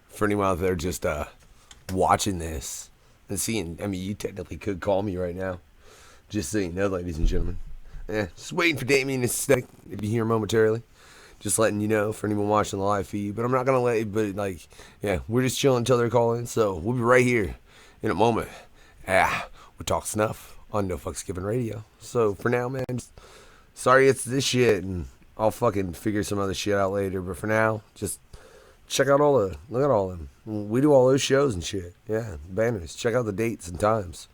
For anyone out there just watching this and seeing, I mean, you technically could call me right now. Just so you know, ladies and gentlemen. Just waiting for Damien to stick if you hear momentarily. Just letting you know for anyone watching the live feed. But I'm not gonna let you. But like, yeah, we're just chilling until they're calling. So we'll be right here in a moment. We'll talk snuff on No Fucks Given Radio. So for now, man, sorry it's this shit, and I'll fucking figure some other shit out later. But for now, just check out look at all of them. We do all those shows and shit. Yeah, banners. Check out the dates and times.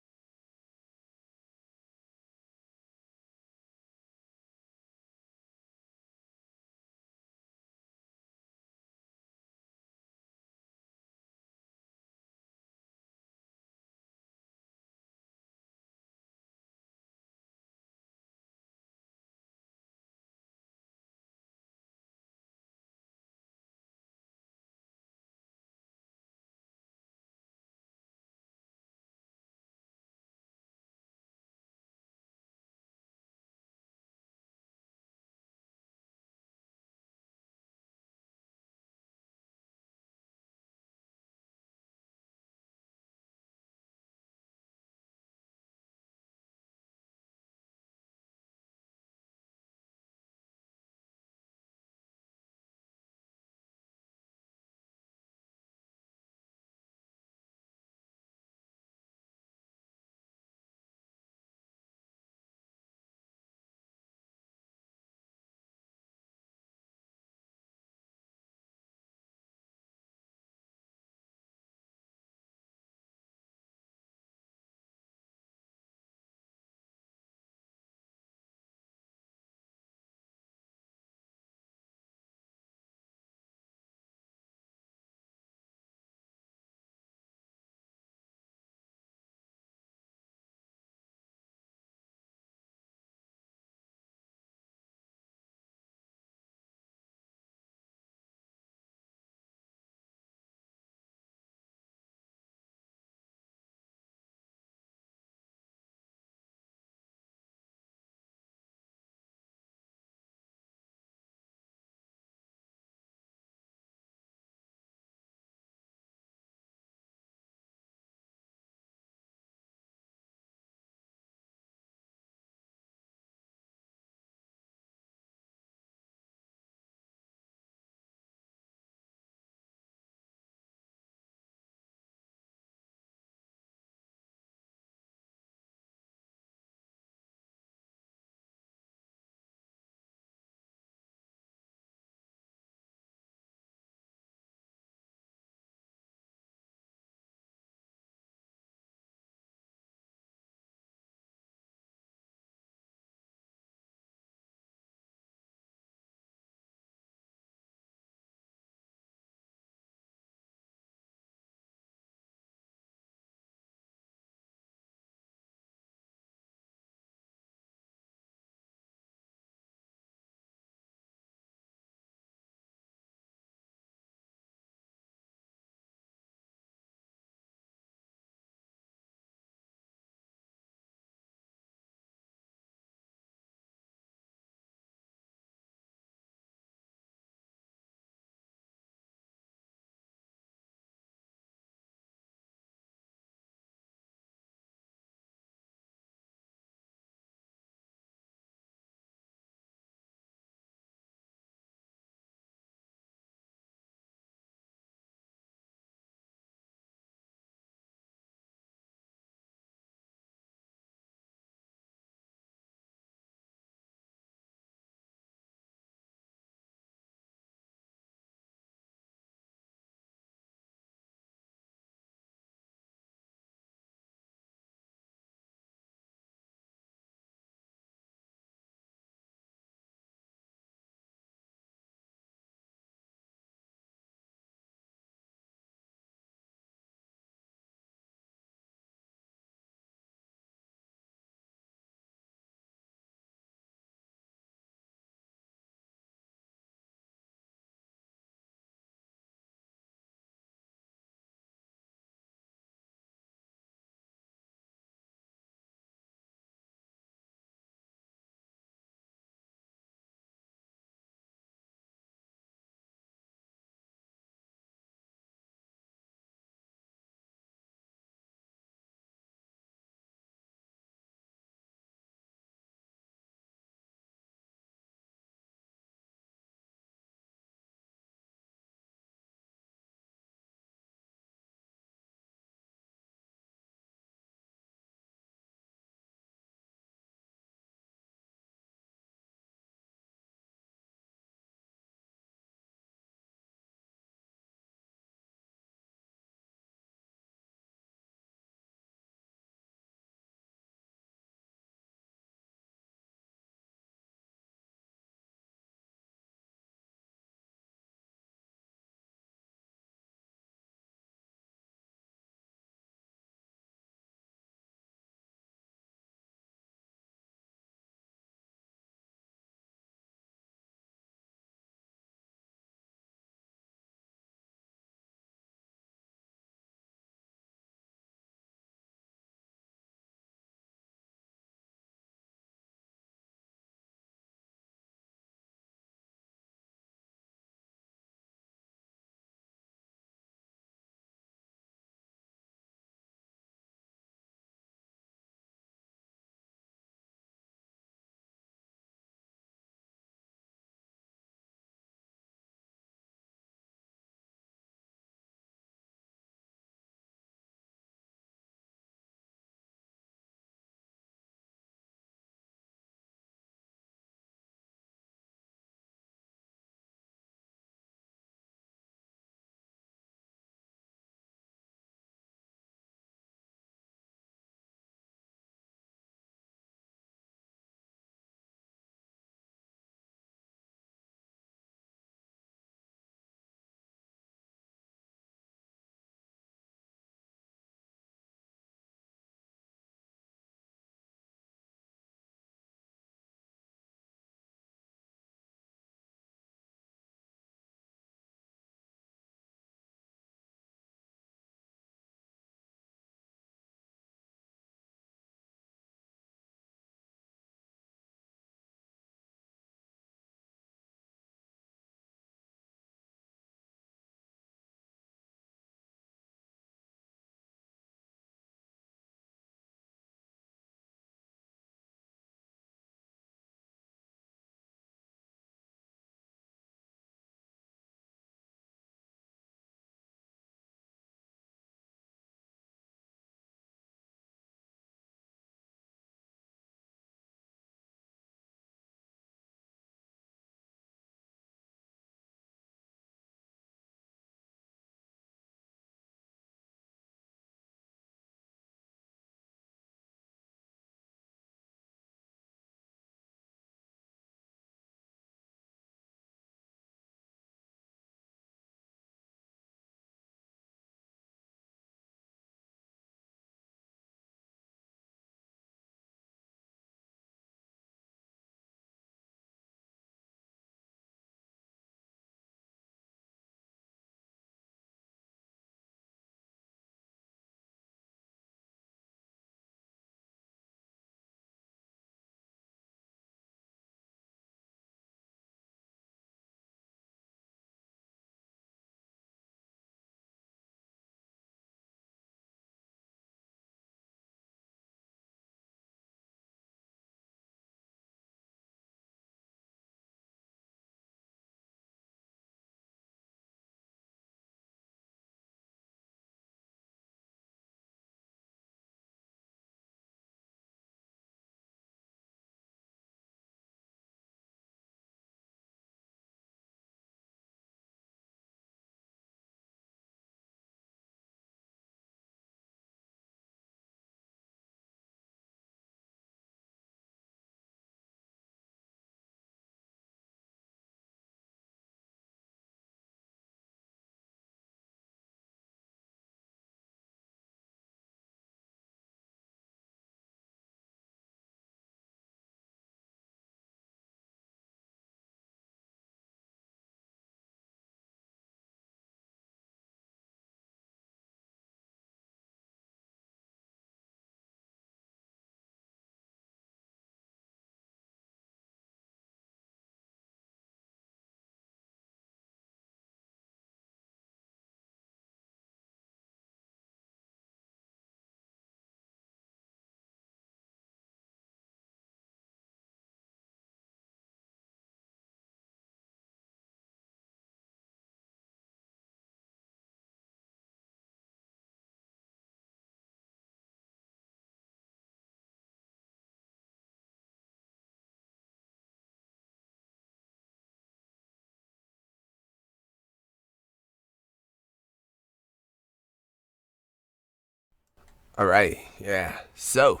All right, yeah. So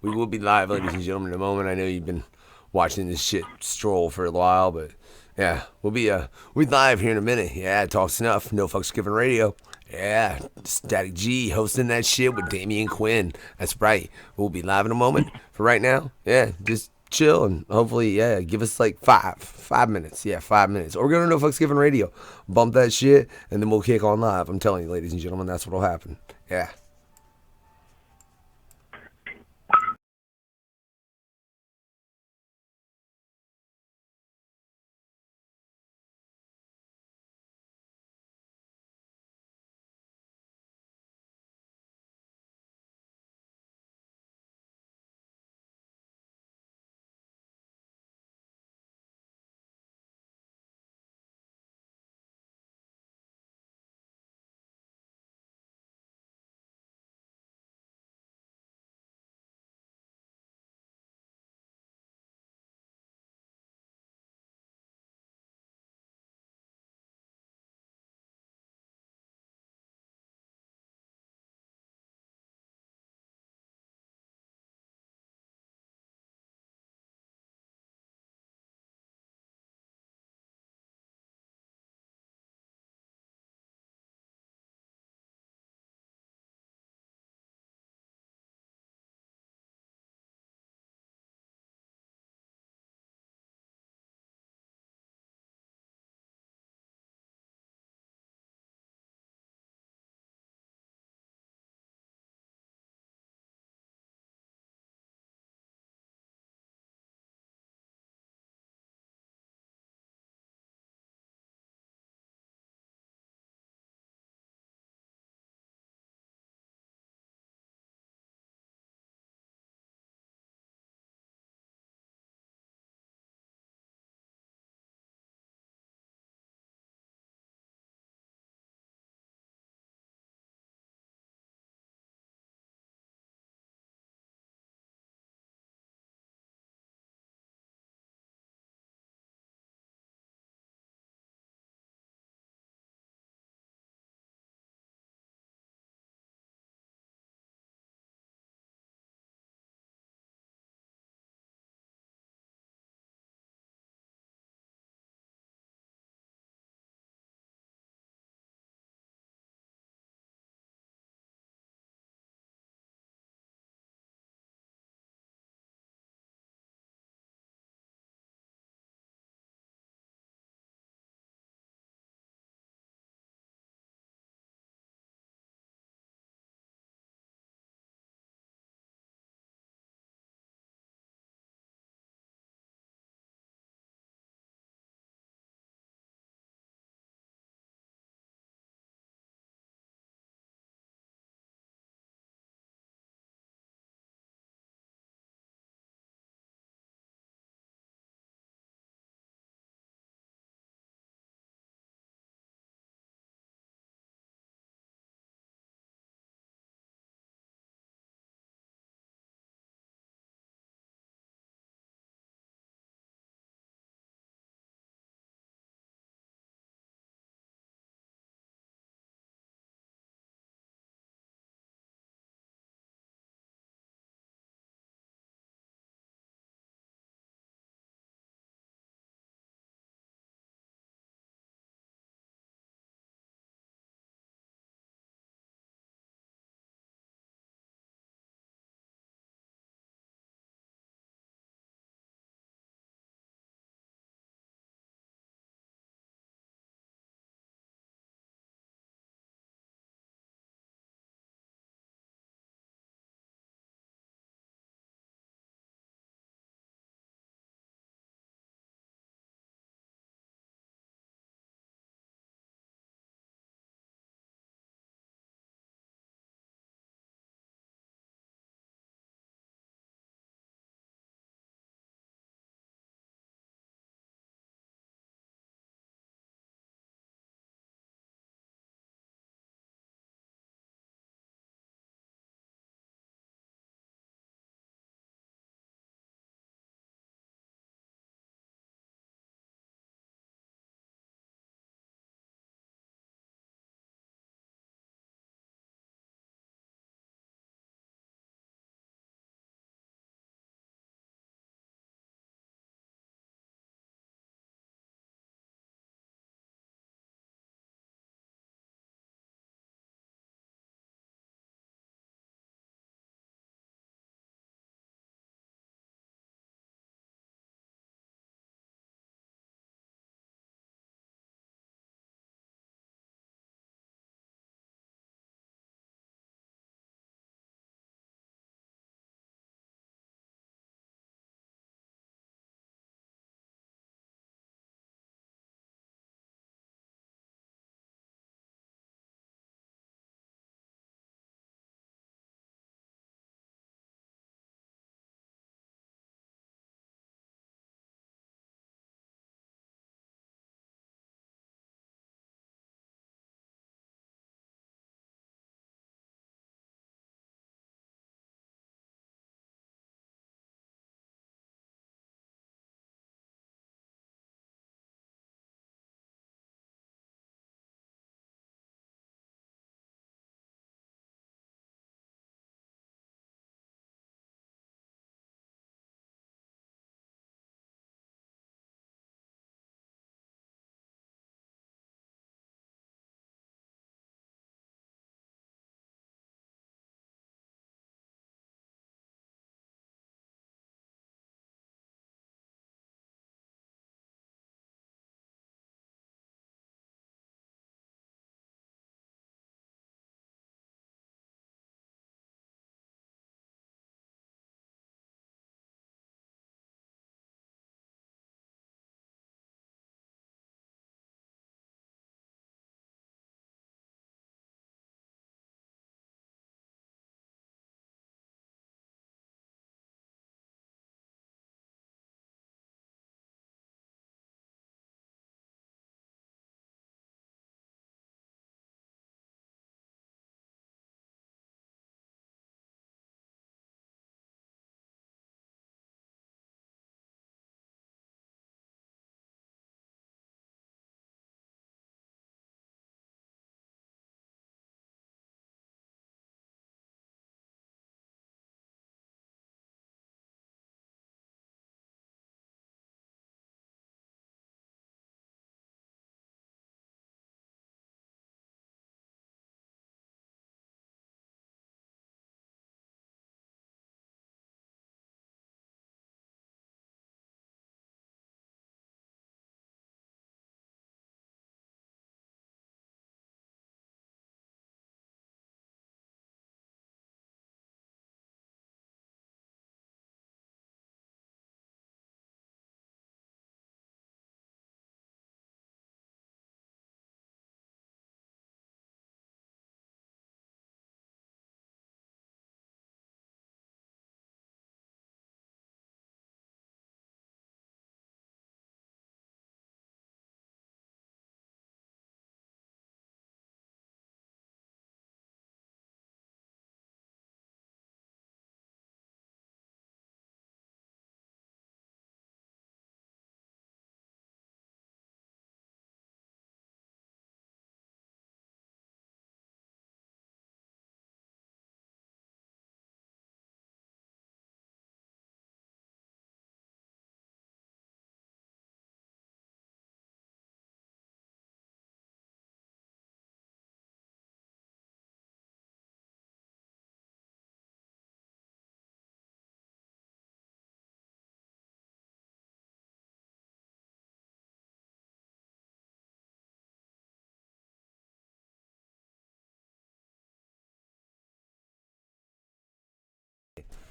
we will be live, ladies and gentlemen, in a moment. I know you've been watching this shit stroll for a while, but yeah, we'll be live here in a minute. Yeah, talk snuff, no fucks given radio. Yeah, Statik G hosting that shit with Damien Quinn. That's right. We'll be live in a moment. For right now, yeah, just chill and hopefully, yeah, give us like 5 minutes. Yeah, 5 minutes. Or we're gonna no fucks given radio. Bump that shit and then we'll kick on live. I'm telling you, ladies and gentlemen, that's what'll happen. Yeah.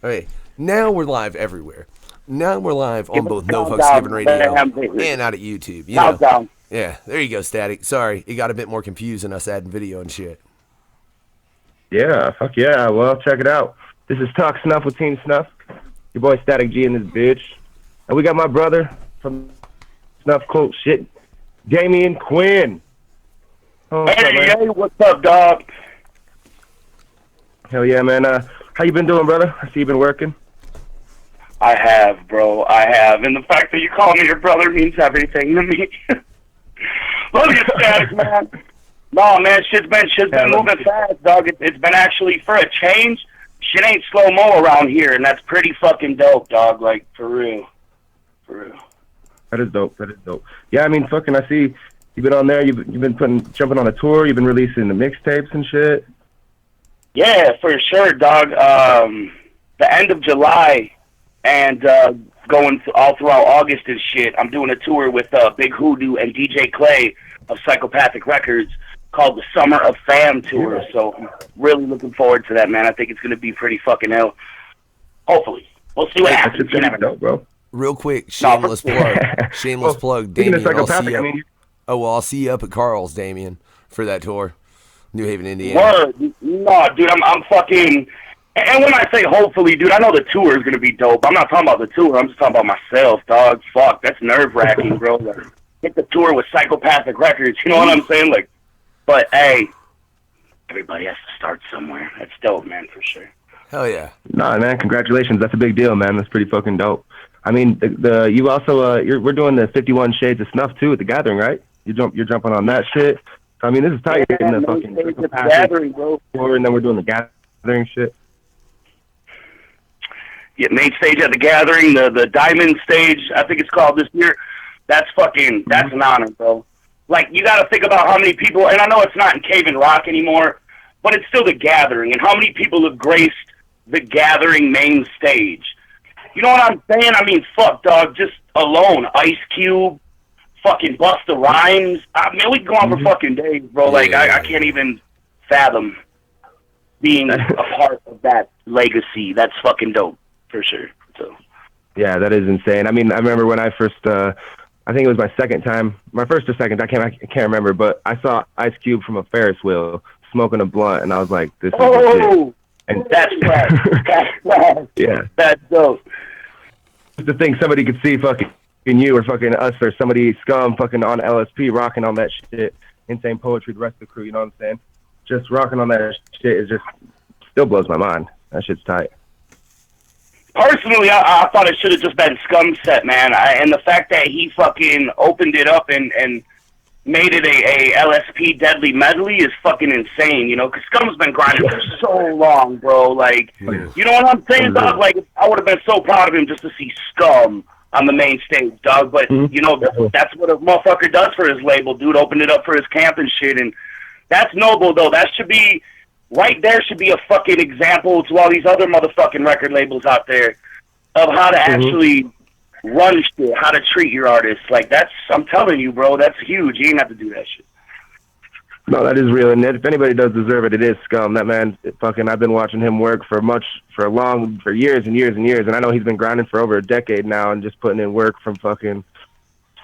Okay, now we're live everywhere. Now we're live on both No Fucks Countdown, Given Radio man. and out at YouTube. You know, Countdown. yeah, there you go, Statik. Sorry, it got a bit more confusing us adding video and shit. Yeah, fuck yeah. Well, check it out. This is Talk Snuff with Team Snuff. Your boy Statik G in this bitch. And we got my brother from Snuff Cult shit, Damien Quinn. Oh, what's up, man? Hey, what's up, dog? Hell yeah, man. How you been doing, brother? I see you been working. I have, bro. I have. And the fact that you call me your brother means everything to me. Love you, Static, man. No, man, shit's been moving fast, dog. It's been actually, for a change, shit ain't slow-mo around here, and that's pretty fucking dope, dog. Like, for real. For real. That is dope. That is dope. Yeah, I mean, fucking, I see you've been on there. You've been jumping on a tour. You've been releasing the mixtapes and shit. Yeah, for sure, dog. The end of July and going all throughout August and shit, I'm doing a tour with Big Hoodoo and DJ Clay of Psychopathic Records called the Summer of Fam Tour. So I'm really looking forward to that, man. I think it's going to be pretty fucking ill. Hopefully. We'll see what happens. You never know, bro. Real quick, shameless plug. Shameless plug, Damien. I'll see you up at Carl's, Damien, for that tour. New Haven, Indiana. Word. No, dude, I'm fucking... And when I say hopefully, dude, I know the tour is going to be dope. I'm not talking about the tour. I'm just talking about myself, dog. Fuck, that's nerve-wracking, bro. Like, hit the tour with Psychopathic Records. You know what I'm saying? Like, but, hey, everybody has to start somewhere. That's dope, man, for sure. Hell yeah. Nah, man, congratulations. That's a big deal, man. That's pretty fucking dope. I mean, you also, we're doing the 51 Shades of Snuff, too, at the Gathering, right? You're jumping on that shit. I mean, this is tight. Yeah, Getting the fucking Gathering, bro. And then we're doing the Gathering shit. Yeah, main stage at the Gathering, the Diamond stage, I think it's called this year. That's an honor, bro. Like, you got to think about how many people, and I know it's not in Cave and Rock anymore, but it's still the Gathering, and how many people have graced the Gathering main stage. You know what I'm saying? I mean, fuck, dog, just alone. Ice Cube, fucking Busta Rhymes. I mean, we can go on for fucking days, bro. Like, I can't even fathom being a part of that legacy. That's fucking dope, for sure. So. Yeah, that is insane. I mean, I remember when I first, I think it was my first or second, I can't remember, but I saw Ice Cube from a Ferris wheel smoking a blunt, and I was like, this is the shit. And that's right. That's right. Yeah. That's dope. Just to think somebody could see fucking you or fucking us or somebody scum fucking on LSP rocking on that shit. Insane Poetry, the rest of the crew, you know what I'm saying? Just rocking on that shit is just, still blows my mind. That shit's tight. Personally, I thought it should have just been Scum set, man. And the fact that he fucking opened it up and made it a LSP Deadly Medley is fucking insane, you know? Because Scum's been grinding for so long, bro. Like, you know what I'm saying, dog? Like, I would have been so proud of him just to see Scum on the main stage, dog. But, you know, that's what a motherfucker does for his label, dude. Opened it up for his camp and shit. And that's noble, though. That should be... Right there should be a fucking example to all these other motherfucking record labels out there of how to actually run shit, how to treat your artists. Like, I'm telling you, bro, that's huge. You ain't have to do that shit. No, that is real. And if anybody does deserve it, it is Scum. That man, fucking, I've been watching him work for years and years and years. And I know he's been grinding for over a decade now and just putting in work from fucking...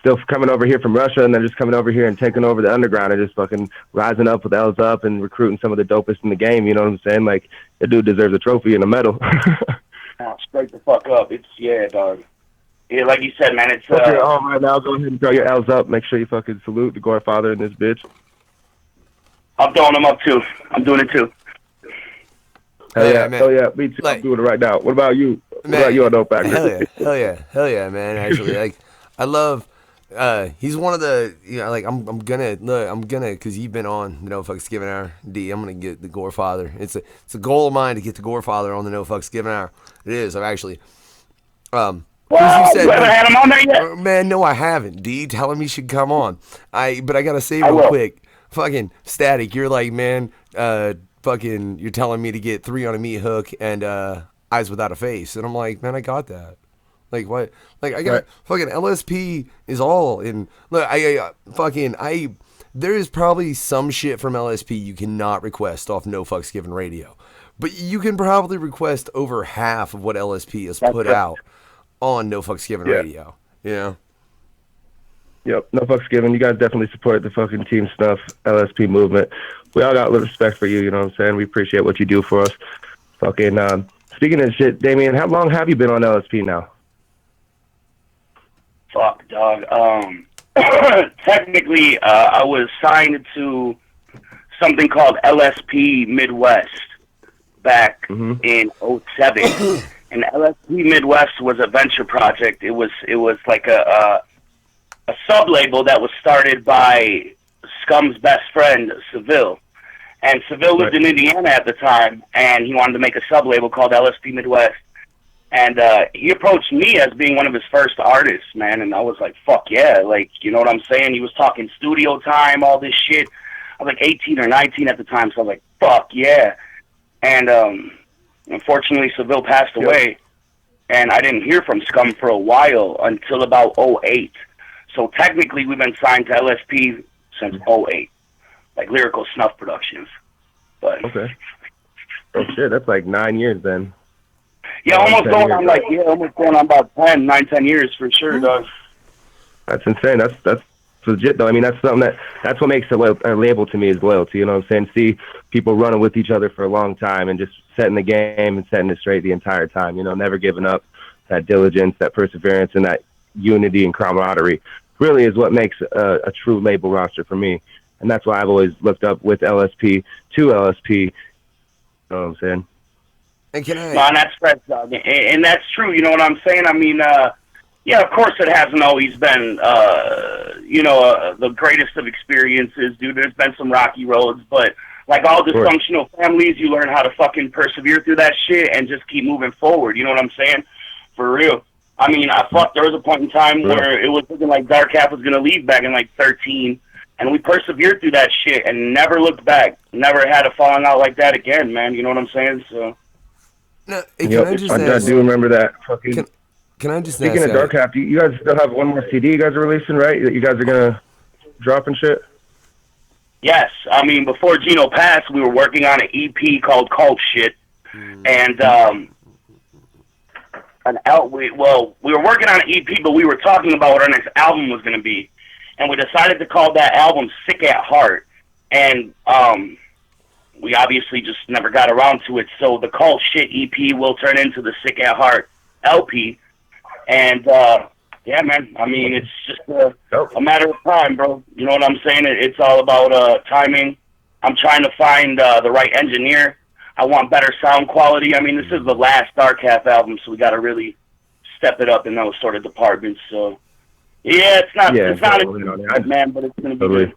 Still coming over here from Russia and then just coming over here and taking over the underground and just fucking rising up with L's up and recruiting some of the dopest in the game, you know what I'm saying? Like, the dude deserves a trophy and a medal. Straight the fuck up. Yeah, dog. Yeah, like you said, man, it's... all right, now go ahead and throw your L's up. Make sure you fucking salute the Godfather in this bitch. I'm throwing them up, too. I'm doing it, too. Hell yeah, man. hell yeah. Me too. Like, I'm doing it right now. What about you? What about you on Dope Factor? Hell yeah, man, actually. Like, I love... he's one of the, you know, like, I'm gonna, because you've been on the No Fucks Given Hour, D, I'm gonna get the Gorefather. It's a goal of mine to get the Gorefather on the No Fucks Given Hour. It is, I've actually, well, you said, haven't had him on there yet? Man, no, I haven't, D, tell him he should come on. But I gotta say real quick, fucking Statik, you're like, man, fucking, you're telling me to get 3 on a meat hook and, Eyes Without a Face, and I'm like, man, I got that. Like, what? Like, I got fucking LSP is all in. Look, there is probably some shit from LSP you cannot request off No Fucks Given Radio. But you can probably request over half of what LSP has put out on No Fucks Given Radio. You know? Yep, no fucks given. You guys definitely support the fucking Team Snuff LSP movement. We all got a little respect for you, you know what I'm saying? We appreciate what you do for us. Fucking, speaking of shit, Damien, how long have you been on LSP now? Fuck, dog. Technically, I was signed to something called LSP Midwest back in '07. And LSP Midwest was a venture project. It was like a sub-label that was started by Scum's best friend, Seville. And Seville lived in Indiana at the time, and he wanted to make a sub-label called LSP Midwest. And he approached me as being one of his first artists, man, and I was like, fuck yeah, like, you know what I'm saying? He was talking studio time, all this shit. I was like 18 or 19 at the time, so I was like, fuck yeah. And unfortunately, Seville passed away, and I didn't hear from Scum for a while until about '08. So technically, we've been signed to LSP since '08, like Lyrical Snuff Productions. But okay. Oh shit, that's like 9 years then. Yeah, almost going on about 9-10 years for sure, dog. That's insane. That's legit though. I mean, that's something that's what makes a label to me is loyalty. You know what I'm saying? See people running with each other for a long time and just setting the game and setting it straight the entire time. You know, never giving up. That diligence, that perseverance, and that unity and camaraderie really is what makes a true label roster for me. And that's why I've always looked up with LSP to LSP. You know what I'm saying? And can I... No, and that's right, dog. And that's true. You know what I'm saying? I mean, yeah, of course it hasn't always been, the greatest of experiences, dude. There's been some rocky roads, but like all dysfunctional families, you learn how to fucking persevere through that shit and just keep moving forward. You know what I'm saying? For real. I mean, there was a point in time where it was looking like Dark Half was going to leave back in like 13, and we persevered through that shit and never looked back. Never had a falling out like that again, man. You know what I'm saying? So. No, I do remember that. Fucking. Can I just Speaking of Dark Half, you guys still have one more CD you guys are releasing, right? That you guys are going to drop and shit? Yes. I mean, before Gino passed, we were working on an EP called Cult Shit. And, we were working on an EP, but we were talking about what our next album was going to be. And we decided to call that album Sick at Heart. And, we obviously just never got around to it. So the Cult Shit EP will turn into the Sick at Heart LP. And, yeah, man, I mean, it's just a matter of time, bro. You know what I'm saying? It's all about timing. I'm trying to find the right engineer. I want better sound quality. I mean, this is the last Dark Half album, so we got to really step it up in those sort of departments. So, yeah, it's not man, but it's going to be good.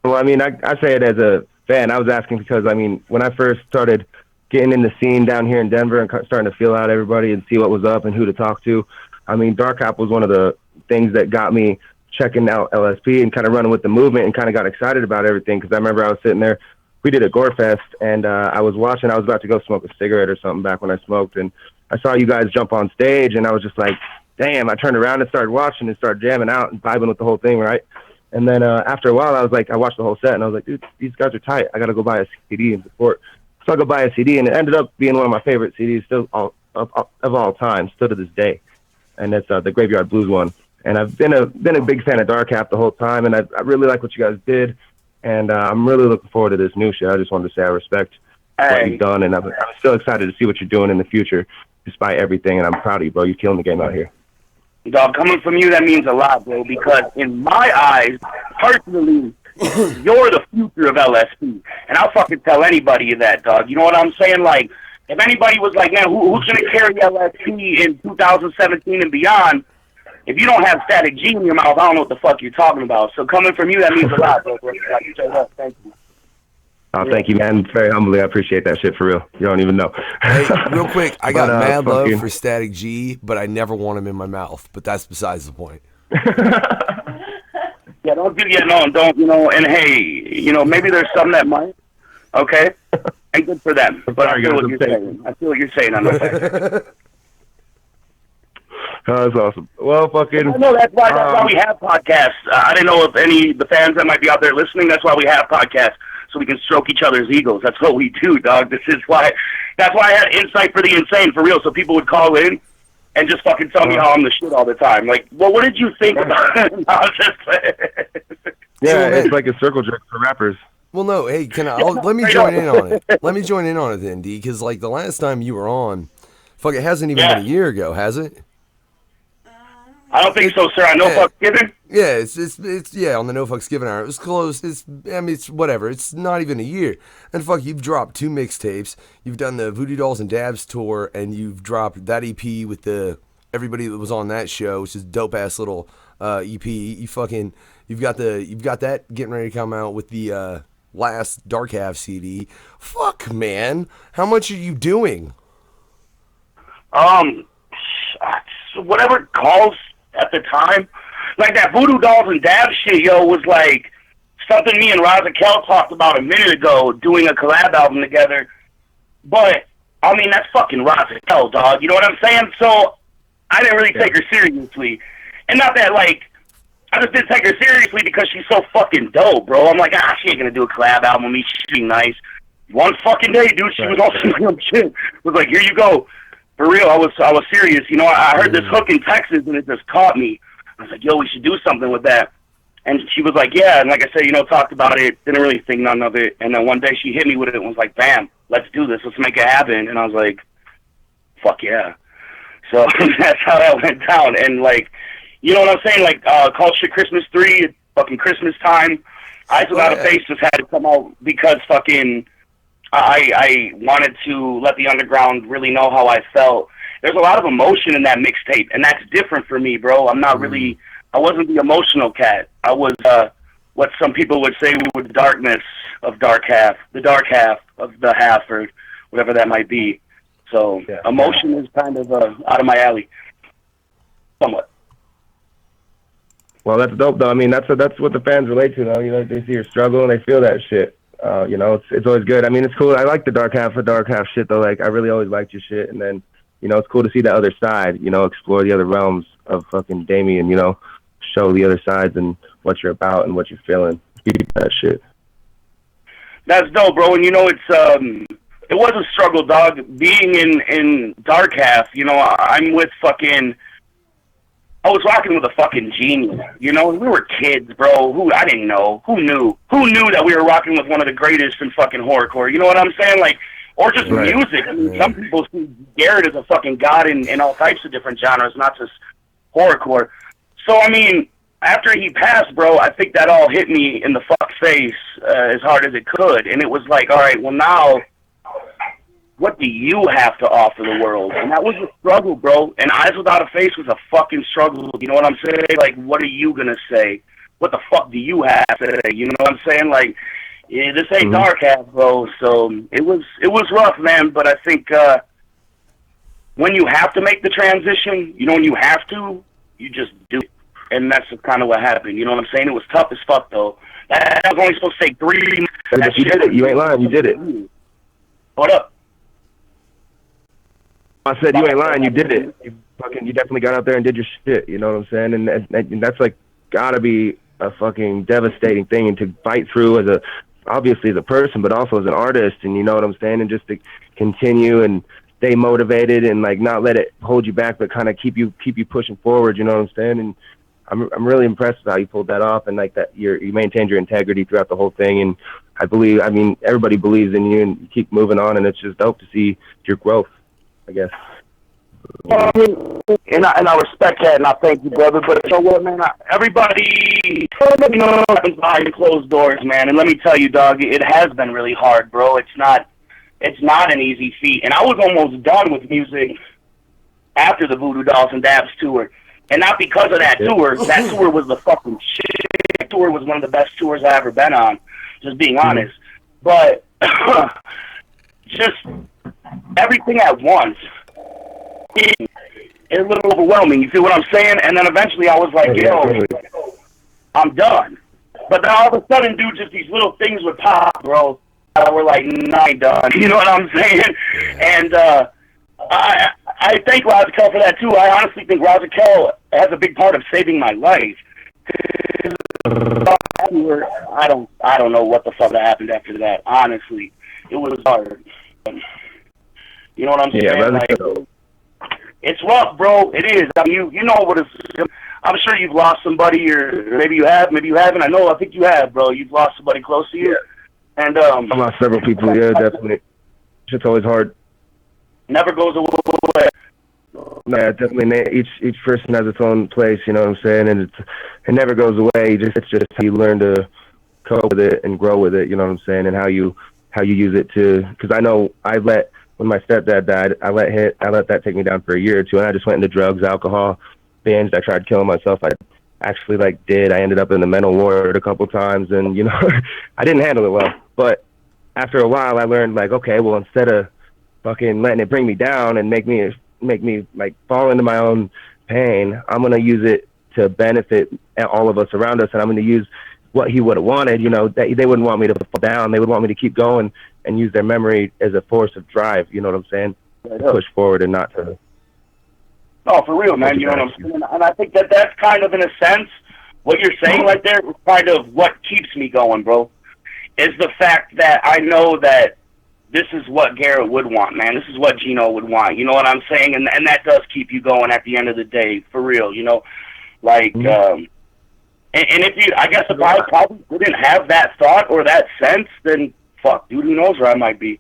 Well, I mean, I say it as a fan. I was asking because, I mean, when I first started getting in the scene down here in Denver and starting to feel out everybody and see what was up and who to talk to, I mean, Dark Half was one of the things that got me checking out LSP and kind of running with the movement and kind of got excited about everything because I remember I was sitting there. We did a Gore Fest, and I was watching. I was about to go smoke a cigarette or something back when I smoked, and I saw you guys jump on stage, and I was just like, damn. I turned around and started watching and started jamming out and vibing with the whole thing, right? And then after a while, I was like, I watched the whole set, and I was like, dude, these guys are tight. I got to go buy a CD and support. So I go buy a CD, and it ended up being one of my favorite CDs still of all time, still to this day. And it's the Graveyard Blues one. And I've been a big fan of Dark Half the whole time, and I really like what you guys did. And I'm really looking forward to this new shit. I just wanted to say I respect what you've done, and I'm still excited to see what you're doing in the future, despite everything. And I'm proud of you, bro. You're killing the game out here. Dog, coming from you, that means a lot, bro, because in my eyes, personally, you're the future of LSP. And I'll fucking tell anybody that, dog. You know what I'm saying? Like, if anybody was like, man, who's going to carry LSP in 2017 and beyond, if you don't have Statik G in your mouth, I don't know what the fuck you're talking about. So coming from you, that means a lot, bro. Thank you. Oh, thank you, man. Very humbly, I appreciate that shit for real. You don't even know. Hey, real quick, I got mad love for Statik G, but I never want him in my mouth. But that's besides the point. Yeah, don't, you know, and hey, you know, maybe there's some that might, okay? And good for them. But I feel what you're saying. I feel what you're saying on the fact. Oh, that's awesome. Well, fucking. No, that's why we have podcasts. I didn't know if any of the fans that might be out there listening. That's why we have podcasts, so we can stroke each other's egos. That's what we do, dog. That's why I had Insight for the Insane, for real. So people would call in and just fucking tell me how I'm the shit all the time. Like, well, what did you think about it? Yeah, it's like a circle jerk for rappers. Well, no, hey, let me join in on it. Let me join in on it then, D, because like the last time you were on, fuck, it hasn't even been a year ago, has it? I don't think so, sir. I know fuck's given. Yeah, it's on the No Fucks Given hour. It was close. It's whatever. It's not even a year. And fuck, you've dropped 2 mixtapes. You've done the Voodoo Dolls and Dabs tour, and you've dropped that EP with everybody that was on that show, which is dope ass little EP. You've got that getting ready to come out with the last Dark Half CD. Fuck, man, how much are you doing? Whatever calls at the time. Like that Voodoo Dolls and Dab shit, yo, was like something me and Razakel talked about a minute ago, doing a collab album together. But, I mean, that's fucking Razakel, dog. You know what I'm saying? So, I didn't really take her seriously. And not that, like, I just didn't take her seriously because she's so fucking dope, bro. I'm like, she ain't gonna do a collab album with me. She's being nice. One fucking day, dude, she was on some shit. Was like, here you go. For real, I was serious. You know, I heard this hook in Texas, and it just caught me. I was like, yo, we should do something with that. And she was like, yeah. And like I said, you know, talked about it. Didn't really think none of it. And then one day she hit me with it and was like, bam, let's do this. Let's make it happen. And I was like, fuck yeah. So that's how that went down. And, like, you know what I'm saying? Like, Call Shit Christmas 3, fucking Christmas time. Eyes Without a Face just had to come out because fucking... I wanted to let the underground really know how I felt. There's a lot of emotion in that mixtape, and that's different for me, bro. I'm not really, I wasn't the emotional cat. I was what some people would say was the darkness of Dark Half, the dark half of the half, or whatever that might be. So emotion is kind of out of my alley, somewhat. Well, that's dope, though. I mean, that's what the fans relate to, though. You know, they see your struggle and they feel that shit. You know, it's always good. I mean, it's cool. I like the dark half shit, though. Like, I really always liked your shit. And then, you know, it's cool to see the other side, you know, explore the other realms of fucking Damien, you know, show the other sides and what you're about and what you're feeling. That shit. That's dope, bro. And, you know, it was a struggle, dog. Being in Dark Half, you know, I'm with fucking... I was rocking with a fucking genius, you know? We were kids, bro. I didn't know. Who knew? Who knew that we were rocking with one of the greatest in fucking horrorcore? You know what I'm saying? Like, or just music. I mean, some people see Garrett as a fucking god in all types of different genres, not just horrorcore. So, I mean, after he passed, bro, I think that all hit me in the fuck face as hard as it could. And it was like, all right, well, now... what do you have to offer the world? And that was a struggle, bro. And Eyes Without a Face was a fucking struggle. You know what I'm saying? Like, what are you going to say? What the fuck do you have to say? You know what I'm saying? Like, this ain't Dark Half, bro. So it was rough, man. But I think when you have to make the transition, you know, when you have to, you just do it. And that's kind of what happened. You know what I'm saying? It was tough as fuck, though. That was only supposed to take 3 months. You did it. You ain't lying. You did it. What up? I said, you ain't lying, you did it. You definitely got out there and did your shit, you know what I'm saying? And that's like gotta be a fucking devastating thing, and to fight through obviously as a person, but also as an artist, and you know what I'm saying? And just to continue and stay motivated and like not let it hold you back, but kind of keep you pushing forward, you know what I'm saying? And I'm really impressed with how you pulled that off, and like that you maintained your integrity throughout the whole thing. And I mean, everybody believes in you, and you keep moving on, and it's just dope to see your growth, I guess. And I respect that, and I thank you, brother. But you know what, man? Everybody, you know, happens behind closed doors, man. And let me tell you, dog, it has been really hard, bro. It's not an easy feat. And I was almost done with music after the Voodoo Dolls and Dabs tour, and not because of that tour. That tour was the fucking shit. That tour was one of the best tours I ever been on. Just being honest, but just everything at once. It's a little overwhelming, you see what I'm saying? And then eventually I was like, yo, I'm done. But then all of a sudden, dude, just these little things would pop, bro. We're like, nah, I ain't done. You know what I'm saying? And I thank Razakel for that too. I honestly think Razakel has a big part of saving my life. I don't know what the fuck that happened after that. Honestly, it was hard. You know what I'm saying? Yeah, like, it's rough, bro. It is. I mean, you know what it's. I'm sure you've lost somebody, or maybe you have, maybe you haven't. I think you have, bro. You've lost somebody close to you. Yeah. And I've lost several people. Yeah, definitely. Shit's always hard. Never goes away. Yeah, definitely. Each person has its own place. You know what I'm saying? And it never goes away. It's just how you learn to cope with it and grow with it. You know what I'm saying? And how you use it to. Because I know when my stepdad died, I let that take me down for a year or two, and I just went into drugs, alcohol, binged. I tried killing myself. I actually did. I ended up in the mental ward a couple times, and I didn't handle it well. But after a while, I learned okay, well, instead of fucking letting it bring me down and make me fall into my own pain, I'm gonna use it to benefit all of us around us, and I'm gonna use what he would have wanted. They wouldn't want me to fall down. They would want me to keep going and use their memory as a force of drive. You know what I'm saying? To push forward and not to. No, for real, man. You know what I'm saying? And I think that's kind of, in a sense, what you're saying right there is kind of what keeps me going, bro. Is the fact that I know that this is what Garrett would want, man. This is what Gino would want. You know what I'm saying? And that does keep you going at the end of the day, for real. And if I probably didn't have that thought or that sense, then fuck, dude, who knows where I might be.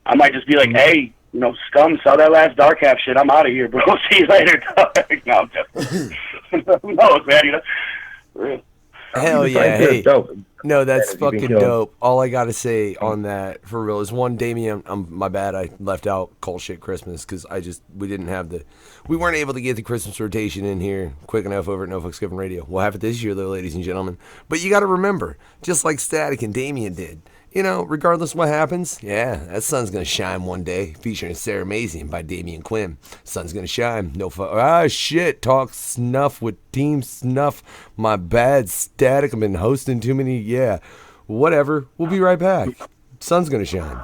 I might just be like, hey, scum, sell that last dark half shit. I'm out of here, bro. See you later, dog. No, I'm just who knows, man, For real. Hell yeah. Hey, no, that's fucking dope. All I gotta say on that, for real, is one, Damien, my bad, I left out Cold Shit Christmas, because we weren't able to get the Christmas rotation in here quick enough over at No Fucks Given Radio. We'll have it this year, though, ladies and gentlemen. But you gotta remember, just like Statik and Damien did, regardless of what happens, yeah, that sun's gonna shine one day. Featuring Sarah Mazian by Damien Quinn. Sun's gonna shine. Shit. Talk Snuff with Team Snuff. My bad, Statik. I've been hosting too many. Yeah, whatever. We'll be right back. Sun's gonna shine.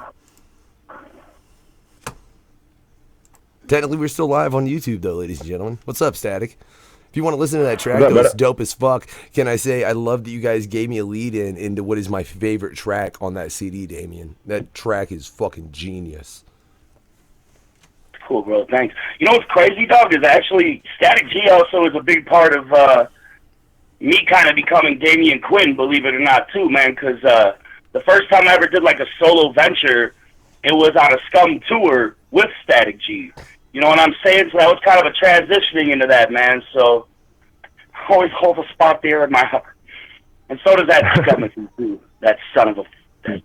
Technically, we're still live on YouTube, though, ladies and gentlemen. What's up, Statik? If you want to listen to that track, though, it's dope as fuck. Can I say I love that you guys gave me a lead into what is my favorite track on that CD, Damien. That track is fucking genius. Cool, bro. Thanks. You know what's crazy, dog, is actually Statik G also is a big part of me kind of becoming Damien Quinn, believe it or not, too, man, because the first time I ever did a solo venture, it was on a Scum tour with Statik G. You know what I'm saying? So that was kind of a transitioning into that, man. So I always hold a spot there in my heart. And so does that Scum too. That son of a... I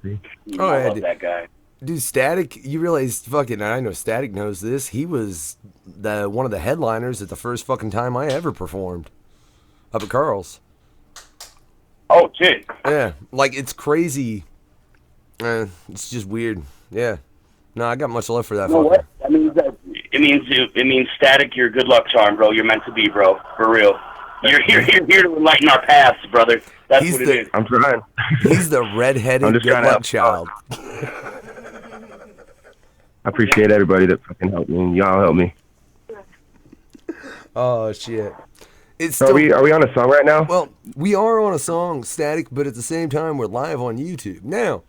love that guy. Dude, Statik, you realize, fucking, I know Statik knows this, he was one of the headliners at the first fucking time I ever performed. Up at Carl's. Oh, shit. Yeah, it's crazy. It's just weird. Yeah. No, I got much love for that. You know what? It means Statik, you're a good luck charm, bro. You're meant to be, bro. For real. You're here to enlighten our paths, brother. That's what it is. I'm trying. He's the redheaded good luck child. I appreciate everybody that fucking helped me, and y'all help me. Oh shit! Are we on a song right now? Well, we are on a song, Statik, but at the same time, we're live on YouTube now.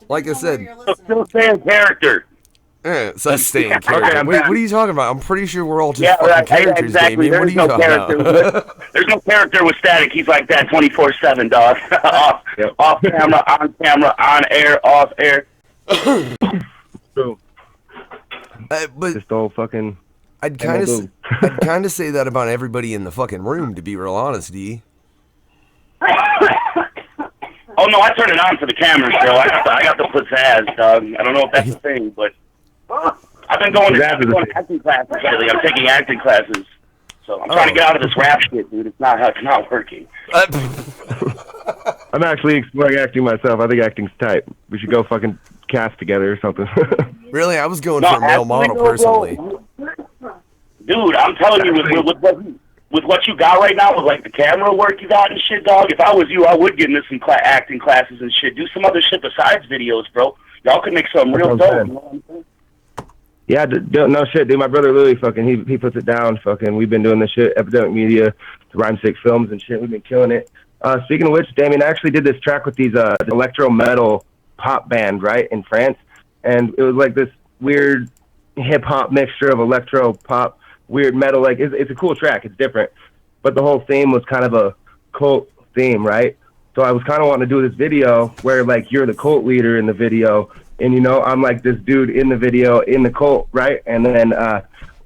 Like I said, still staying character. Yeah, so staying character. Wait, what are you talking about? I'm pretty sure we're all just fucking characters, exactly. Damien. What are you talking about? There's no character with Statik. He's like that 24/7, dog. Off camera, on air, off air. True. But just all fucking. I'd kind of say that about everybody in the fucking room, to be real honest, D. Oh no, I turn it on for the cameras, bro. I got the pizzazz, dog. I don't know if that's a thing, but I've been going to acting classes lately. I'm taking acting classes, so I'm trying to get out of this rap shit, dude. It's not working. I'm actually exploring acting myself. I think acting's tight. We should go fucking cast together or something. Really, I was going for a male model personally. Dude, I'm telling you, with what you got right now, with the camera work you got and shit, dog, if I was you, I would get into some acting classes and shit. Do some other shit besides videos, bro. Y'all could make something real dope. You know what I'm saying? Yeah, no shit, dude. My brother Louis, fucking, he puts it down. Fucking, we've been doing this shit, Epidemic Media, Rhyme Sick Films and shit. We've been killing it. Speaking of which, Damien, I actually did this track with these electro metal pop band, right, in France, and it was like this weird hip hop mixture of electro pop, weird metal. Like it's a cool track. It's different, but the whole theme was kind of a cult theme, right? So I was kind of wanting to do this video where like you're the cult leader in the video. And, you know, I'm like this dude in the video, in the cult, right? And then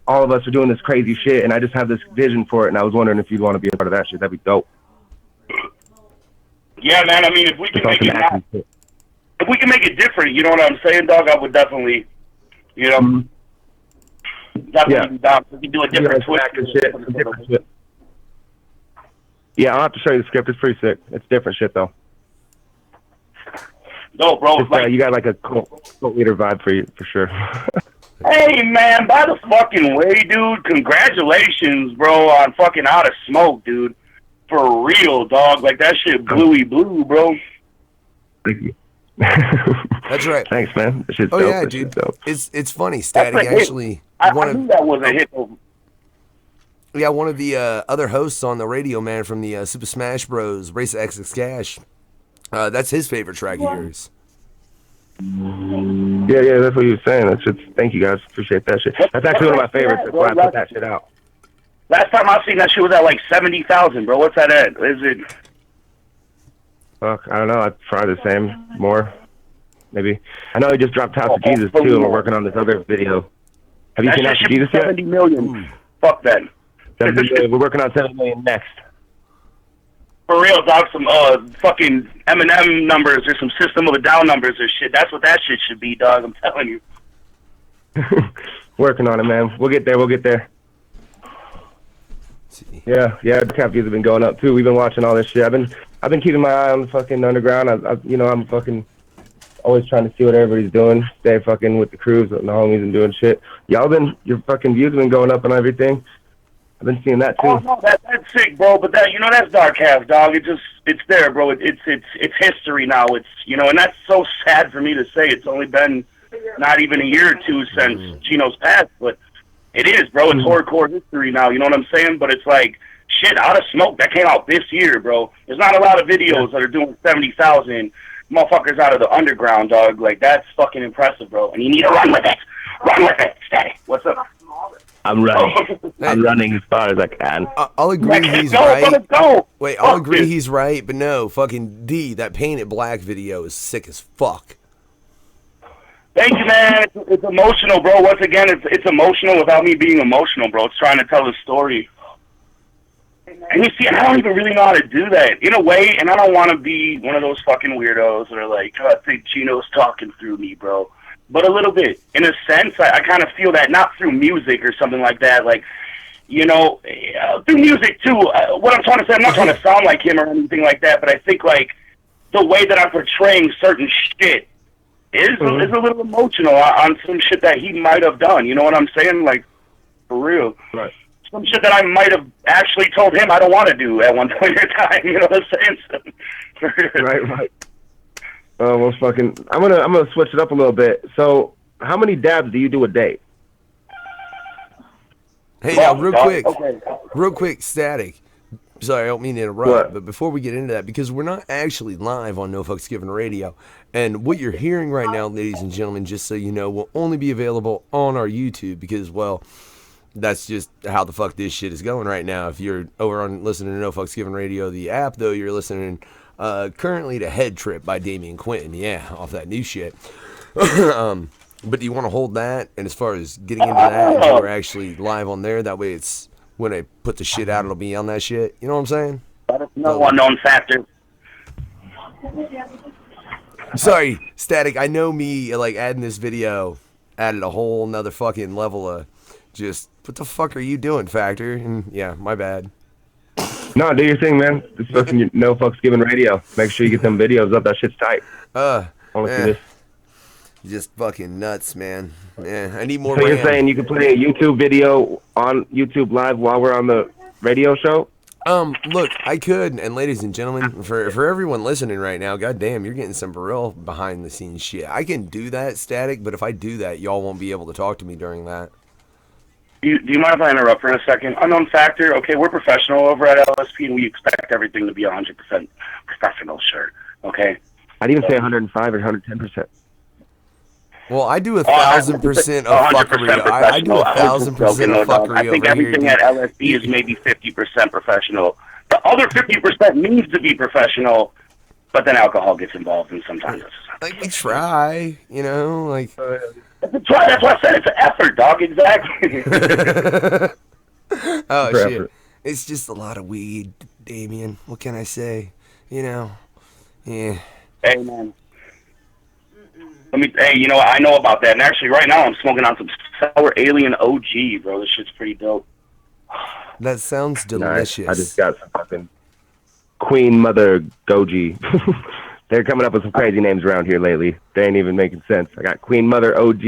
all of us are doing this crazy shit, and I just have this vision for it, and I was wondering if you'd want to be a part of that shit. That'd be dope. Yeah, man, I mean, if we can make it different, you know what I'm saying, dog, I would definitely, you know, definitely be down. We can do a different twist. Shit. Yeah, I'll have to show you the script. It's pretty sick. It's different shit, though. No, bro. You got like a cult leader vibe for you, for sure. Hey, man, by the fucking way, dude, congratulations, bro, on fucking Out of Smoke, dude. For real, dog. Like, that shit bluey blue, bro. Thank you. That's right. Thanks, man. That shit's oh, dope. yeah, dude. It's funny. Statik actually... I knew that was a hit. Yeah, one of the other hosts on the radio, man, from the Super Smash Bros. Race XX Cash. That's his favorite track of yours. Yeah, that's what he was saying. That's just, thank you guys, appreciate that shit. That's actually one of my favorites. That's why I put that shit out. Last time I seen that shit was at like 70,000, bro. What's that at? Is it? Fuck, I don't know. It's probably the same, more, maybe. I know he just dropped House of Jesus too, and we're working on this other video. Have you seen House of Jesus yet? 70 million. Fuck that. 70 million. We're working on 7 million next. For real, dog, some fucking Eminem numbers or some System of a Down numbers or shit. That's what that shit should be, dog. I'm telling you. Working on it, man. We'll get there. Yeah, the cap views have been going up too. We've been watching all this shit. I've been keeping my eye on the fucking underground. I'm fucking always trying to see what everybody's doing. Stay fucking with the crews and the homies and doing shit. Your fucking views have been going up and everything. I've been seeing that too. Oh no, that's sick, bro. But that, that's dark half, dog. It's there, bro. It's history now. It's and that's so sad for me to say. It's only been not even a year or two since Gino's passed, but it is, bro. It's hardcore history now. You know what I'm saying? But it's like shit. Out of Smoke that came out this year, bro. There's not a lot of videos that are doing 70,000 motherfuckers out of the underground, dog. Like that's fucking impressive, bro. And you need to run with it. Run with it, Statik. What's up? I'm running. I'm running as far as I can. I'll agree he's right. Wait, I'll agree he's right, but no, fucking D, that Painted Black video is sick as fuck. Thank you, man. It's emotional, bro. Once again, it's emotional without me being emotional, bro. It's trying to tell a story. And you see, I don't even really know how to do that in a way, and I don't want to be one of those fucking weirdos that are like, I think Gino's talking through me, bro. But a little bit. In a sense, I kind of feel that, not through music or something like that. Like, through music, too. What I'm trying to say, I'm not trying to sound like him or anything like that, but I think, like, the way that I'm portraying certain shit is a little emotional on some shit that he might have done. You know what I'm saying? Like, for real. Right. Some shit that I might have actually told him I don't want to do at one point in time. You know what I'm saying? Right. Well, fucking, I'm gonna switch it up a little bit. So, how many dabs do you do a day? Hey, now, real quick, Statik. Sorry, I don't mean to interrupt, but before we get into that, because we're not actually live on No Fucks Given Radio, and what you're hearing right now, ladies and gentlemen, just so you know, will only be available on our YouTube, because, well, that's just how the fuck this shit is going right now. If you're over on listening to No Fucks Given Radio, the app, though, you're listening currently to Head Trip by Damien Quinn, off that new shit. But do you want to hold that? And as far as getting into that, until we're actually live on there, that way it's, when I put the shit out, it'll be on that shit. You know what I'm saying? That's no unknown factor. Sorry, Statik, I know me, like, adding this video added a whole nother fucking level of just, what the fuck are you doing, Factor? And yeah, my bad. No, do your thing, man. It's fucking No Fucks Given Radio. Make sure you get them videos up. That shit's tight. I want to see this. Just fucking nuts, man. Yeah, I need more. So you're saying you can play a YouTube video on YouTube Live while we're on the radio show? Look, I could, and ladies and gentlemen, for everyone listening right now, goddamn, you're getting some real behind the scenes shit. I can do that, Static, but if I do that, y'all won't be able to talk to me during that. Do you mind if I interrupt for a second? Unknown factor. Okay, we're professional over at LSP, and we expect everything to be 100% professional. Sure. Okay. I'd even say 105 or 110%. Well, I do 1,000% of fuckery. I do 1,000% of fuckery. I think everything at LSP is maybe 50% professional. The other 50% needs to be professional, but then alcohol gets involved, and sometimes it's like we try, you know, like. That's why I said it's an effort, dog. Exactly. Oh shit! It's just a lot of weed, Damien. What can I say? You know, yeah. Hey man. Hey, you know what? I know about that. And actually, right now, I'm smoking on some Sour Alien OG, bro. This shit's pretty dope. That sounds delicious. I just got some fucking Queen Mother Goji. They're coming up with some crazy names around here lately. They ain't even making sense. I got Queen Mother OG.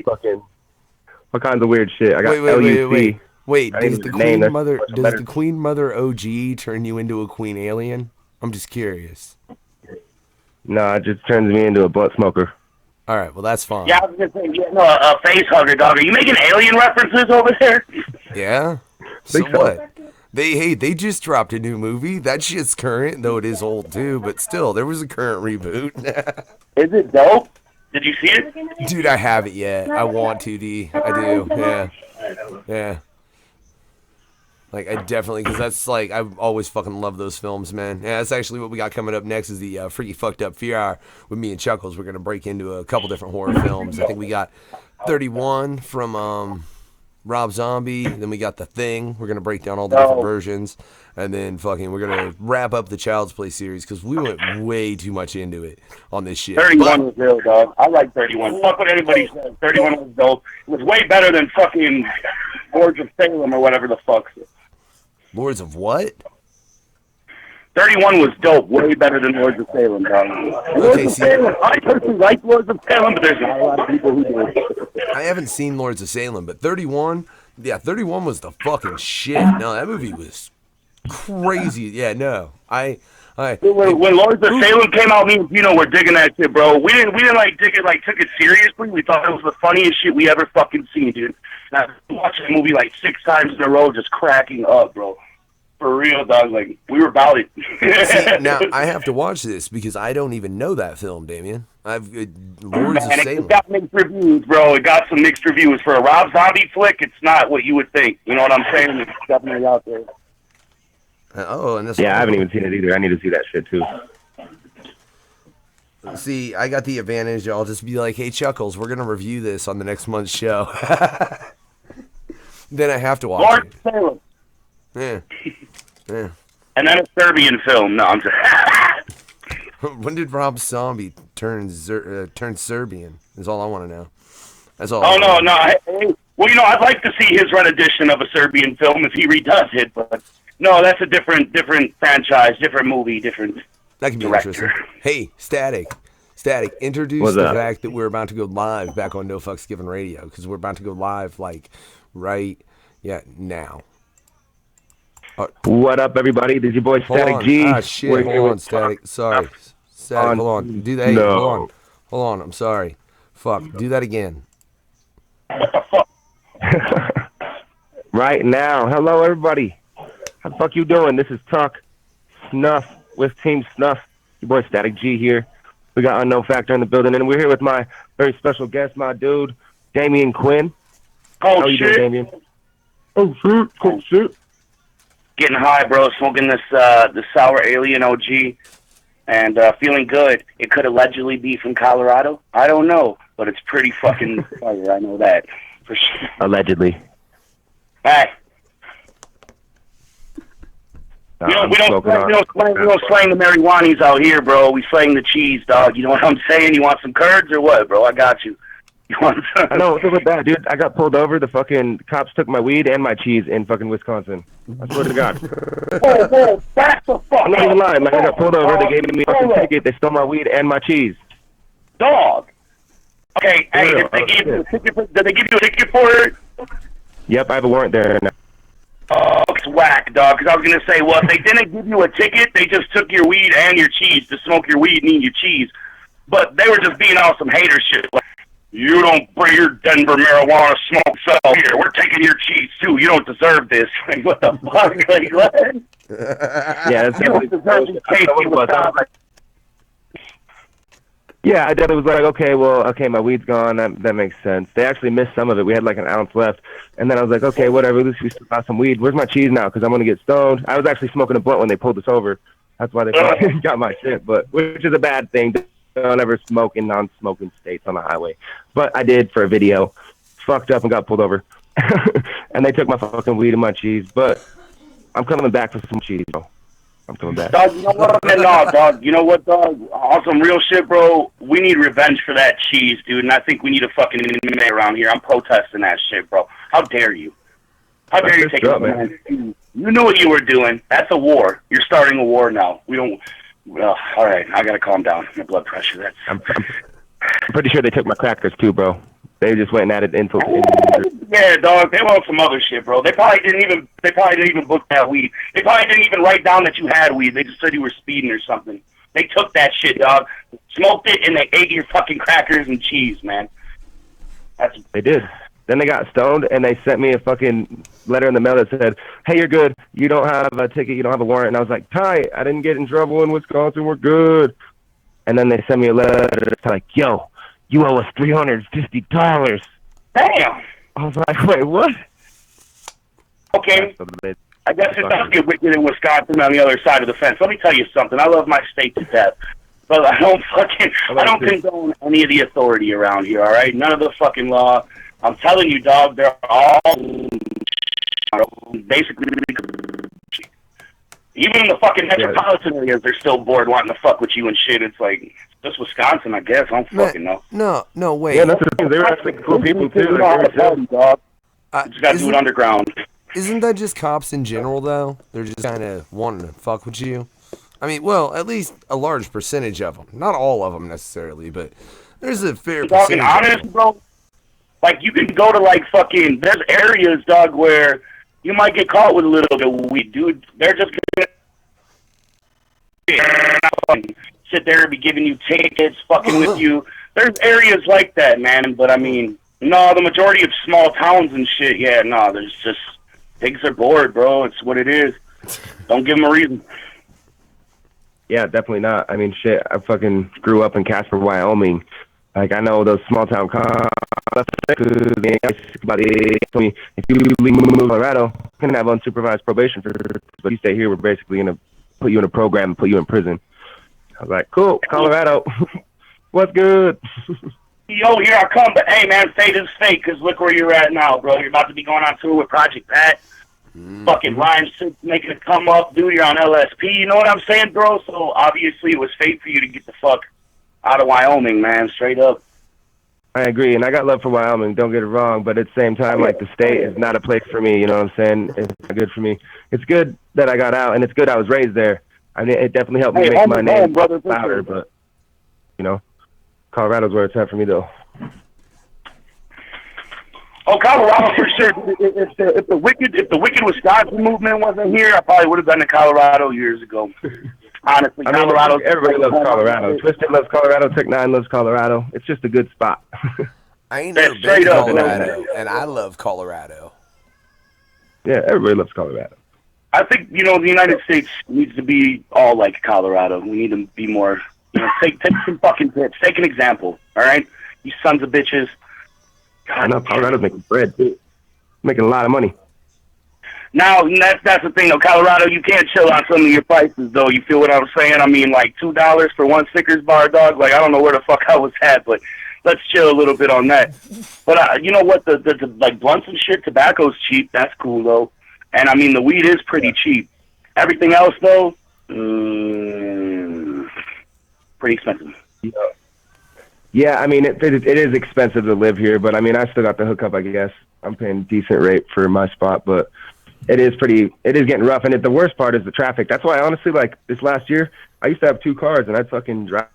Fucking what kinds of weird shit? I got LUC. Wait, does the Queen Mother OG turn you into a Queen Alien? I'm just curious. No, it just turns me into a blunt smoker. All right, well that's fine. Yeah, I was gonna say, a face hugger, dog. Are you making alien references over there? Yeah. So what? They just dropped a new movie. That shit's current, though it is old too. But still, there was a current reboot. Is it dope? Did you see it? Dude, I haven't yet. I want to, D. I do. Yeah. Yeah. Like, I definitely, because that's like, I've always fucking loved those films, man. Yeah, that's actually what we got coming up next is the Freaky Fucked Up Fear Hour with me and Chuckles. We're going to break into a couple different horror films. I think we got 31 from Rob Zombie. Then we got The Thing. We're going to break down all the different versions. And then fucking, we're going to wrap up the Child's Play series because we went way too much into it on this shit. 31 was real, dog. I like 31. Fuck what anybody says. 31 was dope. It was way better than fucking Lords of Salem or whatever the fuck. Lords of what? 31 was dope. Way better than Lords of Salem, dog. Lords of Salem. I personally like Lords of Salem, but there's not a lot of people who do. I haven't seen Lords of Salem, but 31, yeah, 31 was the fucking shit. No, that movie was crazy. Yeah, no. When Lords of Salem came out, me and Gino were digging that shit, bro. We didn't like dig it, like took it seriously. We thought it was the funniest shit we ever fucking seen, dude. And I watched the movie like 6 times in a row, just cracking up, bro. For real, dog. Like, we were about it. See, now I have to watch this because I don't even know that film, Damien. Lords of Salem. It got mixed reviews, bro. It got some mixed reviews for a Rob Zombie flick. It's not what you would think. You know what I'm saying? It's definitely out there. And this I haven't even seen it either. I need to see that shit too. See, I got the advantage. I'll just be like, "Hey, Chuckles, we're gonna review this on the next month's show." Then I have to watch Lords it. of Salem. Yeah. And then a Serbian film. No, I'm just. When did Rob Zombie turn Serbian? Is all I want to know. That's all. Oh no. Well, I'd like to see his rendition of a Serbian film if he redoes it, but no, that's a different franchise, different movie, different. That can be director. Interesting. Hey, Static, introduce the fact that we're about to go live back on No Fucks Given Radio because we're about to go live now. What up, everybody? This is your boy Statik G. Ah, shit. Hold on, Static. Sorry. Static, hold on. Do that. No. Hold on. I'm sorry. Fuck. Do that again. Right now. Hello, everybody. How the fuck you doing? This is Tuck Snuff with Team Snuff. Your boy Statik G here. We got Unknown Factor in the building, and we're here with my very special guest, my dude, Damien Quinn. How you doing, Damien? Oh, shit. Cool shit. Getting high, bro. Smoking this Sour Alien OG and feeling good. It could allegedly be from Colorado. I don't know, but it's pretty fucking fire. I know that for sure. Allegedly. Hey. We don't slang the marijuanis out here, bro. We slang the cheese, dog. You know what I'm saying? You want some curds or what, bro? I got you. You want some? I know. What's up with that, dude? I got pulled over. The fucking cops took my weed and my cheese in fucking Wisconsin. I swear to God. Whoa, back the fuck. I'm not even lying. Like, I got pulled over. They gave me a fucking ticket. They stole my weed and my cheese. Dog. Okay, hey, did they give you a ticket for it? Yep, I have a warrant there now. Oh, it's whack, dog. Because I was gonna say, well, if they didn't give you a ticket, they just took your weed and your cheese to smoke your weed and eat your cheese. But they were just being on some hater shit. Like, you don't bring your Denver marijuana smoke cell here. We're taking your cheese too. You don't deserve this. Like, what the fuck? Like, what? Yeah, that's You don't deserve this case. You was like, yeah, I definitely was like, okay, my weed's gone. That makes sense. They actually missed some of it. We had like an ounce left. And then I was like, okay, whatever. At least we still got some weed. Where's my cheese now? Because I'm going to get stoned. I was actually smoking a blunt when they pulled us over. That's why they got my shit, but which is a bad thing. Don't ever smoke in non-smoking states on the highway. But I did for a video. Fucked up and got pulled over. And they took my fucking weed and my cheese. But I'm coming back for some cheese, bro. I'm coming back. Dog, you know what? No, dog. You know what, dog? On some real shit, bro. We need revenge for that cheese, dude. And I think we need a fucking MMA around here. I'm protesting that shit, bro. How dare you? How dare you take it, man? You knew what you were doing. That's a war. You're starting a war now. We don't. Well, all right. I gotta calm down. My blood pressure. That's. I'm pretty sure they took my crackers too, bro. They just went at it into. Yeah, dog. They want some other shit, bro. They probably didn't even book that weed. They probably didn't even write down that you had weed. They just said you were speeding or something. They took that shit, dog. Smoked it, and they ate your fucking crackers and cheese, man. They did. Then they got stoned, and they sent me a fucking letter in the mail that said, "Hey, you're good. You don't have a ticket. You don't have a warrant." And I was like, "Tight. I didn't get in trouble in Wisconsin. We're good." And then they sent me a letter like, "Yo, you owe us $350. Damn. I was like, "Wait, what?" Okay. I guess it does get wicked in Wisconsin on the other side of the fence. Let me tell you something. I love my state to death. But I don't condone any of the authority around here, all right? None of the fucking law. I'm telling you, dog, they're all basically, even in the fucking metropolitan areas, they're still bored wanting to fuck with you and shit. It's like, just Wisconsin, I guess. I don't fucking know. No, wait. Yeah, that's the thing. They're actually cool people, too. Dog. You just got to do it underground. Isn't that just cops in general, though? They're just kind of wanting to fuck with you? I mean, well, at least a large percentage of them. Not all of them, necessarily, but there's a fair percentage. Talking honest, bro? Like, you can go to, like, fucking... There's areas, dog, where you might get caught with a little bit of weed, dude. They're just gonna sit there and be giving you tickets, fucking with you. There's areas like that, man. But, I mean, no, the majority of small towns and shit, yeah, no, there's just... Pigs are bored, bro. It's what it is. Don't give them a reason. Yeah, definitely not. I mean, shit, I fucking grew up in Casper, Wyoming. Like, I know those small town cops. About if you leave Colorado, you can have unsupervised probation but you stay here, we're basically going to put you in a program and put you in prison. I was like, cool, Colorado. What's good? Yo, here I come. But, hey, man, fate is fake, because look where you're at now, bro. You're about to be going on tour with Project Pat. Fucking Ryan Six making it come up, dude. You're on LSP. You know what I'm saying, bro? So, obviously, it was fate for you to get the fuck out of Wyoming, man. Straight up. I agree, and I got love for Wyoming, don't get it wrong, but at the same time, like, the state is not a place for me, you know what I'm saying? It's not good for me. It's good that I got out, and it's good I was raised there. I mean, it definitely helped me make my name louder, but, you know, Colorado's where it's at for me, though. Oh, Colorado for sure. If the wicked Wisconsin movement wasn't here, I probably would have been to Colorado years ago. Honestly, I mean, Colorado. Everybody loves Colorado. Twisted loves Colorado. Tech Nine loves Colorado. It's just a good spot. I ain't never been to Colorado, and I love Colorado. Yeah, everybody loves Colorado. I think, you know, the United States needs to be all like Colorado. We need to be more, you know, take some fucking tips. Take an example, all right? You sons of bitches. God, I know Colorado's making bread, too. Making a lot of money. Now, that's the thing, though. Colorado, you can't chill on some of your prices, though. You feel what I'm saying? I mean, like, $2 for one Snickers bar, dog. Like, I don't know where the fuck I was at, but let's chill a little bit on that. But you know what? The like, blunts and shit, tobacco's cheap. That's cool, though. And, I mean, the weed is pretty cheap. Everything else, though, pretty expensive. Yeah, I mean, it is expensive to live here, but, I mean, I still got the hookup, I guess. I'm paying a decent rate for my spot, but it is getting rough. And the worst part is the traffic. That's why, honestly, like, this last year, I used to have 2 cars, and I'd fucking drive,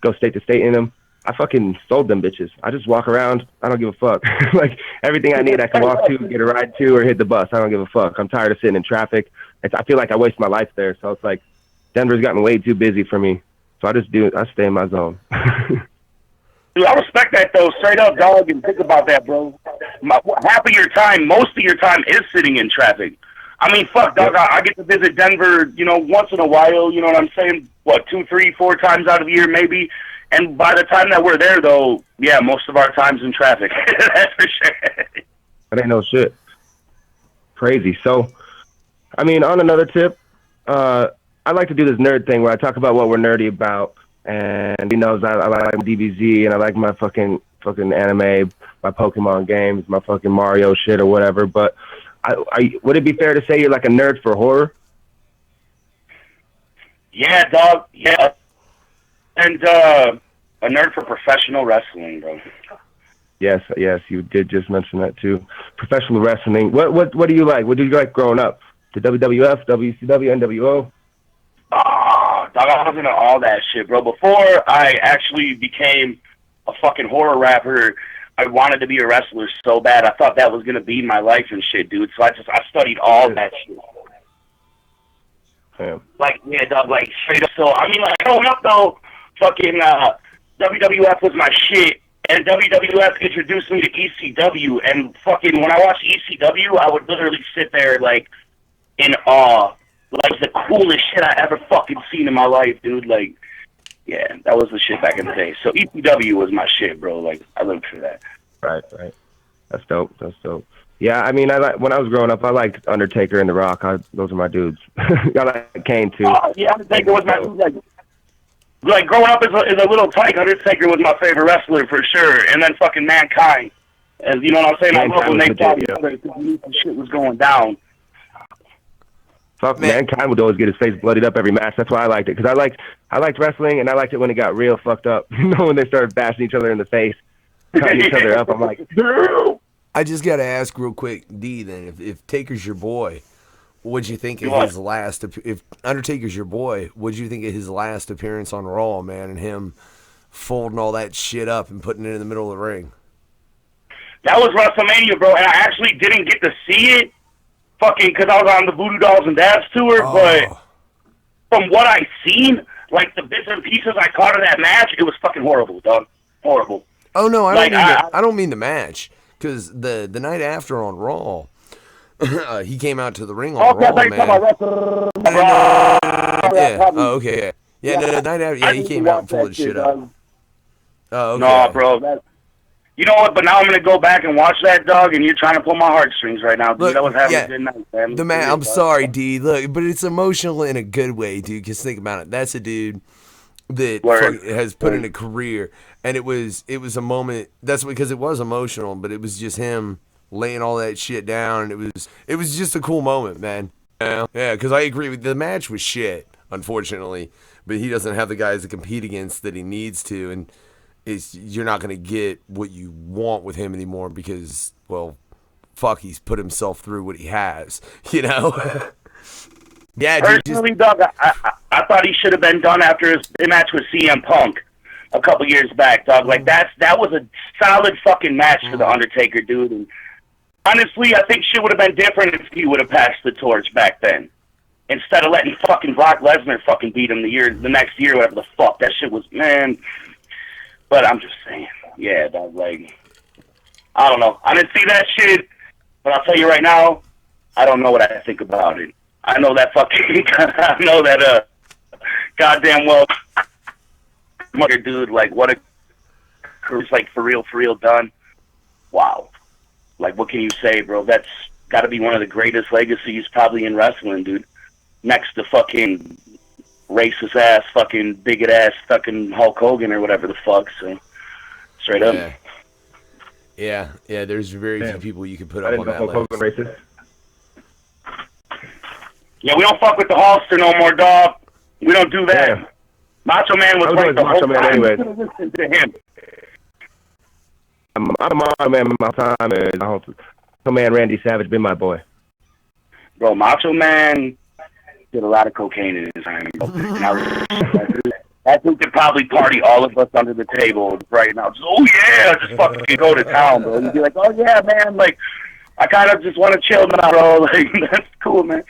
go state to state in them. I fucking sold them bitches. I just walk around. I don't give a fuck. Like, everything I need, I can walk to, get a ride to, or hit the bus. I don't give a fuck. I'm tired of sitting in traffic. I feel like I waste my life there. So it's like, Denver's gotten way too busy for me. So I stay in my zone. Dude, I respect that, though. Straight up, dog, and think about that, bro. Half of your time, most of your time is sitting in traffic. I mean, fuck, dog, I get to visit Denver, once in a while, you know what I'm saying? What, 2, 3, 4 times out of the year, maybe? And by the time that we're there, though, yeah, most of our time's in traffic. That's for sure. That ain't no shit. Crazy. So, I mean, on another tip, I like to do this nerd thing where I talk about what we're nerdy about. And he knows I like DBZ and I like my fucking anime, my Pokemon games, my fucking Mario shit or whatever. But would it be fair to say you're like a nerd for horror? Yeah, dog. Yeah. And a nerd for professional wrestling, bro. Yes, you did just mention that too. Professional wrestling. What do you like? What did you like growing up? The WWF, WCW, NWO? Oh, dog, I was into all that shit, bro. Before I actually became a fucking horror rapper, I wanted to be a wrestler so bad. I thought that was going to be my life and shit, dude. So I studied all that shit. Yeah. Like, yeah, dog, like, straight up. So, I mean, like, growing up, though, fucking WWF was my shit. And WWF introduced me to ECW. And fucking, when I watched ECW, I would literally sit there, like, in awe. Like, the coolest shit I ever fucking seen in my life, dude. Like, yeah, that was the shit back in the day. So ECW was my shit, bro. Like, I lived for that. Right. That's dope. Yeah, I mean, when I was growing up, I liked Undertaker and The Rock. Those are my dudes. I like Kane, too. Yeah, Undertaker was my dude. Like, growing up as a little tyke, Undertaker was my favorite wrestler for sure. And then fucking Mankind. And you know what I'm saying? I love when they fought each other because you knew some shit was going down. Fuck, Mankind would always get his face bloodied up every match. That's why I liked it. Because I liked wrestling, and I liked it when it got real fucked up. When they started bashing each other in the face, cutting each other up. I'm like, no! I just got to ask real quick, D, then, if Taker's your boy, what'd you think of his last... If Undertaker's your boy, what'd you think of his last appearance on Raw, man, and him folding all that shit up and putting it in the middle of the ring? That was WrestleMania, bro, and I actually didn't get to see it. Fucking, because I was on the Voodoo Dolls and Dabs tour, but from what I seen, like the bits and pieces I caught of that match, it was fucking horrible, dog. Horrible. Oh no, I don't mean the match, because the night after on Raw, he came out to the ring on Raw, man. Yeah. Oh, okay. Yeah. No, the night after, he came out and pulled his shit up. Oh, okay. No, bro. You know what? But now I'm gonna go back and watch that, dog. And you're trying to pull my heartstrings right now, dude. Look, I was having a good night, man. I'm sorry, D. Look, but it's emotional in a good way, dude. Because think about it. That's a dude that has put in a career, and it was a moment. That's because it was emotional, but it was just him laying all that shit down, and it was just a cool moment, man. Yeah, because I agree with the match was shit, unfortunately, but he doesn't have the guys to compete against that he needs to, and you're not going to get what you want with him anymore because, well, fuck, he's put himself through what he has, you know? Yeah, personally, Doug, I thought he should have been done after his match with CM Punk a couple years back, dog. Like, that was a solid fucking match for The Undertaker, dude. And honestly, I think shit would have been different if he would have passed the torch back then. Instead of letting fucking Brock Lesnar fucking beat him the next year, whatever the fuck. That shit was, man. But I'm just saying, yeah, dog, like, I don't know. I didn't see that shit, but I'll tell you right now, I don't know what I think about it. I know that goddamn well, dude, like, what a, it's like, for real done. Wow. Like, what can you say, bro? That's got to be one of the greatest legacies probably in wrestling, dude. Next to fucking racist ass, fucking bigot ass, fucking Hulk Hogan or whatever the fuck. So, straight up. Yeah. There's very few people you can put up on that Hulk Hogan racist. Yeah, we don't fuck with the Hulkster no more, dog. We don't do that. Damn. Macho Man was right the whole time. Anyway. Listen to him. I'm a Macho Man my time, and Macho Man Randy Savage been my boy. Bro, Macho Man did a lot of cocaine in his time. I think they'd probably party all of us under the table right now. Just, oh yeah, just fucking go to town, bro. You'd be like, oh yeah, man, like I kind of just want to chill now, bro. Like that's cool, man.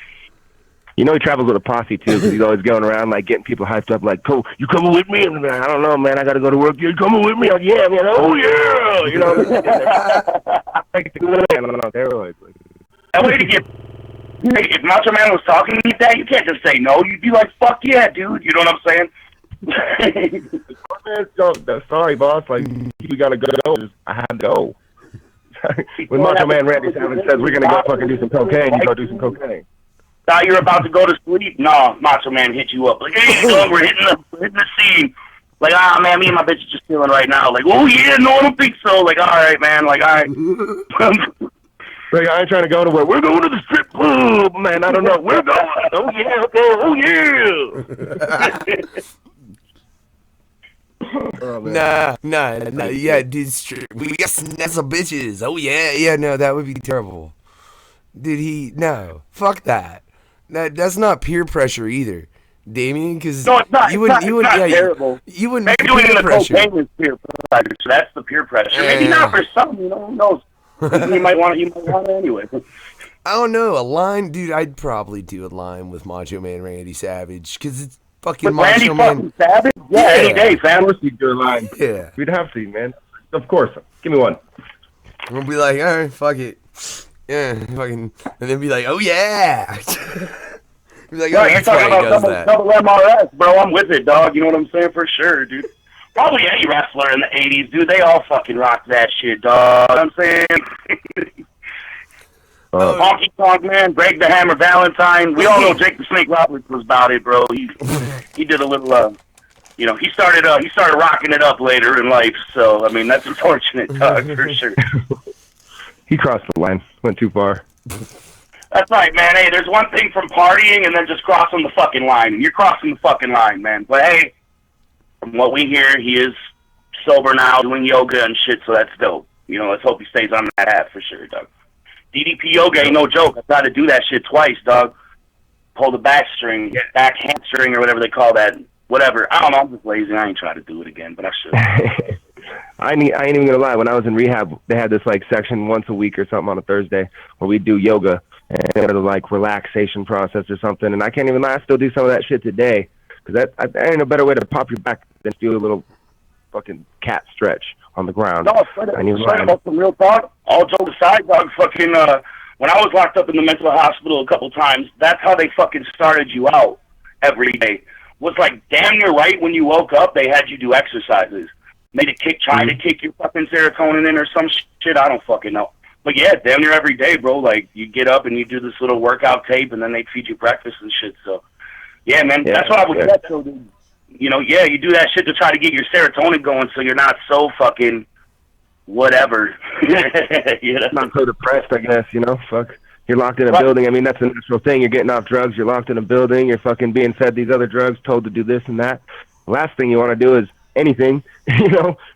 You know he travels with a posse too, because he's always going around like getting people hyped up, like, "Cool, you coming with me?" And I don't know, man. I gotta go to work. You coming with me? Like, yeah, man. Oh yeah, you know. Like on steroids. That way to get. If Macho Man was talking to you like that, you can't just say no. You'd be like, "Fuck yeah, dude." You know what I'm saying? Sorry, boss. Like, we gotta go. I have to go. When Macho Man Randy Savage says we're gonna go fucking do some cocaine, you go do some cocaine. Thought you're about to go to sleep? No, Macho Man hit you up. Like, hey, dog, we're hitting the scene. Like, man, me and my bitch are just chilling right now. Like, oh yeah, no, I don't think so. Like, all right, man. Like, all right. Like, I ain't trying to go nowhere. We're going to the strip club, man. I don't know. We're going. Oh yeah, okay. Oh yeah. Nah. Yeah, dude, we got some bitches. Oh yeah. No, that would be terrible. Dude, no, fuck that. That's not peer pressure either, Damien. Because no, it's not. It's not terrible. You wouldn't. Maybe doing the cocaine is peer pressure. So that's the peer pressure. Maybe not for some. You know, who knows? You might want it anyway. I don't know. A line, dude. I'd probably do a line with Macho Man Randy Savage because it's fucking Macho Man. Savage? Yeah, any day, fam. Of course you'd do a line. Yeah, we'd have to, man. Of course. Give me one. We'll be like, all right, fuck it. Yeah, fucking, and then be like, oh yeah. Be like, oh, you're talking about double MRS, bro. I'm with it, dog. You know what I'm saying? For sure, dude. Probably any wrestler in the 80s, dude. They all fucking rock that shit, dog. You know what I'm saying? Honky Tonk Man, Greg the Hammer Valentine. We all know Jake the Snake Roberts was about it, bro. He did a little, he started rocking it up later in life. So I mean, that's unfortunate, dog, for sure. He crossed the line, went too far. That's right, man. Hey, there's one thing from partying and then just crossing the fucking line. And you're crossing the fucking line, man. But hey, from what we hear, he is sober now, doing yoga and shit, so that's dope. Let's hope he stays on that hat for sure, dog. DDP yoga ain't no joke. I tried to do that shit twice, dog. Pull the back hamstring, or whatever they call that. Whatever. I don't know. I'm just lazy. I ain't trying to do it again, but I should. I ain't even gonna lie. When I was in rehab, they had this like section once a week or something on a Thursday where we do yoga and it was like relaxation process or something. And I can't even lie, I still do some of that shit today because that ain't a better way to pop your back than do a little fucking cat stretch on the ground. No, straight about some real talk. All jokes aside, dog. Fucking when I was locked up in the mental hospital a couple times, that's how they fucking started you out every day. Was like damn near right when you woke up, they had you do exercises. Made it try to kick your fucking serotonin in or some shit. I don't fucking know. But yeah, damn near every day, bro. Like you get up and you do this little workout tape, and then they feed you breakfast and shit. So yeah, man, that's what I would get. So, you do that shit to try to get your serotonin going, so you're not so fucking whatever. Not so depressed, I guess. Fuck. You're locked in a building. I mean, that's a natural thing. You're getting off drugs. You're locked in a building. You're fucking being fed these other drugs, told to do this and that. The last thing you want to do is anything,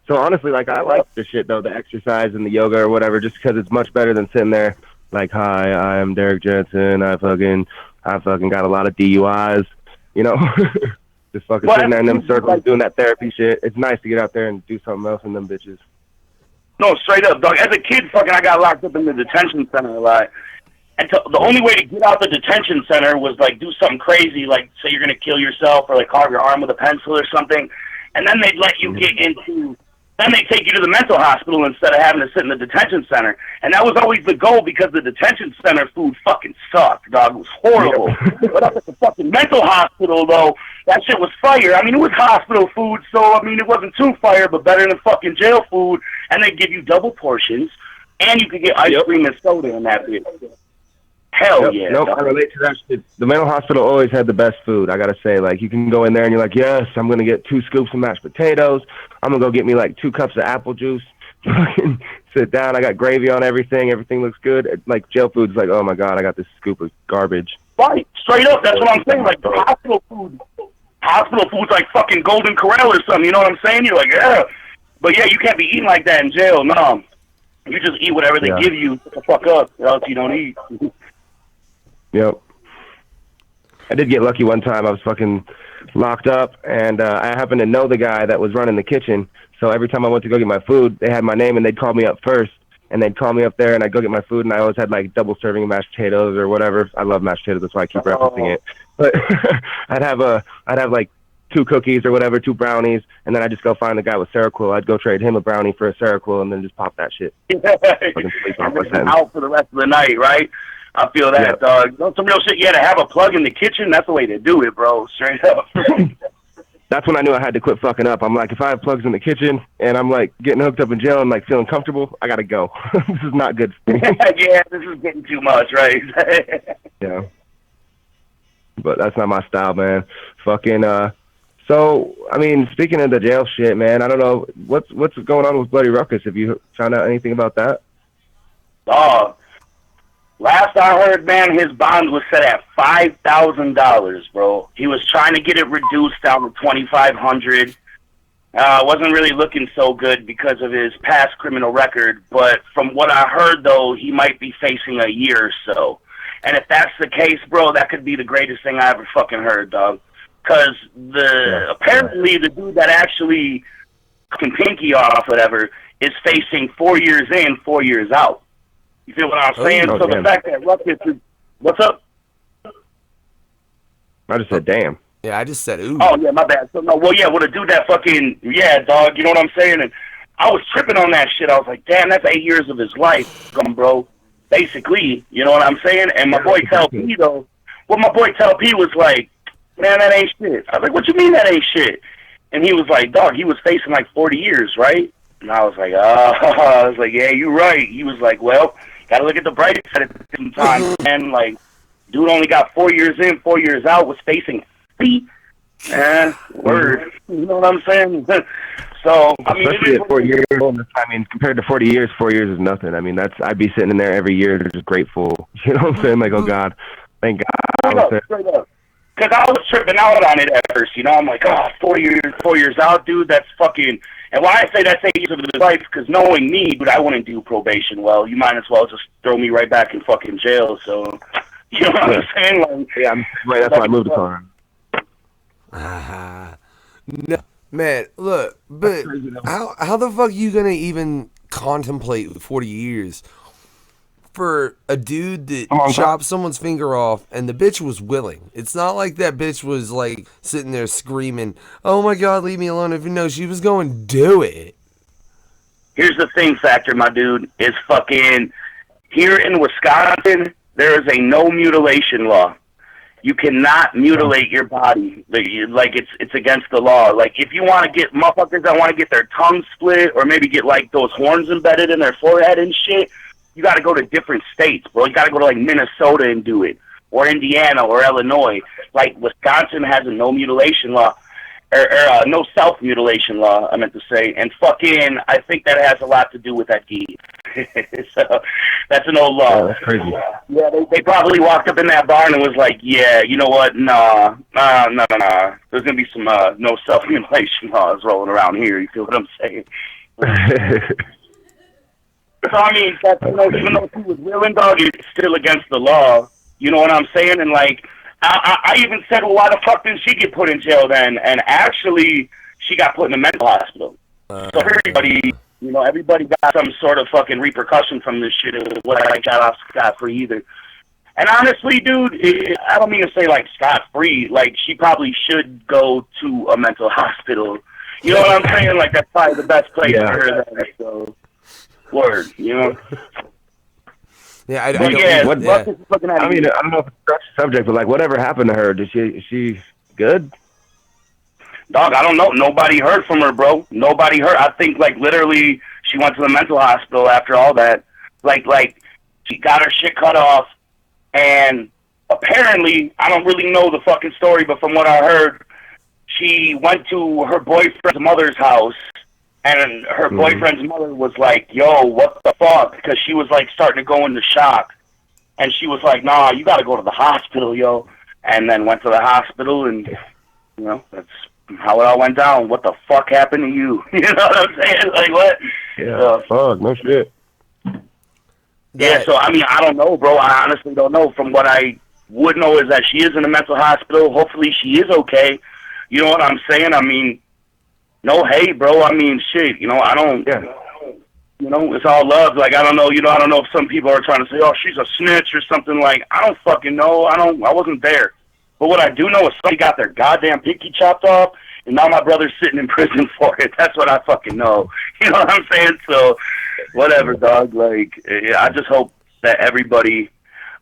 So honestly, like, I like the shit, though, the exercise and the yoga or whatever, just because it's much better than sitting there like, hi, I am Derek Jensen. I fucking got a lot of DUIs, Just fucking sitting there in them circles doing that therapy shit. It's nice to get out there and do something else in them bitches. No, straight up, dog. As a kid, I got locked up in the detention center a lot. And the only way to get out the detention center was, like, do something crazy, like, say you're going to kill yourself or, like, carve your arm with a pencil or something. And then they'd let you get into... Then they take you to the mental hospital instead of having to sit in the detention center. And that was always the goal because the detention center food fucking sucked, dog. It was horrible. But up at the fucking mental hospital, though, that shit was fire. I mean, it was hospital food, so, I mean, it wasn't too fire, but better than fucking jail food. And they'd give you double portions, and you could get ice cream and soda in that bitch. Hell yeah. Nope, I relate to that shit. The mental hospital always had the best food, I gotta say. Like, you can go in there and you're like, yes, I'm gonna get 2 scoops of mashed potatoes. I'm gonna go get me like 2 cups of apple juice. Fucking sit down. I got gravy on everything. Everything looks good. Like, jail food's like, oh my god, I got this scoop of garbage. Right, straight up. That's what I'm saying. Like, hospital food's like fucking Golden Corral or something. You know what I'm saying? You're like, yeah. But yeah, you can't be eating like that in jail. No. You just eat whatever they give you. Shut the fuck up, or else you don't eat. Yep. I did get lucky one time. I was fucking locked up, and I happened to know the guy that was running the kitchen. So every time I went to go get my food, they had my name, and they'd call me up first. And they'd call me up there, and I'd go get my food, and I always had, like, double serving of mashed potatoes or whatever. I love mashed potatoes, that's why I keep referencing it. But I'd have, like, 2 cookies or whatever, 2 brownies, and then I'd just go find the guy with Seroquel. I'd go trade him a brownie for a Seroquel, and then just pop that shit. And then out for the rest of the night, right? I feel that, dog. You know, some real shit. Yeah, to have a plug in the kitchen, that's the way to do it, bro. Straight up. That's when I knew I had to quit fucking up. I'm like, if I have plugs in the kitchen and I'm like getting hooked up in jail and like feeling comfortable, I gotta go. This is not good for me. Yeah, this is getting too much, right? Yeah. But that's not my style, man. Fucking so I mean, speaking of the jail shit, man, I don't know what's going on with Bloody Ruckus. Have you found out anything about that? Dog. Last I heard, man, his bond was set at $5,000, bro. He was trying to get it reduced down to $2,500. Wasn't really looking so good because of his past criminal record. But from what I heard, though, he might be facing a year or so. And if that's the case, bro, that could be the greatest thing I ever fucking heard, dog. Because apparently the dude that actually fucking pinky off, whatever, is facing 4 years in, 4 years out. You feel what I'm saying? So the fact that Ruckus is... What's up? I just said, damn. Yeah, I just said, ooh. Oh, yeah, my bad. So, no, well, yeah, well, the dude that fucking... Yeah, dog, you know what I'm saying? And I was tripping on that shit. I was like, damn, that's 8 years of his life, bro. Basically, you know what I'm saying? And my boy Tell P, though... Well, my boy Tell P was like, man, that ain't shit. I was like, what you mean that ain't shit? And he was like, dog, he was facing like 40 years, right? And I was like, I was like, yeah, you're right. He was like, well... Gotta look at the bright side at the same time, and like, dude only got 4 years in, 4 years out, was facing 3. Word. You know what I'm saying? So, I mean, especially at 4 years old, I mean, compared to 40 years, 4 years is nothing. I mean, I'd be sitting in there every year just grateful. You know what I'm saying? Like, oh God, thank God. Straight up. Because I was tripping out on it at first, you know? I'm like, 4 years out, dude, that's fucking... And why I say that's 8 years of his life, because knowing me, dude, I wouldn't do probation well. You might as well just throw me right back in fucking jail, so... You know what I'm saying? Like, yeah, right, that's why I moved to Colorado. No, man, look, but how the fuck are you gonna even contemplate 40 years for a dude that chopped someone's finger off and the bitch was willing? It's not like that bitch was like sitting there screaming, oh my God, leave me alone. If you know, she was going to do it. Here's the thing, Factor, my dude, is fucking here in Wisconsin, there is a no mutilation law. You cannot mutilate your body. Like, it's against the law. Like, if you want to get motherfuckers that want to get their tongue split or maybe get, like, those horns embedded in their forehead and shit, you got to go to different states, bro. You got to go to, like, Minnesota and do it, or Indiana or Illinois. Like, Wisconsin has a no mutilation law, or no self-mutilation law, I meant to say. And fucking, I think that has a lot to do with that deed. So, that's an old law. Oh, that's crazy. Yeah, they probably walked up in that barn and was like, yeah, you know what, no. There's going to be some no self-mutilation laws rolling around here, you feel what I'm saying? So, I mean, that's, you know, even though she was willing, dog, it's still against the law. You know what I'm saying? And, like, I even said, well, why the fuck didn't she get put in jail then? And actually, she got put in a mental hospital. So everybody, you know, everybody got some sort of fucking repercussion from this shit. It was like got off scot-free either. And honestly, dude, I don't mean to say, like, scot-free. Like, she probably should go to a mental hospital. You know what I'm saying? Like, that's probably the best place for her. So, word, you know? Yeah, I mean, I don't know if it's a subject, but like, whatever happened to her? Is she good? Dog, I don't know. Nobody heard from her, bro. Nobody heard. I think, like, literally, she went to the mental hospital after all that. Like, she got her shit cut off, and apparently, I don't really know the fucking story, but from what I heard, she went to her boyfriend's mother's house, and her boyfriend's mother was like, yo, what the fuck? Because she was, like, starting to go into shock. And she was like, nah, you got to go to the hospital, yo. And then went to the hospital, and, you know, that's how it all went down. What the fuck happened to you? You know what I'm saying? Like, what? Yeah, fuck, no shit. Yeah, so, I mean, I don't know, bro. I honestly don't know. From what I would know is that she is in a mental hospital. Hopefully she is okay. You know what I'm saying? I mean, no hate, bro. I mean, shit. You know, I don't. Yeah. You know, it's all love. Like, I don't know. You know, I don't know if some people are trying to say, "Oh, she's a snitch" or something. Like, I don't fucking know. I wasn't there. But what I do know is somebody got their goddamn pinky chopped off, and now my brother's sitting in prison for it. That's what I fucking know. You know what I'm saying? So, whatever, dog. Like, I just hope that everybody.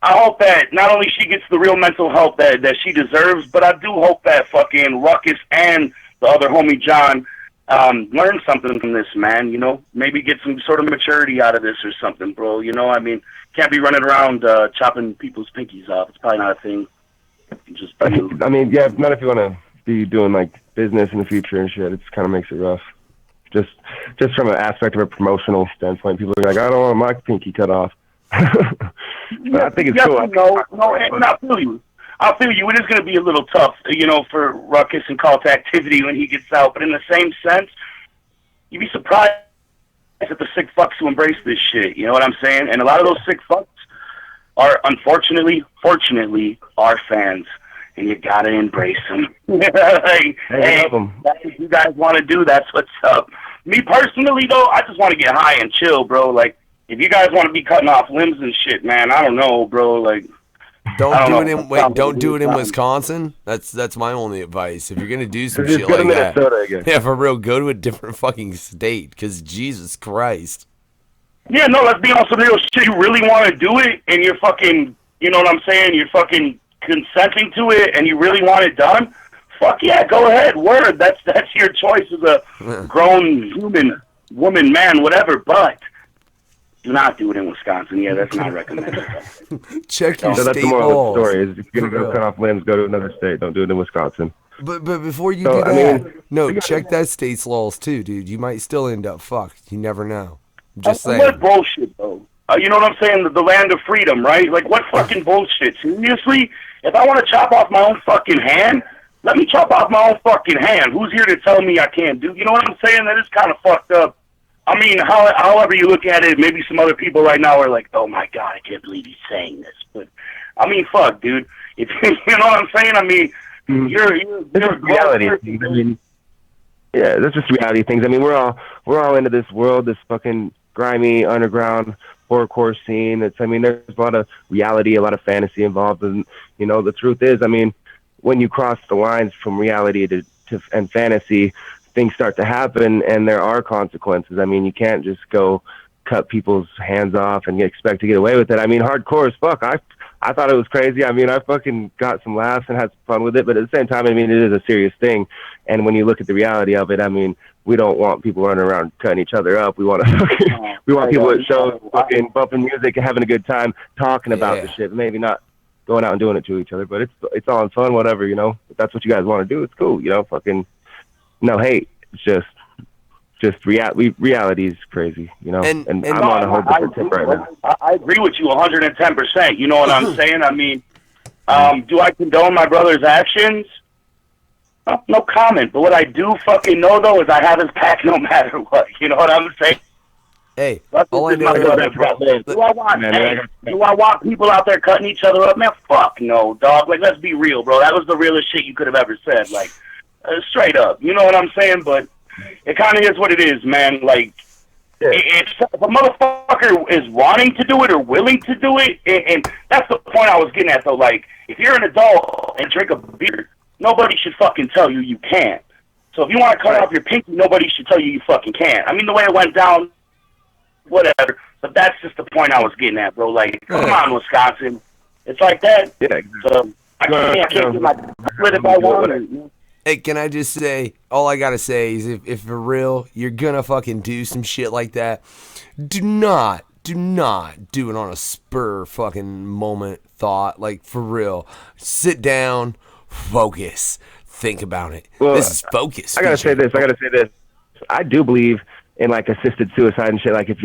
I hope that not only she gets the real mental help that she deserves, but I do hope that fucking Ruckus and the other homie John learn something from this, man. You know, maybe get some sort of maturity out of this or something, bro. You know, I mean, can't be running around chopping people's pinkies off. It's probably not a thing. Just I mean, yeah, not if you want to be doing like business in the future and shit. It kind of makes it rough. Just from an aspect of a promotional standpoint, people are like, I don't want my pinky cut off. But I think it's cool. No, and I feel you. I feel you. It is going to be a little tough, you know, for Ruckus and Call to Activity when he gets out. But in the same sense, you'd be surprised at the sick fucks who embrace this shit. You know what I'm saying? And a lot of those sick fucks are, fortunately, our fans. And you got to embrace them. Like, hey, that's what you guys want to do. That's what's up. Me personally, though, I just want to get high and chill, bro. Like, if you guys want to be cutting off limbs and shit, man, I don't know, bro. Like, don't do it in Wisconsin. That's my only advice. If you're gonna do some shit like that, yeah, for real, go to a different fucking state. Cause Jesus Christ. Yeah, no, let's be on some real shit. You really want to do it, and you're fucking, you know what I'm saying? You're fucking consenting to it, and you really want it done. Fuck yeah, go ahead. Word, that's your choice as a grown human, woman, man, whatever. But do not do it in Wisconsin. Yeah, that's not recommended. Check your state that's the moral laws. of the story. Is if you're gonna go cut off limbs, go to another state. Don't do it in Wisconsin. But before you do that, check that state's laws too, dude. You might still end up fucked. You never know. I'm just saying. What bullshit, though? You know what I'm saying? The land of freedom, right? Like, what fucking bullshit? Seriously? If I want to chop off my own fucking hand, let me chop off my own fucking hand. Who's here to tell me I can't do? You know what I'm saying? That is kind of fucked up. I mean, however you look at it, maybe some other people right now are like, oh my God, I can't believe he's saying this. But, I mean, fuck, dude. If, you know what I'm saying? I mean, you're reality. I mean, yeah, that's just reality things. I mean, we're all into this world, this fucking grimy underground horrorcore scene. I mean, there's a lot of reality, a lot of fantasy involved, and you know, the truth is, I mean, when you cross the lines from reality to and fantasy, things start to happen, and there are consequences. I mean, you can't just go cut people's hands off and expect to get away with it. I mean, hardcore as fuck. I thought it was crazy. I mean, I fucking got some laughs and had some fun with it, but at the same time, I mean, it is a serious thing. And when you look at the reality of it, I mean, we don't want people running around cutting each other up. We want to, we want people at shows fucking bumping music and having a good time talking about the shit. Maybe not going out and doing it to each other, but it's all in fun, whatever, you know. If that's what you guys want to do, it's cool, you know. Fucking no hate. It's just reality is crazy, you know. And I'm on a whole different tip right now. I agree with you 110%. You know what I'm saying? I mean, do I condone my brother's actions? No comment. But what I do fucking know, though, is I have his back no matter what. You know what I'm saying? Hey, all I know is do I want people out there cutting each other up? Man, fuck no, dog. Like, let's be real, bro. That was the realest shit you could have ever said. Like, straight up. You know what I'm saying? But it kind of is what it is, man. Like, if a motherfucker is wanting to do it or willing to do it, and that's the point I was getting at, though. Like, if you're an adult and drink a beer, nobody should fucking tell you you can't. So if you want to cut off your pinky, nobody should tell you you fucking can't. I mean, the way it went down, whatever. But that's just the point I was getting at, bro. Like, come on, Wisconsin. It's like that. Yeah. So I can't get my split if I want. Hey, can I just say, all I gotta say is if for real, you're gonna fucking do some shit like that, do not do it on a spur fucking moment thought. Like, for real. Sit down, focus, think about it. Well, this is focus. I gotta say this. I do believe in like assisted suicide and shit. Like if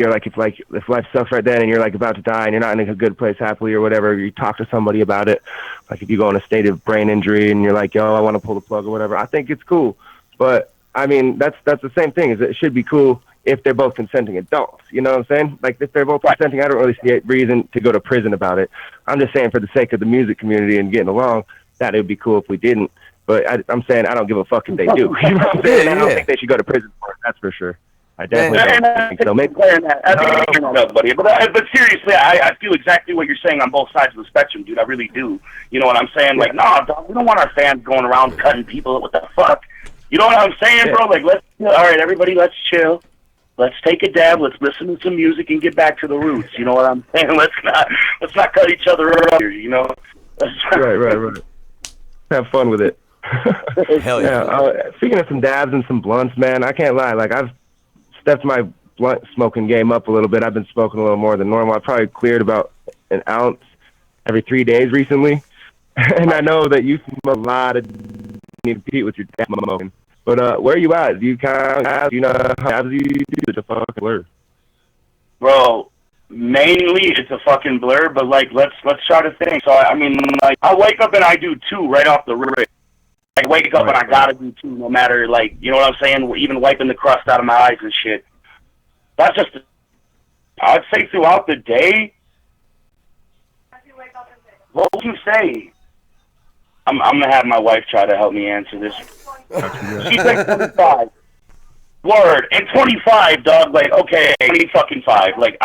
life sucks right then and you're like about to die and you're not in a good place happily or whatever, you talk to somebody about it. Like if you go in a state of brain injury and you're like, yo, I want to pull the plug or whatever, I think it's cool. But I mean, that's the same thing. Is it should be cool if they're both consenting adults. You know what I'm saying? Like if they're both consenting, I don't really see a reason to go to prison about it. I'm just saying for the sake of the music community and getting along, that it would be cool if we didn't. But I'm saying I don't give a fuck if they do. You know what I'm saying? I don't think they should go to prison for it. That's for sure. I definitely don't think so. Maybe buddy. But seriously, I feel exactly what you're saying on both sides of the spectrum, dude. I really do. You know what I'm saying? Like, nah, dog, we don't want our fans going around cutting people. What the fuck? You know what I'm saying, bro? Like, all right, everybody, let's chill. Let's take a dab. Let's listen to some music and get back to the roots. You know what I'm saying? Let's not cut each other up here. You know? Right. Have fun with it. Hell yeah. Speaking of some dabs and some blunts, man, I can't lie. Like, I've stepped my blunt smoking game up a little bit. I've been smoking a little more than normal. I probably cleared about an ounce every 3 days recently. And I know that you smoke a lot of need to compete with your dab smoking. But where are you at? Do you count dabs? Do you know how dabs you do? It's a fucking blur. Bro, mainly it's a fucking blur, but like let's try to think. So I mean, like, I wake up and I do 2 right off the rip. I wake up and I gotta do 2, no matter, like, you know what I'm saying? Even wiping the crust out of my eyes and shit. That's just, I'd say throughout the day. What would you say? I'm gonna have my wife try to help me answer this. She's like 25. Word. And 25, dog, like, okay, 20 Like,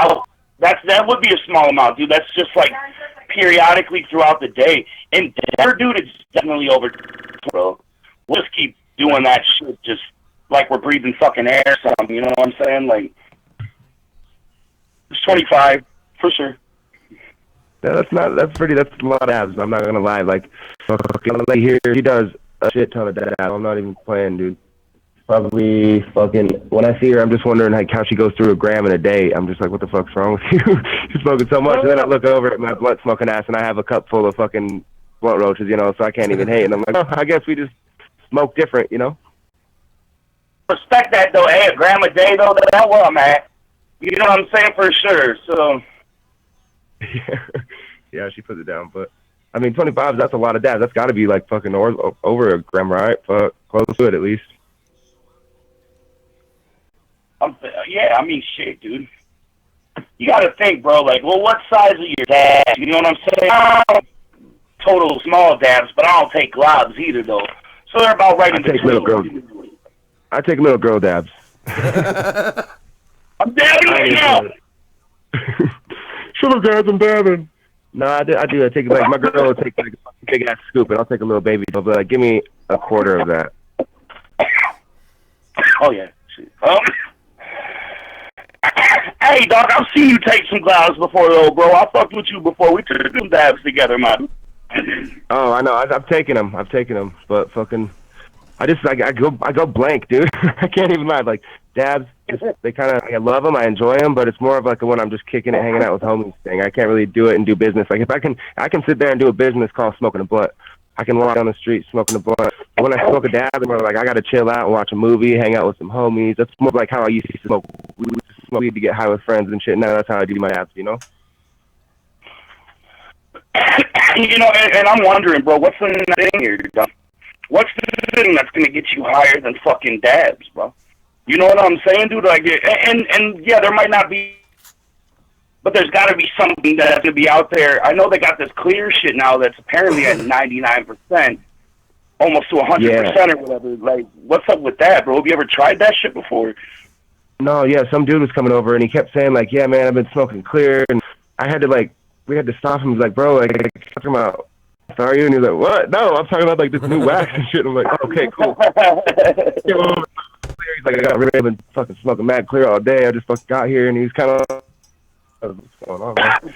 that would be a small amount, dude. That's just like periodically throughout the day. And Denver, dude, it's definitely over, bro. We'll just keep doing that shit just like we're breathing fucking air or something, you know what I'm saying? Like, it's 25, for sure. Yeah, that's a lot of dabs. I'm not gonna lie. Like, fucking lady here, he does a shit ton of dabs. I'm not even playing, dude. Probably fucking, when I see her, I'm just wondering like how she goes through a gram in a day. I'm just like, what the fuck's wrong with you? You're smoking so much. And then I look over at my blunt smoking ass and I have a cup full of fucking blunt roaches, you know, so I can't even hate. And I'm like, oh, I guess we just smoke different, you know? Respect that, though. Hey, a gram a day, though, that's where I'm at. You know what I'm saying? For sure, so. Yeah, she puts it down, but I mean, 25, that's a lot of dabs. That's got to be like fucking over a gram, right? Fuck, close to it at least. Yeah, I mean, shit, dude. You got to think, bro, like, well, what size are your dabs? You know what I'm saying? I don't total small dabs, but I don't take globs either, though. So they're about right in between. I take little girl dabs. I'm dabbing right now. Shut up, guys, I'm dabbing. No, I do. I take, like, my girl will take like a big ass scoop, and I'll take a little baby. But like, give me a quarter of that. Oh yeah. Hey, dog, I've seen you take some globs before, though, bro. I fucked with you before. We took some dabs together, man. Oh, I know. I've taken them, but fucking, I go blank, dude. I can't even lie. Like, dabs, they kind of, I love them, I enjoy them, but it's more of like when I'm just kicking it, hanging out with homies thing. I can't really do it and do business. Like, if I can sit there and do a business call smoking a blunt. I can walk down the street smoking a blunt. When I smoke a dab, I'm more like, I gotta chill out and watch a movie, hang out with some homies. That's more like how I used to smoke. We used to smoke weed to get high with friends and shit. Now that's how I do my dabs, you know? You know, and I'm wondering, bro, what's the thing here, dog? What's the thing that's gonna get you higher than fucking dabs, bro? You know what I'm saying, dude? Like, and yeah, there might not be, but there's got to be something that's gonna be out there. I know they got this clear shit now that's apparently at 99%, almost to 100% or whatever. Like, what's up with that, bro? Have you ever tried that shit before? No, yeah, some dude was coming over and he kept saying like, yeah, man, I've been smoking clear, and I had to like, we had to stop him. He's like, bro, like, talking about, are you? And he's like, what? No, I'm talking about like this new wax and shit. I'm like, oh, okay, cool. He's like, I got rid of and fucking smoking mad clear all day. I just fucking got here, and he's kind of, what's going on, man?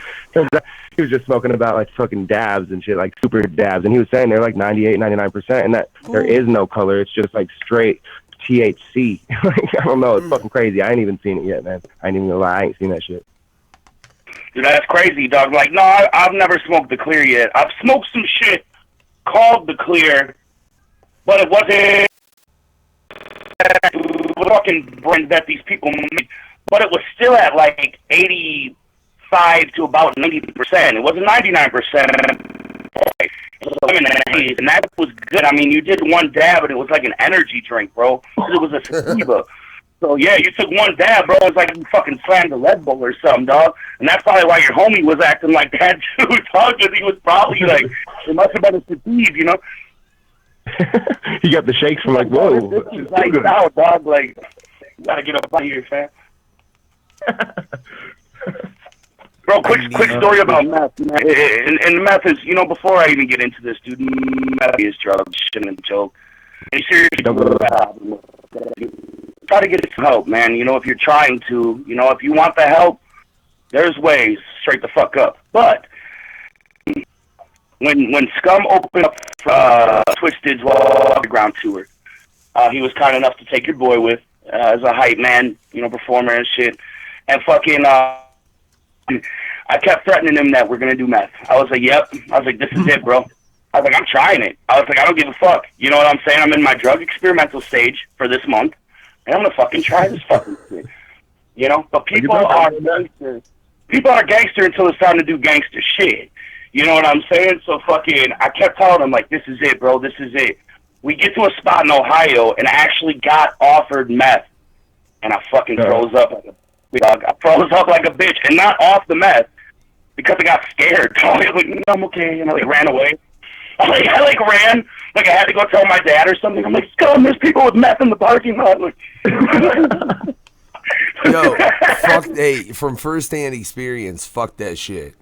He was just smoking about like fucking dabs and shit, like super dabs, and he was saying they're like 98, 99%, and that there is no color. It's just like straight THC. Like, I don't know. It's fucking crazy. I ain't even seen it yet, man. I ain't even gonna lie. I ain't seen that shit. Dude, that's crazy, dog. Like, no, I've never smoked the clear yet. I've smoked some shit called the clear, but it wasn't fucking brand that these people made, but it was still at like 85 to about 90%. It wasn't 99%. And that was good. I mean, you did one dab, and it was like an energy drink, bro. It was a sativa. So, yeah, you took one dab, bro. It's like you fucking slammed a Red Bull or something, dog. And that's probably why your homie was acting like that, too, dog, because he was probably like, it must have been a sativa, you know? He got the shakes from like, whoa. This is like, now, dog, like, you gotta get up out of here, fam. Bro, quick story about meth. And meth is, you know, before I even get into this, dude, meth is drugs, shouldn't joke. And seriously, try to get some help, man. You know, if you're trying to, you know, if you want the help, there's ways, straight the fuck up. But when Scum opened up Twisted's Underground tour, he was kind enough to take your boy with as a hype man, you know, performer and shit. And fucking, I kept threatening him that we're gonna do meth. I was like, yep. I was like, this is it, bro. I was like, I'm trying it. I was like, I don't give a fuck. You know what I'm saying? I'm in my drug experimental stage for this month, and I'm gonna fucking try this fucking shit. You know? But people are gangster. People are gangster until it's time to do gangster shit. You know what I'm saying? So fucking, I kept telling him, like, this is it, bro. This is it. We get to a spot in Ohio and I actually got offered meth, and I fucking froze up like a dog. I froze up like a bitch, and not off the meth because I got scared. I was like, no, I'm okay, and I like ran away. I ran, like I had to go tell my dad or something. I'm like, Scum, there's people with meth in the parking lot. Like, yo, fuck, hey, from first-hand experience, fuck that shit.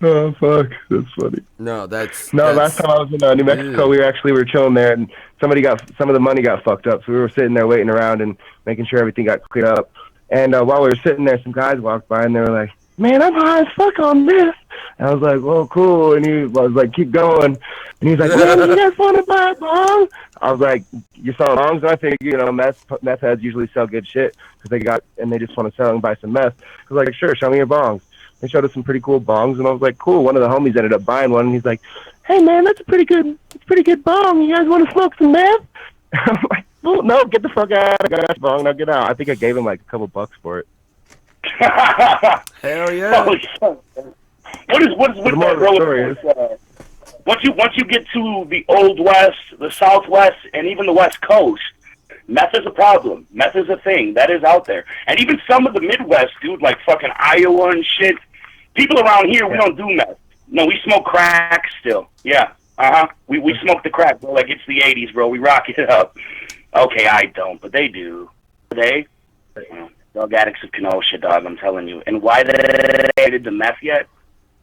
Oh, fuck. That's funny. No, that's... last time I was in New Mexico, we were chilling there, and some of the money got fucked up, so we were sitting there waiting around and making sure everything got cleared up. And while we were sitting there, some guys walked by, and they were like, man, I'm high as fuck on this. And I was like, well, cool. And he was like, keep going. And he was like, man, you guys want to buy a bong? I was like, you sell bongs? And I think, you know, meth heads usually sell good shit because they just want to sell and buy some meth. I was like, sure, show me your bongs. They showed us some pretty cool bongs, and I was like, cool. One of the homies ended up buying one, and he's like, hey, man, that's a pretty good bong. You guys want to smoke some meth? I'm like, well, no, get the fuck out. I got a bong. Now get out. I think I gave him like a couple bucks for it. Hell yeah. What's that, bro? Once you get to the Old West, the Southwest, and even the West Coast, meth is a problem. Meth is a thing. That is out there. And even some of the Midwest, dude, like fucking Iowa and shit. People around here, we don't do meth. No, we smoke crack still. Yeah. We smoke the crack, bro. Like it's the 80s, bro. We rock it up. Okay, I don't, but they do. They? Drug addicts of Kenosha, dog, I'm telling you. And why they did the meth yet?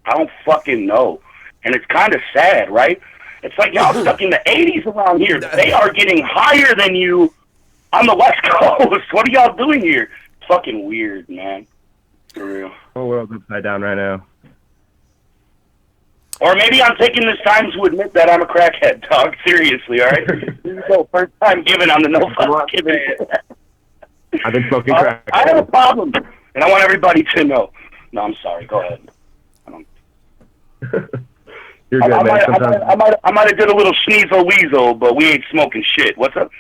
I don't fucking know. And it's kind of sad, right? It's like y'all stuck in the 80s around here. They are getting higher than you on the West Coast. What are y'all doing here? It's fucking weird, man. For real. The whole world's upside down right now. Or maybe I'm taking this time to admit that I'm a crackhead, dog. Seriously, all right? First time giving on the no fuck giving. I've been smoking crack. I have a problem, and I want everybody to know. No, I'm sorry. Go ahead. You're good, man. I might have did a little sneasel weasel, but we ain't smoking shit. What's up?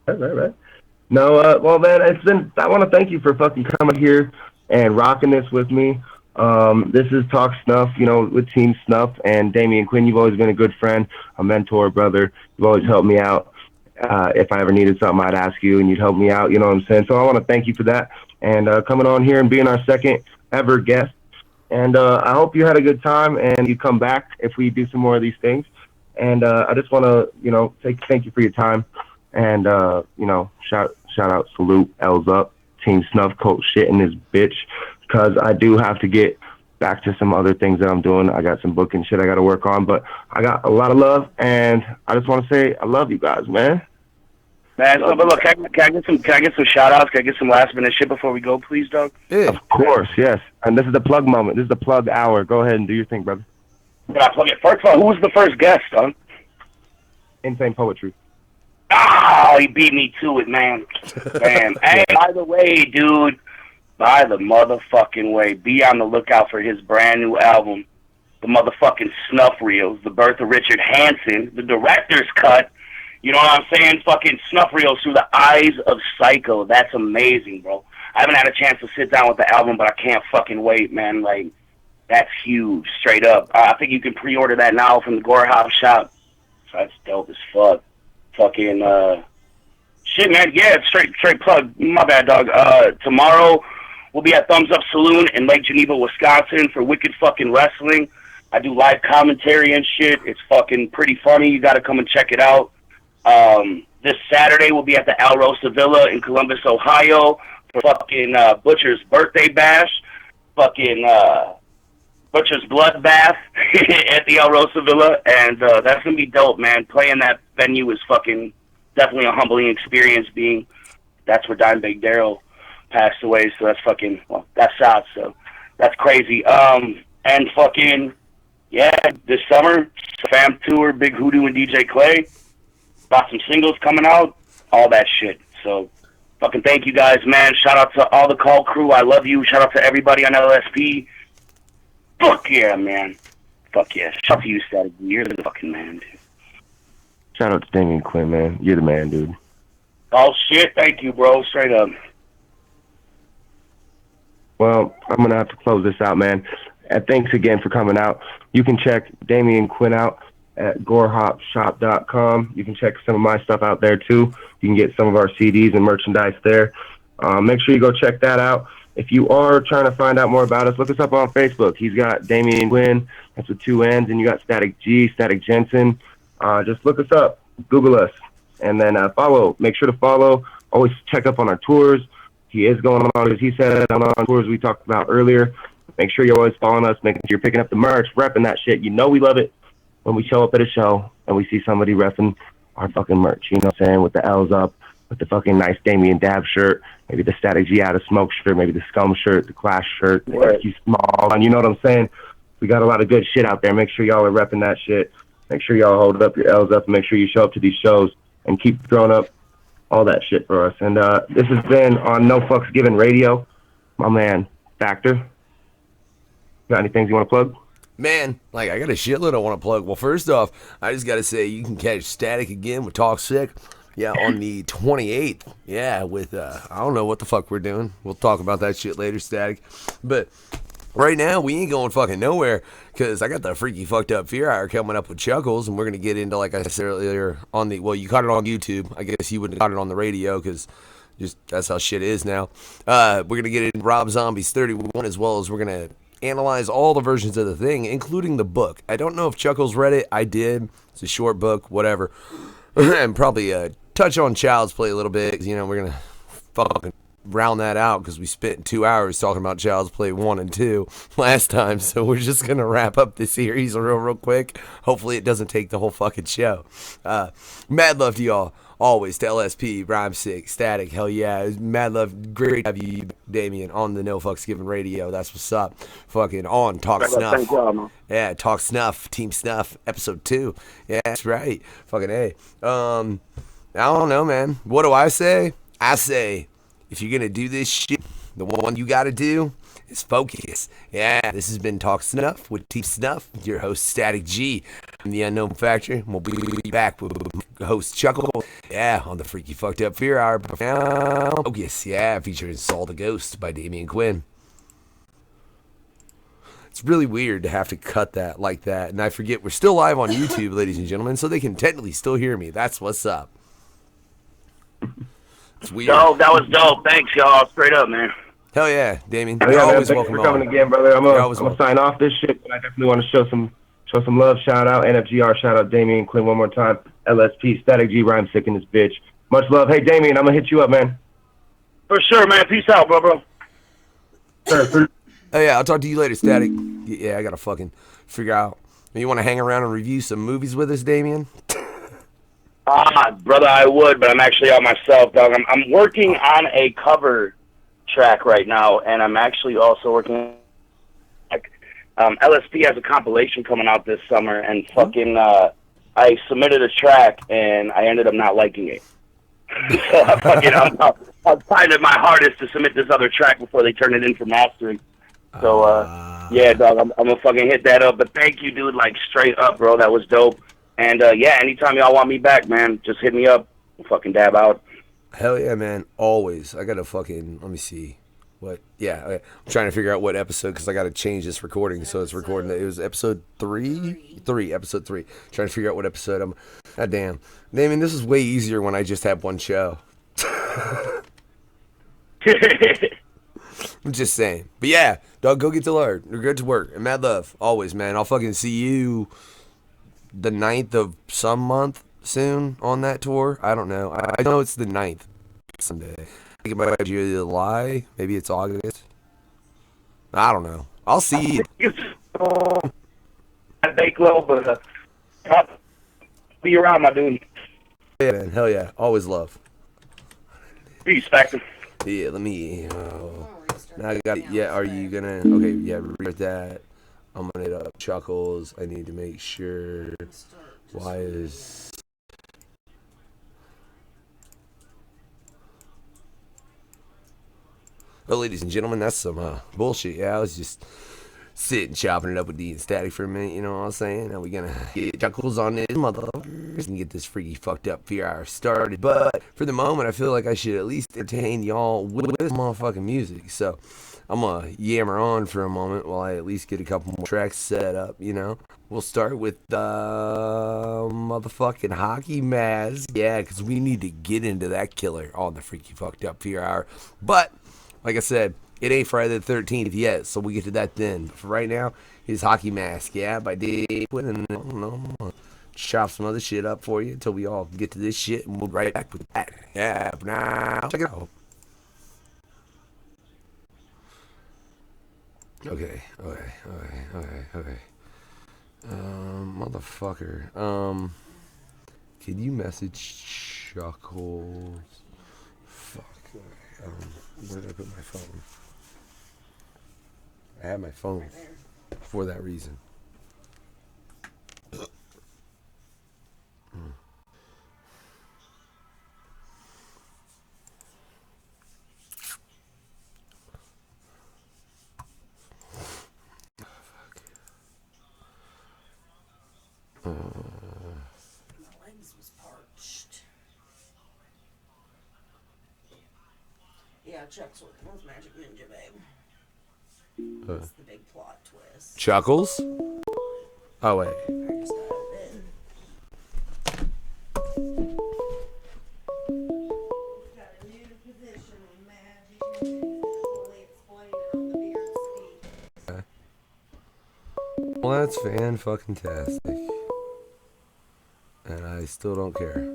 Right. No, well, man, I want to thank you for fucking coming here and rocking this with me. This is Talk Snuff, you know, with Team Snuff, and Damien Quinn, you've always been a good friend, a mentor, brother. You've always helped me out. If I ever needed something, I'd ask you, and you'd help me out, you know what I'm saying? So I want to thank you for that, and coming on here and being our second ever guest. And I hope you had a good time, and you come back if we do some more of these things. And I just want to, you know, thank you for your time, and, you know, shout out, salute, L's up, Team Snuff, coach shit in this bitch, because I do have to get back to some other things that I'm doing. I got some booking shit I got to work on, but I got a lot of love, and I just want to say I love you guys, man. Man, but look, can I get some shout outs? Can I get some last minute shit before we go, please, Doug? Yeah. Of course, yes. And this is the plug moment. This is the plug hour. Go ahead and do your thing, brother. Can I plug it? First of all, who was the first guest, Doug? Insane Poetry. Oh, he beat me to it, man. Man. Hey, by the way, dude, by the motherfucking way, be on the lookout for his brand new album, the motherfucking Snuff Reels, the birth of Richard Hansen, the director's cut. You know what I'm saying? Fucking Snuff Reels through the eyes of Psycho. That's amazing, bro. I haven't had a chance to sit down with the album, but I can't fucking wait, man. Like, that's huge, straight up. I think you can pre-order that now from the Gore House shop. So that's dope as fuck. Fucking, shit, man. Yeah, straight plug. My bad, dog. Tomorrow, we'll be at Thumbs Up Saloon in Lake Geneva, Wisconsin for Wicked fucking Wrestling. I do live commentary and shit. It's fucking pretty funny. You got to come and check it out. This Saturday we'll be at the El Rosa Villa in Columbus, Ohio for fucking Butcher's birthday bash. Fucking Butcher's bloodbath at the El Rosa Villa. And that's going to be dope, man. Playing that venue is fucking definitely a humbling experience, being that's where Dimebag Darrell passed away. So that's fucking, well, that's sad. So that's crazy. And fucking, yeah, this summer, Fam Tour, Big Hoodoo and DJ Clay. Got some singles coming out, all that shit. So fucking thank you guys, man. Shout out to all the call crew. I love you. Shout out to everybody on LSP. Fuck yeah, man. Fuck yeah. Shout out to you, Statik G. You're the fucking man, dude. Shout out to Damien Quinn, man. You're the man, dude. Oh, shit. Thank you, bro. Straight up. Well, I'm going to have to close this out, man. And thanks again for coming out. You can check Damien Quinn out at gorehopshop.com. You can check some of my stuff out there, too. You can get some of our CDs and merchandise there. Make sure you go check that out. If you are trying to find out more about us, look us up on Facebook. He's got Damien Quinn. That's with 2 N's. And you got Statik G, Statik Jensen. Just look us up. Google us. And then follow. Make sure to follow. Always check up on our tours. He is going on, as he said, on tours we talked about earlier. Make sure you're always following us, making sure you're picking up the merch, repping that shit. You know we love it when we show up at a show and we see somebody repping our fucking merch. You know what I'm saying? With the L's up, with the fucking nice Damien Dab shirt, maybe the Statik G Out of Smoke shirt, maybe the Scum shirt, the Clash shirt, the XQ Small. And you know what I'm saying? We got a lot of good shit out there. Make sure y'all are repping that shit. Make sure y'all hold up your L's up and make sure you show up to these shows and keep throwing up all that shit for us. And this has been on No Fucks Given Radio. My man, Factor. Got any things you want to plug? Man, like, I got a shitload I want to plug. Well, first off, I just got to say, you can catch Statik again with Talk Sick. Yeah, on the 28th. Yeah, with, I don't know what the fuck we're doing. We'll talk about that shit later, Statik. But right now, we ain't going fucking nowhere, because I got the Freaky Fucked Up Fear Hour coming up with Chuckles, and we're going to get into, like I said earlier, on the, well, you caught it on YouTube. I guess you wouldn't have caught it on the radio, because just that's how shit is now. We're going to get into Rob Zombie's 31, as well as we're going to analyze all the versions of the thing, including the book. I don't know if Chuckles read it. I did. It's a short book, whatever. And probably touch on Child's Play a little bit, 'cause, you know, we're going to fucking round that out, because we spent 2 hours talking about Child's Play 1 and 2 last time, so we're just going to wrap up the series real quick. Hopefully it doesn't take the whole fucking show. Mad love to y'all. Always to LSP, Rhyme Sick, Statik, hell yeah. Mad love, great to have you, Damien, on the No Fucks Given Radio. That's what's up. Fucking on Talk Snuff. Thank y'all, man. Yeah, Talk Snuff, Team Snuff, episode 2. Yeah, that's right. Fucking A. I don't know, man. What do I say? I say, if you're going to do this shit, the one you got to do is focus. Yeah, this has been Talk Snuff with Team Snuff, your host, Statik G. I'm the Unknown Factor. We'll be back with host Chuckle. Yeah, on the Freaky Fucked Up Fear Hour. Focus, yeah, featuring Saul the Ghost by Damien Quinn. It's really weird to have to cut that like that. And I forget, we're still live on YouTube, ladies and gentlemen, so they can technically still hear me. That's what's up. It's weird. Yo, that was dope. Thanks, y'all. Straight up, man. Hell yeah, Damien. Oh, You're yeah, always man, welcome thanks for coming on. again, brother. I'm You're always gonna welcome. sign off this shit, but I definitely want to show some love. Shout out NFGR. Shout out Damien Quinn one more time. LSP, Statik G, Rhyme Sick in this bitch. Much love. Hey, Damien, I'm gonna hit you up, man. For sure, man. Peace out, bro. Sure. Oh yeah, I'll talk to you later, Statik. Yeah, I gotta fucking figure out. You want to hang around and review some movies with us, Damien? Brother, I would, but I'm actually out myself, dog. I'm working on a cover track right now, and I'm actually also working. LSP has a compilation coming out this summer, and fucking I submitted a track, and I ended up not liking it. So I'm finding my hardest to submit this other track before they turn it in for mastering. So yeah, dog, I'm gonna fucking hit that up. But thank you, dude. Like straight up, bro. That was dope. And yeah, anytime y'all want me back, man, just hit me up. We'll fucking dab out. Hell yeah, man. Always. I gotta fucking, let me see. What? Yeah, I'm trying to figure out what episode, because I gotta change this recording, so it's recording. It was episode 3? Episode 3. Trying to figure out what episode I'm. God damn. Damien, this is way easier when I just have one show. I'm just saying. But yeah, dog, go get to learn. Or go to work. And mad love. Always, man. I'll fucking see you the 9th of some month soon on that tour. I don't know. I know it's the 9th Sunday. I think it might be July. Maybe it's August. I don't know. I'll see you. I bake low, but I'll be around, my dude. Yeah, man. Hell yeah. Always love. Peace, Spectre. Yeah, let me. Now I got it. Yeah, are you gonna? Okay, yeah, restart that. I'm gonna hit up Chuckles. I need to make sure. Why is. Oh, ladies and gentlemen, that's some bullshit. Yeah, I was just sitting chopping it up with D and Statik for a minute. You know what I'm saying? Now we gonna get Chuckles on this motherfuckers and get this freaky fucked up fear hour started. But for the moment, I feel like I should at least entertain y'all with this motherfucking music. So I'm gonna yammer on for a moment while I at least get a couple more tracks set up. You know, we'll start with motherfucking Hockey Mask. Yeah, because we need to get into that killer on the freaky fucked up fear hour. But like I said, it ain't Friday the 13th yet, so we'll get to that then. But for right now, here's Hockey Mask, yeah, by Damien Quinn. And I don't know, I'm gonna chop some other shit up for you until we all get to this shit, and we'll be right back with that. Yeah, for now, check it out. Okay. Motherfucker. Can you message Chuckles? Fuck. Where did I put my phone? I have my phone for that reason. My legs was parched. Yeah, Chuck's working with Magic Ninja, babe. That's the big plot twist. Chuckles? Oh, wait. I just got it in. Got a new position in Magic Ninja. Fully explained it on the Beard Speak. Okay. Well, that's fan-fucking-tastic. And I still don't care.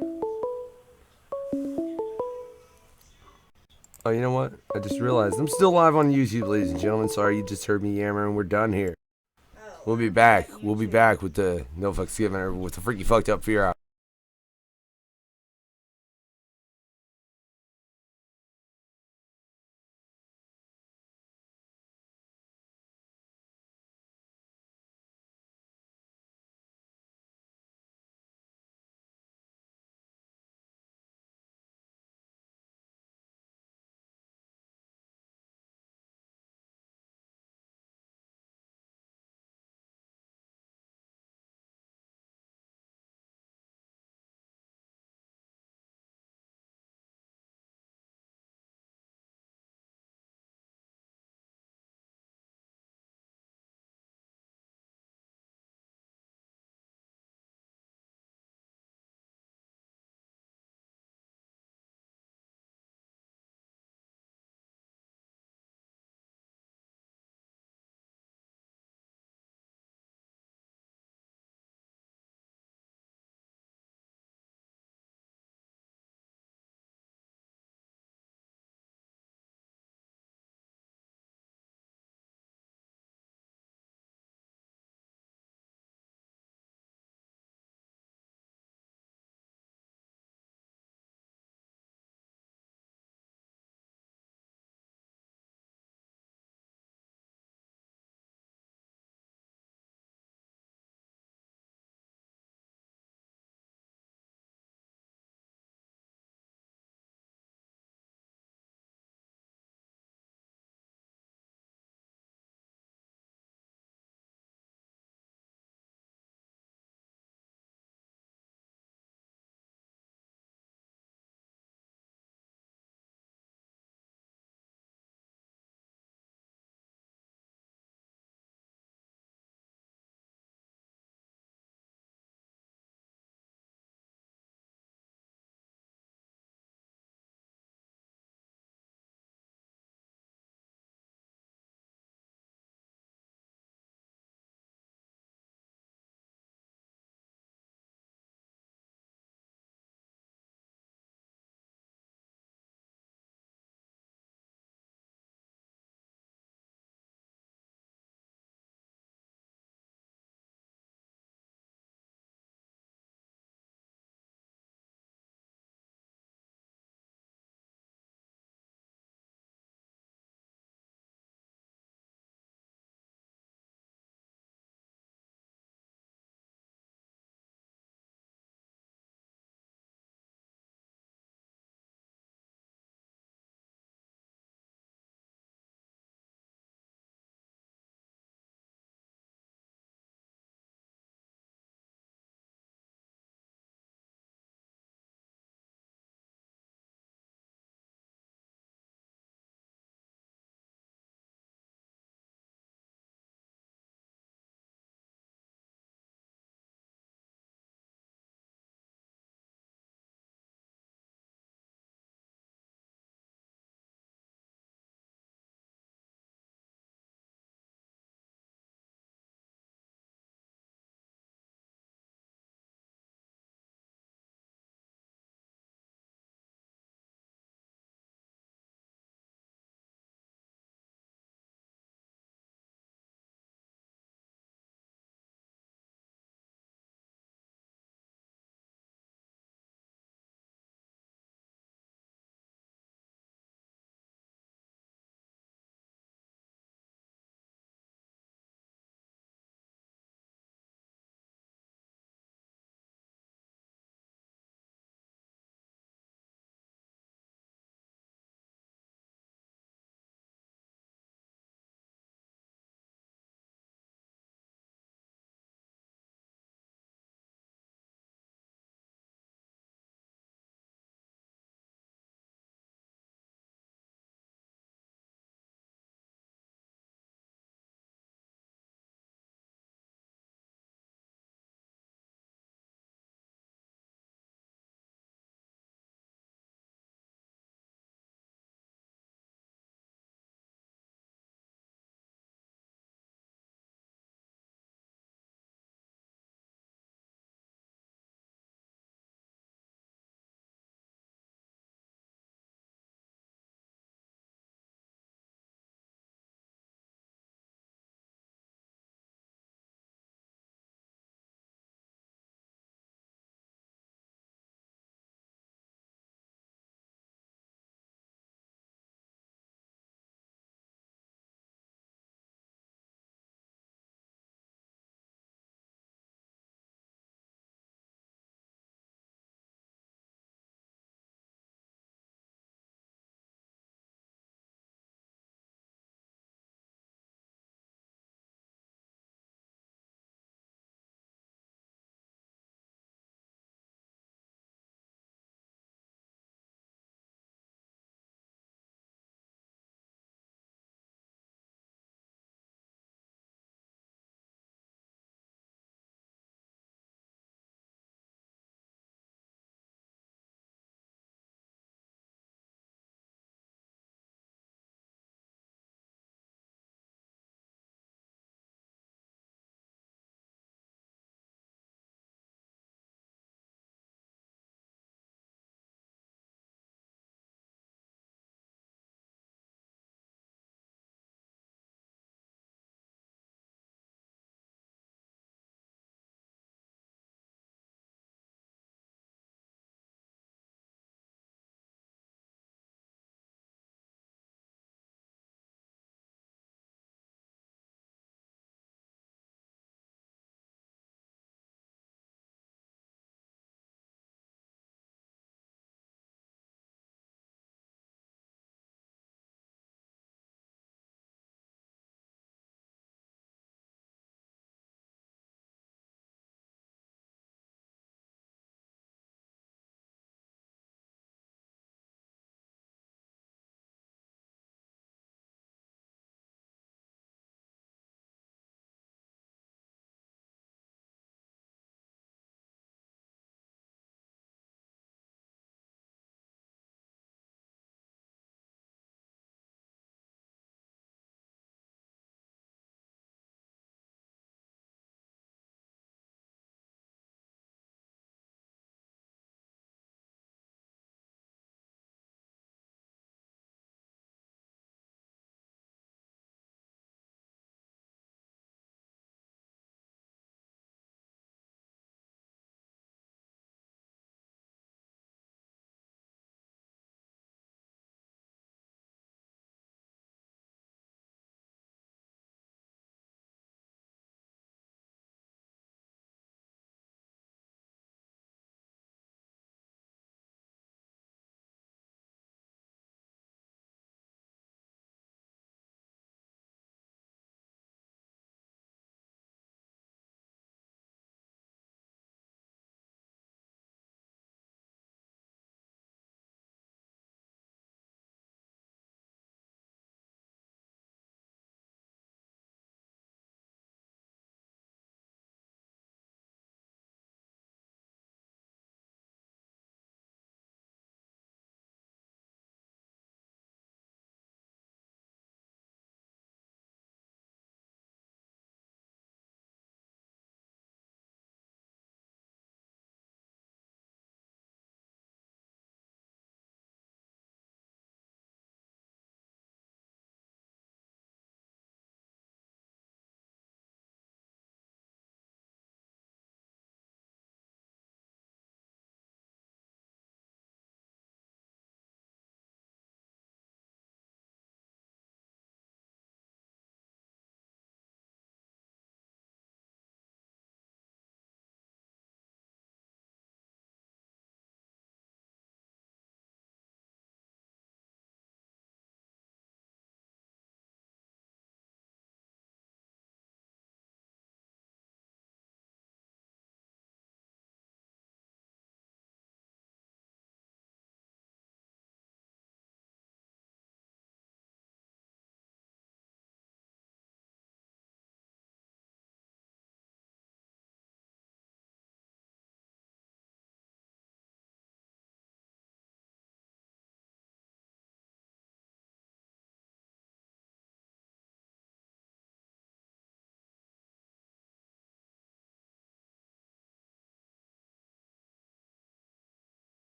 Oh, you know what? I just realized I'm still live on YouTube, ladies and gentlemen. Sorry you just heard me yammering. We're done here. We'll be back. We'll be back with the No Fucks Given, or with the freaky fucked up fear out.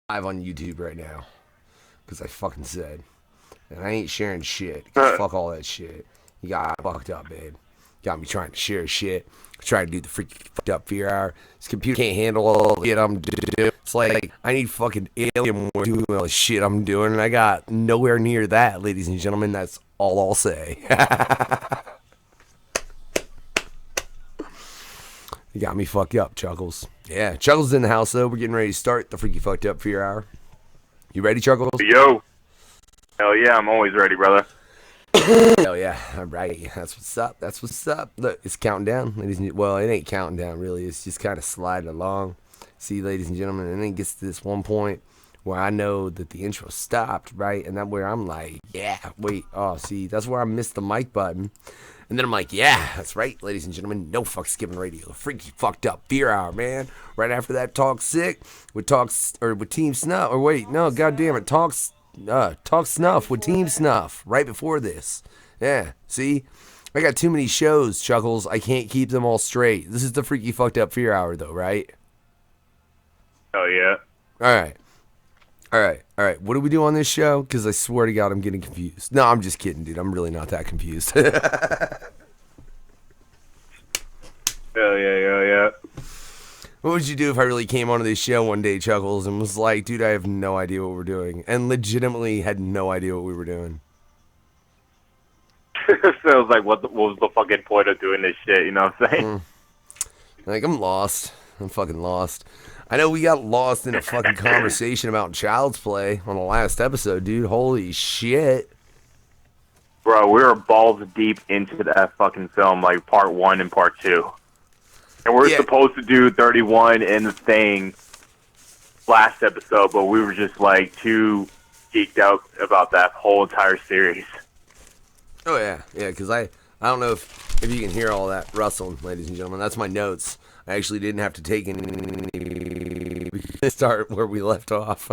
live on YouTube right now because I fucking said, and I ain't sharing shit. 'Cause fuck all that shit. You got fucked up, babe. Got me trying to share shit. Trying to do the freaky fucked up fear hour. This computer can't handle all the shit I'm doing. It's like I need fucking alien more doing all the shit I'm doing, and I got nowhere near that, ladies and gentlemen. That's all I'll say. You got me fucked up, Chuckles. Yeah, Chuckles in the house, though. We're getting ready to start the Freaky Fucked Up Fear Hour. You ready, Chuckles? Yo. Hell yeah, I'm always ready, brother. Hell yeah. All right. That's what's up. That's what's up. Look, it's counting down. Ladies and, well, it ain't counting down, really. It's just kind of sliding along. See, ladies and gentlemen, and then it gets to this one point where I know that the intro stopped, right? And that's where I'm like, yeah, wait. Oh, see, that's where I missed the mic button. And then I'm like, yeah, that's right, ladies and gentlemen. No fucks given radio. Freaky Fucked Up Fear Hour, man. Right after that, Talk Sick with Team Snuff. Or wait, no, goddamn it, Talk Snuff with Team Snuff. Right before this. Yeah, see, I got too many shows, Chuckles. I can't keep them all straight. This is the Freaky Fucked Up Fear Hour, though, right? Oh yeah. All right. What do we do on this show? Because I swear to God, I'm getting confused. No, I'm just kidding, dude. I'm really not that confused. Hell yeah. What would you do if I really came onto this show one day, Chuckles, and was like, dude, I have no idea what we're doing, and legitimately had no idea what we were doing? So it was like, what was the fucking point of doing this shit? You know what I'm saying? Like, I'm lost. I'm fucking lost. I know we got lost in a fucking conversation about Child's Play on the last episode, dude. Holy shit. Bro, we were balls deep into that fucking film, like part 1 and part 2. And we're supposed to do 31 and the thing last episode, but we were just like too geeked out about that whole entire series. Oh, yeah, because I don't know if you can hear all that rustling, ladies and gentlemen. That's my notes. I actually didn't have to take any start where we left off.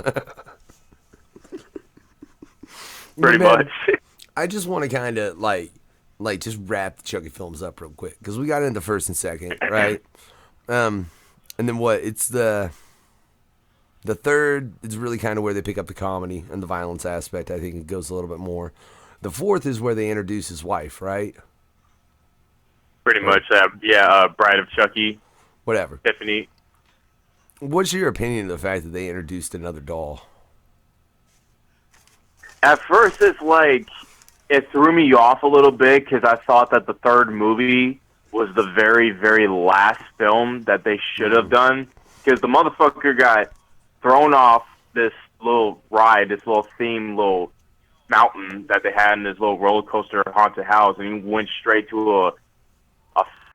Pretty much. I just want to kind of like just wrap the Chucky films up real quick because we got into first and second, right? And then what? It's the third is really kind of where they pick up the comedy and the violence aspect. I think it goes a little bit more. The fourth is where they introduce his wife, right? Pretty much, Bride of Chucky. Whatever. Tiffany. What's your opinion of the fact that they introduced another doll? At first, it's like, it threw me off a little bit because I thought that the third movie was the very, very last film that they should have done. Because the motherfucker got thrown off this little ride, this little theme, little mountain that they had in this little roller coaster haunted house, and he went straight to a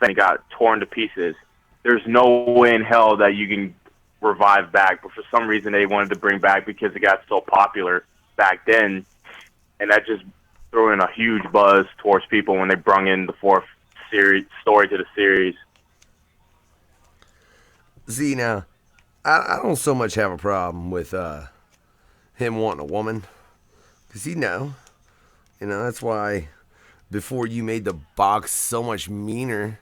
thing and got torn to pieces. There's no way in hell that you can revive back, but for some reason they wanted to bring back because it got so popular back then, and that just threw in a huge buzz towards people when they brung in the fourth story to the series. See, now, I don't so much have a problem with him wanting a woman, because that's why before you made the box so much meaner,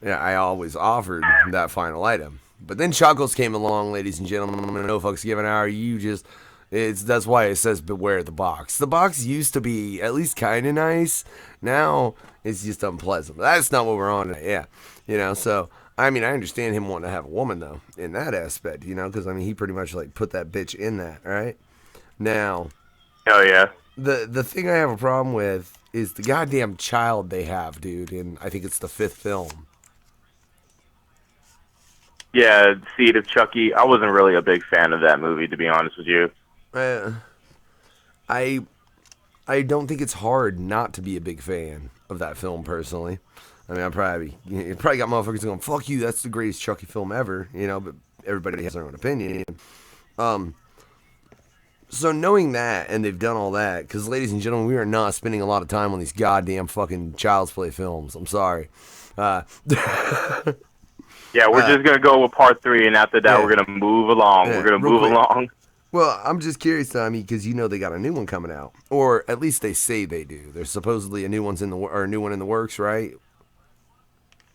I always offered that final item. But then Chuckles came along, ladies and gentlemen, no fucks given hour. That's why it says beware the box. The box used to be at least kind of nice. Now it's just unpleasant. That's not what we're on today. Yeah. So, I mean, I understand him wanting to have a woman, though, in that aspect, because, he pretty much, put that bitch in that, right? Now. Hell yeah. The thing I have a problem with is the goddamn child they have, dude, and I think it's the fifth film. Yeah, Seed of Chucky. I wasn't really a big fan of that movie, to be honest with you. I don't think it's hard not to be a big fan of that film, personally. I probably got motherfuckers going, fuck you, that's the greatest Chucky film ever, but everybody has their own opinion. So knowing that, and they've done all that, because ladies and gentlemen, we are not spending a lot of time on these goddamn fucking Child's Play films. I'm sorry. Yeah, we're just going to go with part 3, and after that, we're going to move along. We're going to move along. Well, I'm just curious, because they got a new one coming out, or at least they say they do. There's supposedly a new one in the works, right?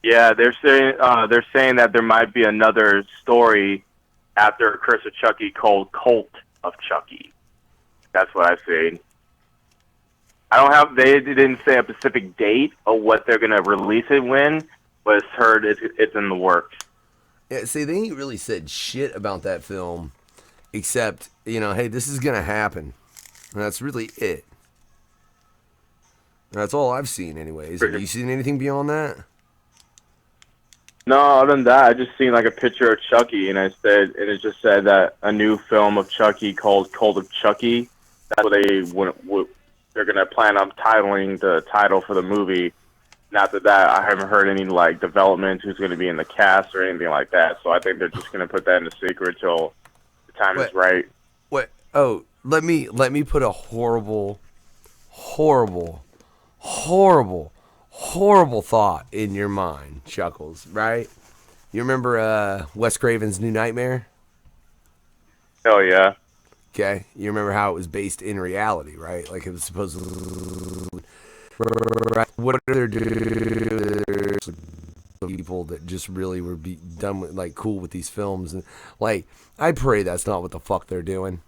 Yeah, they're saying that there might be another story after Curse of Chucky called Cult of Chucky. That's what I've seen. They didn't say a specific date of what they're going to release it when, but it's heard it's in the works. Yeah, see, they ain't really said shit about that film, except, hey, this is going to happen. And that's really it. That's all I've seen, anyways. Have you seen anything beyond that? No, other than that, I just seen like a picture of Chucky, and it just said that a new film of Chucky called Cult of Chucky. That's what they're gonna plan on titling the title for the movie. And after that, I haven't heard any like developments, who's gonna be in the cast or anything like that. So I think they're just gonna put that in a secret till the time is right. What? Oh, let me put a horrible thought in your mind, Chuckles, right? You remember Wes Craven's New Nightmare? Hell yeah. Okay. You remember how it was based in reality, right? Like it was supposed to... What are there people that just really were done with, like, cool with these films? And like, I pray that's not what the fuck they're doing.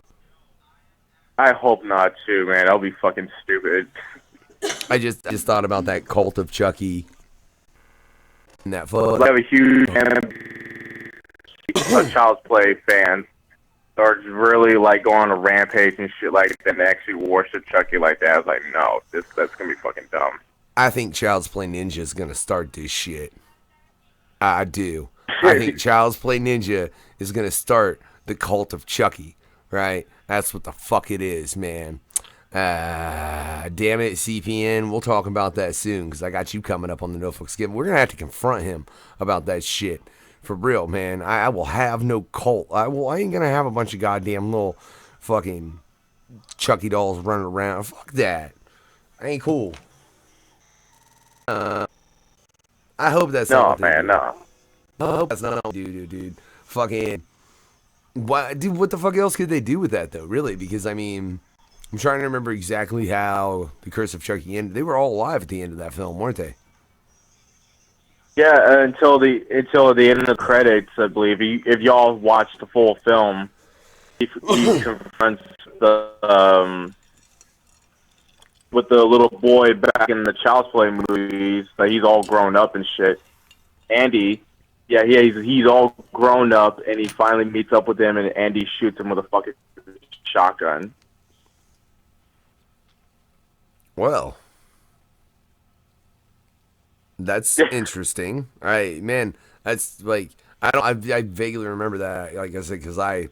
I hope not too, man. That'll be fucking stupid. I just thought about that Cult of Chucky and that photo. I have a huge Child's Play fans are really like go on a rampage and shit like that and actually worship Chucky like that. I was like, no, that's gonna be fucking dumb. I think Child's Play Ninja is gonna start this shit. I do. I think Child's Play Ninja is gonna start the Cult of Chucky. Right? That's what the fuck it is, man. Damn it, CPN. We'll talk about that soon because I got you coming up on the No Fucks Given. We're going to have to confront him about that shit. For real, man. I will have no cult. I ain't going to have a bunch of goddamn little fucking Chucky dolls running around. Fuck that. Ain't cool. I hope that's not what they do. No. I hope that's not what they do, dude. Fucking... Dude, what the fuck else could they do with that, though, really? Because, I mean... I'm trying to remember exactly how the Curse of Chucky ended. They were all alive at the end of that film, weren't they? Yeah, until the end of the credits, I believe. If y'all watch the full film, he confronts with the little boy back in the Child's Play movies. Like he's all grown up and shit. Andy, yeah, he's all grown up, and he finally meets up with him, and Andy shoots him with a fucking shotgun. Well, that's interesting. All right, man. That's like I vaguely remember that. Like I said, because I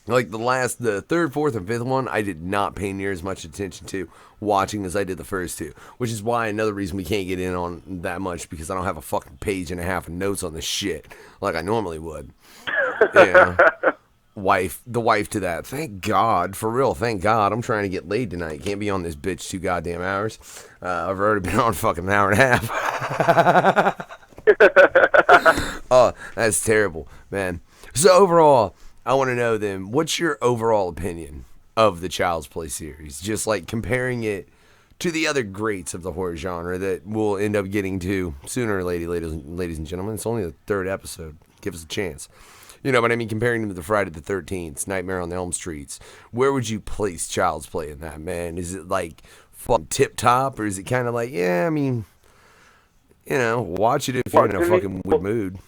like the third, fourth, and fifth one, I did not pay near as much attention to watching as I did the first two. Which is why another reason we can't get in on that much because I don't have a fucking page and a half of notes on this shit like I normally would. Yeah. The wife to that. Thank God, for real. Thank God. I'm trying to get laid tonight. Can't be on this bitch 2 goddamn hours. I've already been on fucking an hour and a half. Oh, that's terrible, man. So overall, I want to know then, what's your overall opinion of the Child's Play series? Just like comparing it to the other greats of the horror genre that we'll end up getting to sooner or later, ladies and gentlemen. It's only the 3rd episode. Give us a chance. You know, but I mean, comparing them to the Friday the 13th, Nightmare on Elm Streets, where would you place Child's Play in that, man? Is it like fucking tip top, or is it kind of like, yeah, I mean, watch it if you're in a fucking good mood.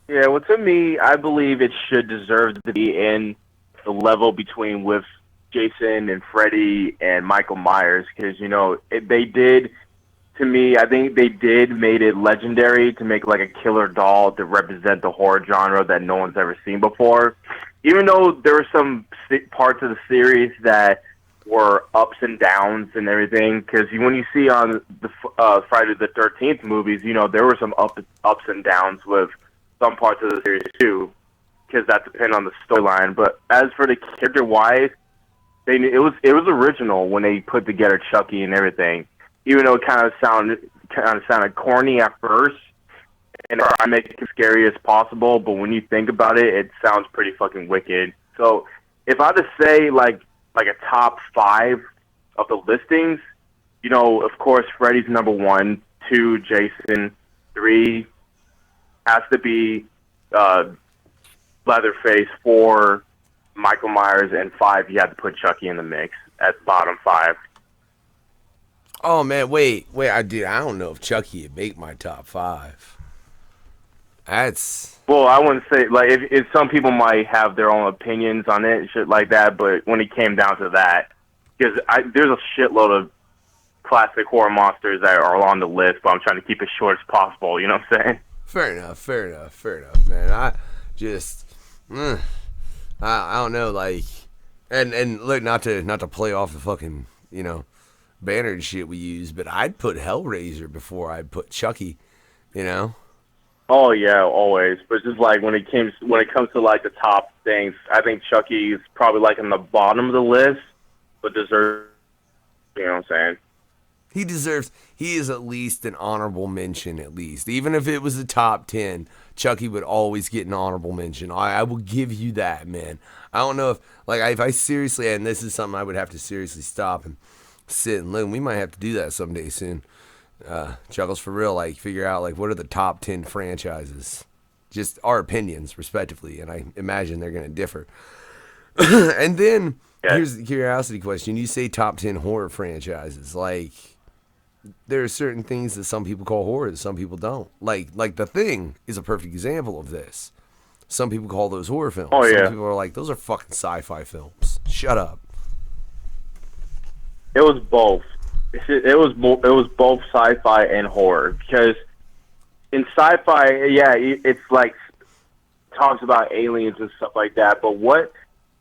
Yeah, well, to me, I believe it should deserve to be in the level between with Jason and Freddy and Michael Myers, because, they did... To me, I think they made it legendary to make like a killer doll to represent the horror genre that no one's ever seen before. Even though there were some parts of the series that were ups and downs and everything, because when you see on the Friday the 13th movies, there were some ups and downs with some parts of the series too, because that depends on the storyline. But as for the character-wise, it was original when they put together Chucky and everything. Even though it kind of sounded corny at first, and I make it as scary as possible, but when you think about it, it sounds pretty fucking wicked. So if I had to say like a top 5 of the listings, of course Freddy's number 1, 2 Jason, 3 has to be Leatherface, 4, Michael Myers, and 5, you had to put Chucky in the mix at bottom 5. Oh man, wait, I don't know if Chucky would make my top 5. That's Well, I wouldn't say like if some people might have their own opinions on it and shit like that, but when it came down to that, because there's a shitload of classic horror monsters that are on the list, but I'm trying to keep it short as possible. You know what I'm saying? fair enough, man. I just, I don't know, like, and look, not to play off the fucking, banner and shit we use, but I'd put Hellraiser before I'd put Chucky, Oh yeah, always. But just like when it comes to like the top things, I think Chucky is probably like in the bottom of the list, but deserves. You know what I'm saying? He is at least an honorable mention, at least. Even if it was the top 10, Chucky would always get an honorable mention. I will give you that, man. I don't know if I seriously, and this is something I would have to seriously stop and sit and look. We might have to do that someday soon. Chuckles, for real, like, figure out, like, what are the top 10 franchises? Just our opinions, respectively, and I imagine they're going to differ. And then, here's the curiosity question. You say top 10 horror franchises. Like, there are certain things that some people call horror that some people don't. Like The Thing is a perfect example of this. Some people call those horror films. Oh, yeah. Some people are like, those are fucking sci-fi films. Shut up. It was both. It was both sci-fi and horror, because in sci-fi, it's like talks about aliens and stuff like that. But what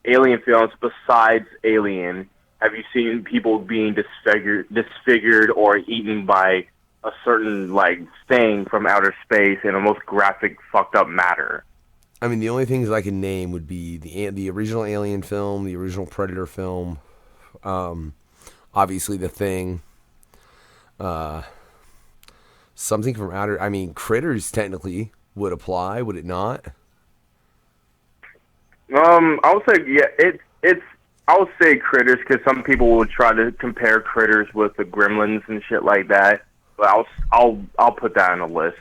alien films besides Alien have you seen people being disfigured or eaten by a certain like thing from outer space in a most graphic, fucked up manner? I mean, the only things I can name would be the original Alien film, the original Predator film, obviously The Thing, something from outer. I mean, Critters technically would apply, would it not? I would say it's. I would say Critters, because some people would try to compare Critters with the Gremlins and shit like that. But I'll put that on the list.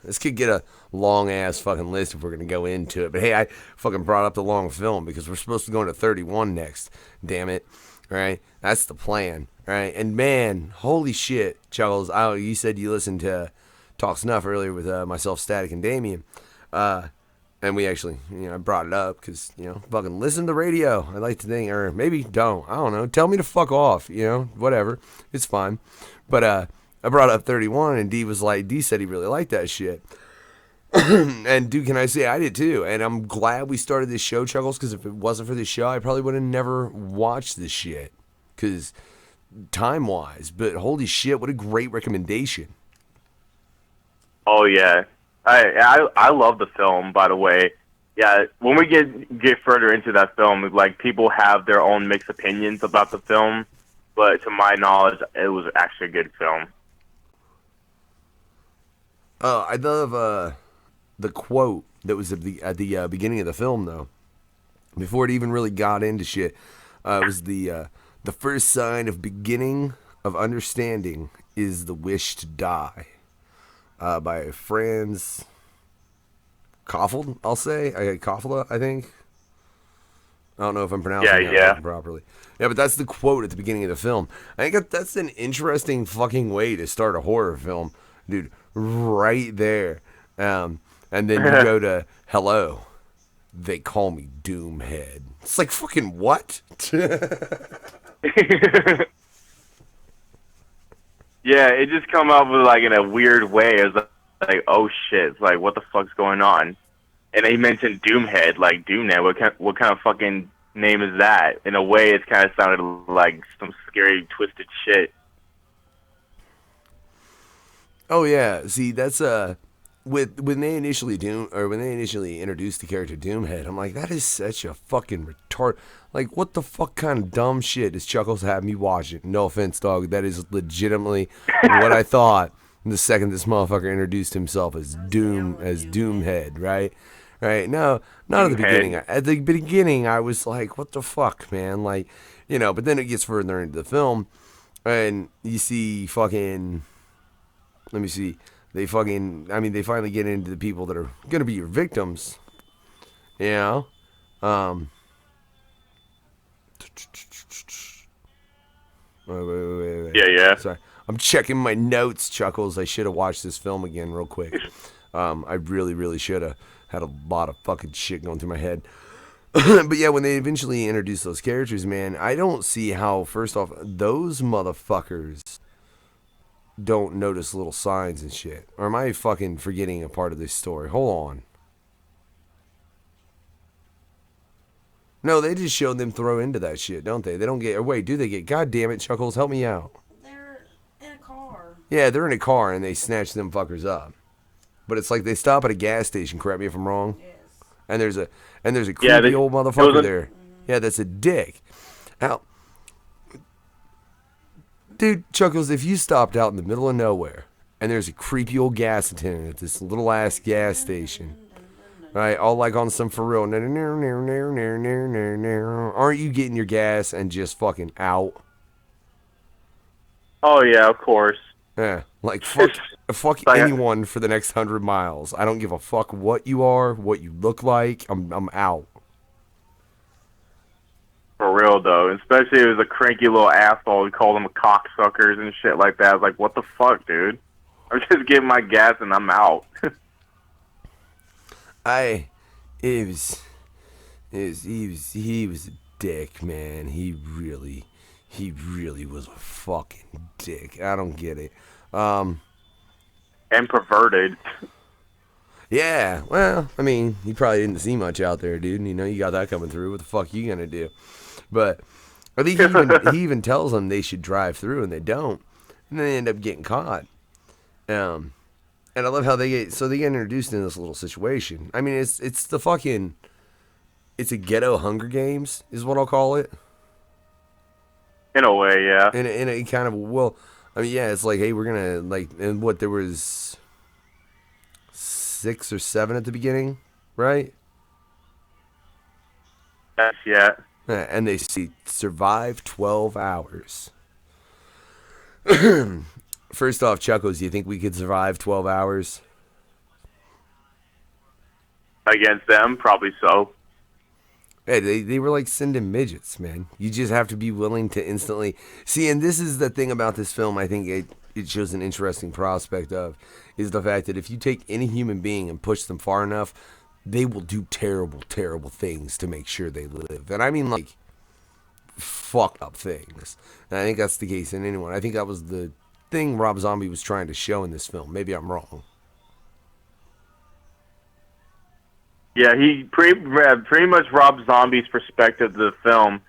This could get a long ass fucking list if we're gonna go into it. But hey, I fucking brought up the long film because we're supposed to go into 31 next. Damn it! All right, that's the plan. All right, and man, holy shit, Chuckles! You said you listened to Talk Snuff earlier with myself, Statik, and Damien. And we actually, I brought it up because, fucking listen to the radio. I like to think, or maybe don't. I don't know. Tell me to fuck off, whatever. It's fine. But I brought up 31, and D said he really liked that shit. And dude, can I say I did too? And I'm glad we started this show, Chuckles, because if it wasn't for this show, I probably would have never watched this shit. Because time-wise, but holy shit, what a great recommendation. Oh, yeah. I love the film, by the way. Yeah, when we get further into that film, like, people have their own mixed opinions about the film, but to my knowledge, it was actually a good film. I love the quote that was at the beginning of the film, though. Before it even really got into shit, it was the first sign of beginning of understanding is the wish to die. By Franz Koffel, I'll say. Koffela, I think. I don't know if I'm pronouncing that properly. Yeah, but that's the quote at the beginning of the film. I think that's an interesting fucking way to start a horror film, dude. Right there. And then you go to, hello, they call me Doomhead. It's like, fucking what? Yeah, it just come out with like in a weird way. It was like, oh shit, it's like, what the fuck's going on? And they mentioned Doomhead, like Doomhead. What kind of fucking name is that? In a way, it kind of sounded like some scary, twisted shit. Oh yeah, see, that's when they initially introduced the character Doomhead, I'm like, that is such a fucking retard. Like, what the fuck kind of dumb shit does Chuckles have me watching? No offense, dog. That is legitimately what I thought the second this motherfucker introduced himself as Doomhead, right? Right? No, not at the beginning. At the beginning, I was like, what the fuck, man? Like, but then it gets further into the film, and you see fucking, let me see. They finally get into the people that are going to be your victims. You know? Wait. Yeah. Sorry. I'm checking my notes, Chuckles. I should have watched this film again real quick. I really should have. Had a lot of fucking shit going through my head. But yeah, when they eventually introduce those characters, man, I don't see how, first off, those motherfuckers don't notice little signs and shit. Or am I fucking forgetting a part of this story? Hold on. No, they just showed them throw into that shit, don't they? They don't get... Or wait, do they get... God damn it, Chuckles, help me out. They're in a car. Yeah, they're in a car and they snatch them fuckers up. But it's like they stop at a gas station, correct me if I'm wrong. Yes. And there's a creepy old motherfucker there. Yeah, that's a dick. Now, dude, Chuckles, if you stopped out in the middle of nowhere and there's a creepy old gas attendant at this little ass gas station, right, all like on some for real, aren't you getting your gas and just fucking out? Oh yeah, of course. Yeah, like fuck anyone for the next 100 miles. I don't give a fuck what you are, what you look like. I'm out. For real though, especially if it was a cranky little asshole who called them cocksuckers and shit like that. I was like, what the fuck, dude? I'm just getting my gas and I'm out. He was a dick, man. He really was a fucking dick. I don't get it. And perverted. Yeah, well, I mean, you probably didn't see much out there, dude. You know, you got that coming through. What the fuck you gonna do? But I think he even tells them they should drive through, and they don't, and then they end up getting caught. And I love how they get introduced in this little situation. I mean, it's a ghetto Hunger Games is what I'll call it. In a way, yeah. In a kind of, well, I mean, yeah, it's like, hey, we're gonna like, and what, there was 6 or 7 at the beginning, right? That's yeah. And they survive 12 hours. First off, Chuckles, do you think we could survive 12 hours? Against them, probably so. Hey, they were like sending midgets, man. You just have to be willing to instantly... See, and this is the thing about this film I think it shows an interesting prospect of, is the fact that if you take any human being and push them far enough, they will do terrible, terrible things to make sure they live. And I mean, like, fucked up things. And I think that's the case in anyone. I think that was the thing Rob Zombie was trying to show in this film. Maybe I'm wrong. Yeah, he pretty much Rob Zombie's perspective of the film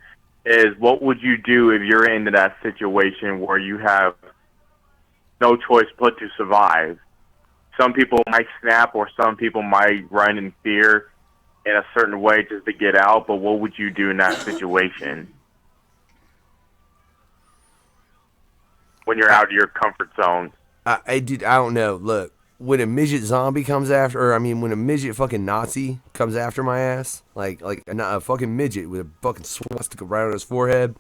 is, what would you do if you're into that situation where you have no choice but to survive? Some people might snap, or some people might run in fear in a certain way just to get out, but what would you do in that situation when you're out of your comfort zone? I don't know. Look, when a midget zombie comes after, when a midget fucking Nazi comes after my ass, like a fucking midget with a fucking swastika right on his forehead,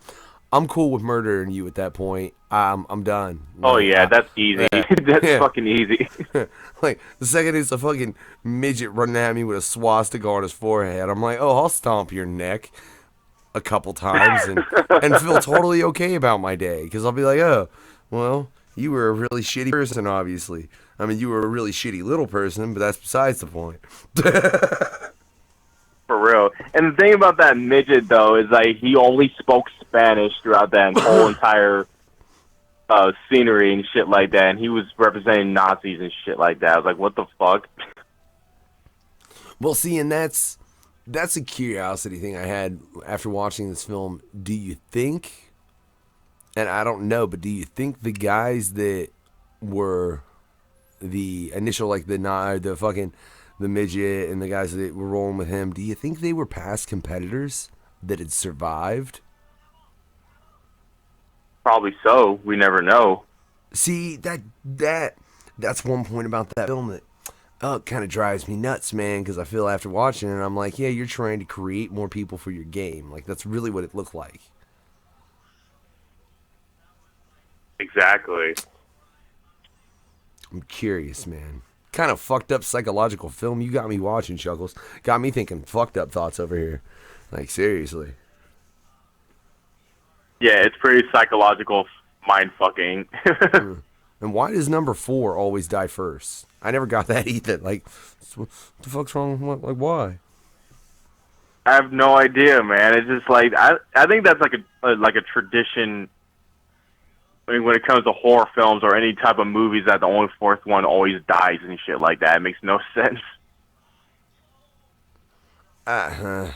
I'm cool with murdering you at that point. I'm done. Oh yeah, that's easy. That's fucking easy. Like the second it's a fucking midget running at me with a swastika on his forehead, I'm like, oh, I'll stomp your neck a couple times and feel totally okay about my day, because I'll be like, oh, well, you were a really shitty person, obviously. I mean, you were a really shitty little person, but that's besides the point. For real. And the thing about that midget, though, is like he only spoke Spanish throughout that whole entire scenery and shit like that, and he was representing Nazis and shit like that. I was like, what the fuck? Well, see, and that's a curiosity thing I had after watching this film. Do you think, and I don't know, but do you think the guys that were the initial, like the midget and the guys that were rolling with him, do you think they were past competitors that had survived? Probably so. We never know. See, that's one point about that film that it kind of drives me nuts, man, because I feel after watching it, I'm like, yeah, you're trying to create more people for your game. Like, that's really what it looked like. Exactly. I'm curious, man. kind of fucked up psychological film you got me watching, Chuckles. Got me thinking fucked up thoughts over here. Like, seriously. Yeah, it's pretty psychological mind fucking. And why does number 4 always die first? I never got that either. Like, what the fuck's wrong? Like, why? I have no idea, man. It's just like I think that's like a tradition. I mean, when it comes to horror films or any type of movies, that the only fourth one always dies and shit like that. It makes no sense. Yeah,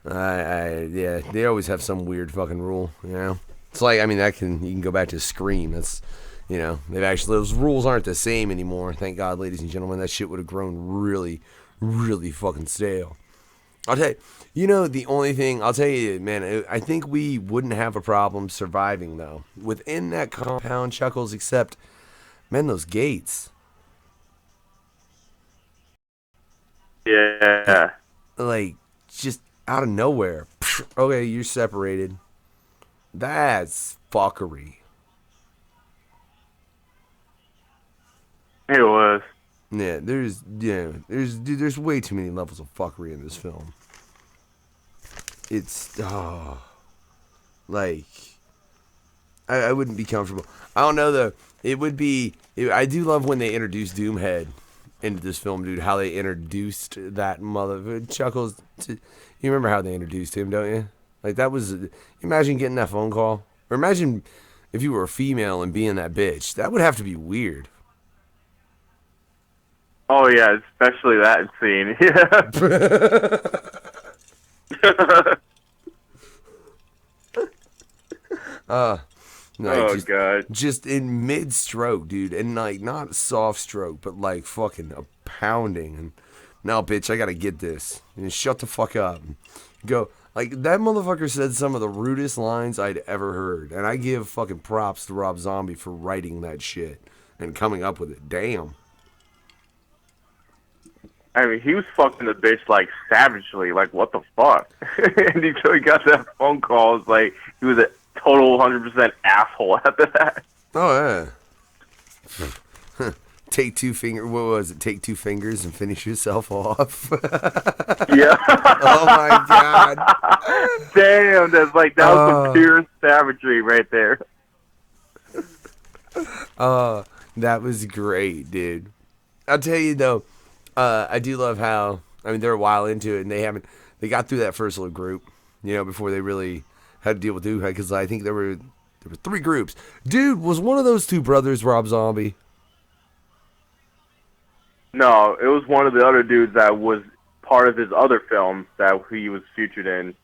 they always have some weird fucking rule, you know? It's like, I mean, you can go back to Scream. That's, you know, those rules aren't the same anymore. Thank God, ladies and gentlemen. That shit would have grown really, really fucking stale. I'll tell you, you know, the only thing, I'll tell you, man, I think we wouldn't have a problem surviving, though, within that compound, Chuckles, except, man, those gates. Yeah. Like, just out of nowhere. Okay, you're separated. That's fuckery. It was. Yeah, there's way too many levels of fuckery in this film. It's like I wouldn't be comfortable. I don't know though. I do love when they introduced Doomhead into this film, dude. How they introduced that mother Chuckles. You remember how they introduced him, don't you? Like that was. Imagine getting that phone call, or imagine if you were a female and being that bitch. That would have to be weird. Oh yeah, especially that scene. Yeah. God. Just in mid-stroke, dude, and like not soft stroke, but like fucking a pounding. And now, bitch, I gotta get this. And shut the fuck up. And go like that motherfucker said some of the rudest lines I'd ever heard, and I give fucking props to Rob Zombie for writing that shit and coming up with it. Damn. I mean, he was fucking the bitch like savagely, like what the fuck? And until he got that phone call, it was like he was a total 100% asshole after that. Oh yeah. Take two fingers. What was it? Take two fingers and finish yourself off. Yeah. Oh my god. Damn, that was some pure savagery right there. That was great, dude. I'll tell you though. I do love how, I mean, they're a while into it, and they got through that first little group, you know, before they really had to deal with Doomhead, because I think there were 3 groups. Dude, was one of those 2 brothers Rob Zombie? No, it was one of the other dudes that was part of his other film that he was featured in.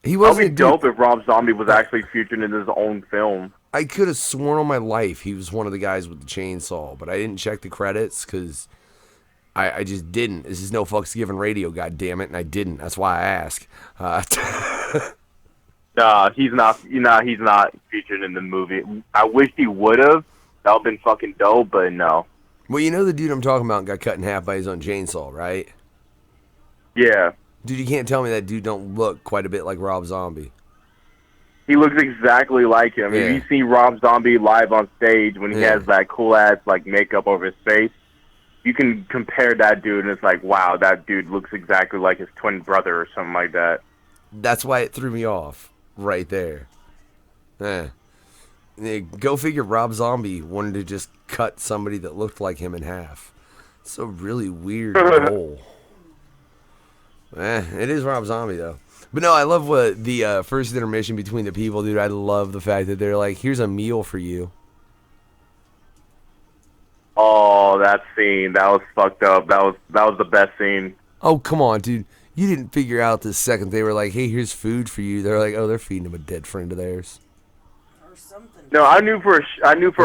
He wasn't. That'd be dope if Rob Zombie was actually featured in his own film. I could have sworn on my life he was one of the guys with the chainsaw, but I didn't check the credits, because I just didn't. This is no fucks given radio, goddammit, and I didn't. That's why I ask. He's not featured in the movie. I wish he would have. That would've been fucking dope, but no. Well, you know the dude I'm talking about got cut in half by his own chainsaw, right? Yeah. Dude, you can't tell me that dude don't look quite a bit like Rob Zombie. He looks exactly like him. Yeah. If you see Rob Zombie live on stage when he has that cool ass like makeup over his face, you can compare that dude, and it's like, wow, that dude looks exactly like his twin brother or something like that. That's why it threw me off right there. Go figure Rob Zombie wanted to just cut somebody that looked like him in half. It's a really weird role. It is Rob Zombie, though. But no, I love what the first intermission between the people, dude. I love the fact that they're like, here's a meal for you. Oh, that scene. That was fucked up. That was the best scene. Oh, come on, dude. You didn't figure out the second they were like, hey, here's food for you. They're like, oh, they're feeding him a dead friend of theirs. Or something. No, I knew for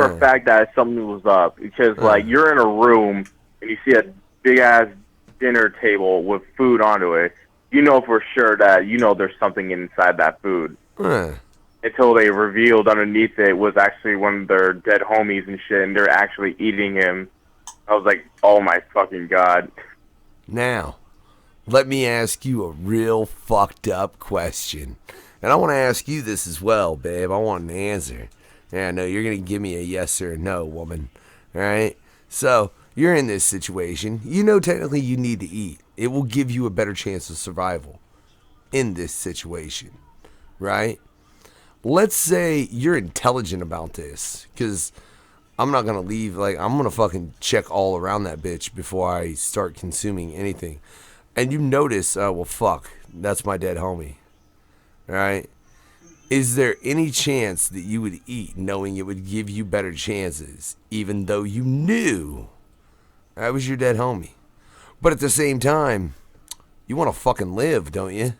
a fact that something was up, because like you're in a room and you see a big ass dinner table with food onto it. You know for sure that there's something inside that food. Until they revealed underneath it was actually one of their dead homies and shit, and they're actually eating him. I was like, oh my fucking god. Now, let me ask you a real fucked up question. And I want to ask you this as well, babe. I want an answer. Yeah, I know you're going to give me a yes or a no, woman. All right? So, you're in this situation. You know technically you need to eat. It will give you a better chance of survival in this situation, right? Let's say you're intelligent about this, because I'm not going to leave, like, I'm going to fucking check all around that bitch before I start consuming anything. And you notice, well, fuck, that's my dead homie, right? Is there any chance that you would eat knowing it would give you better chances, even though you knew that was your dead homie? But at the same time, you want to fucking live, don't you?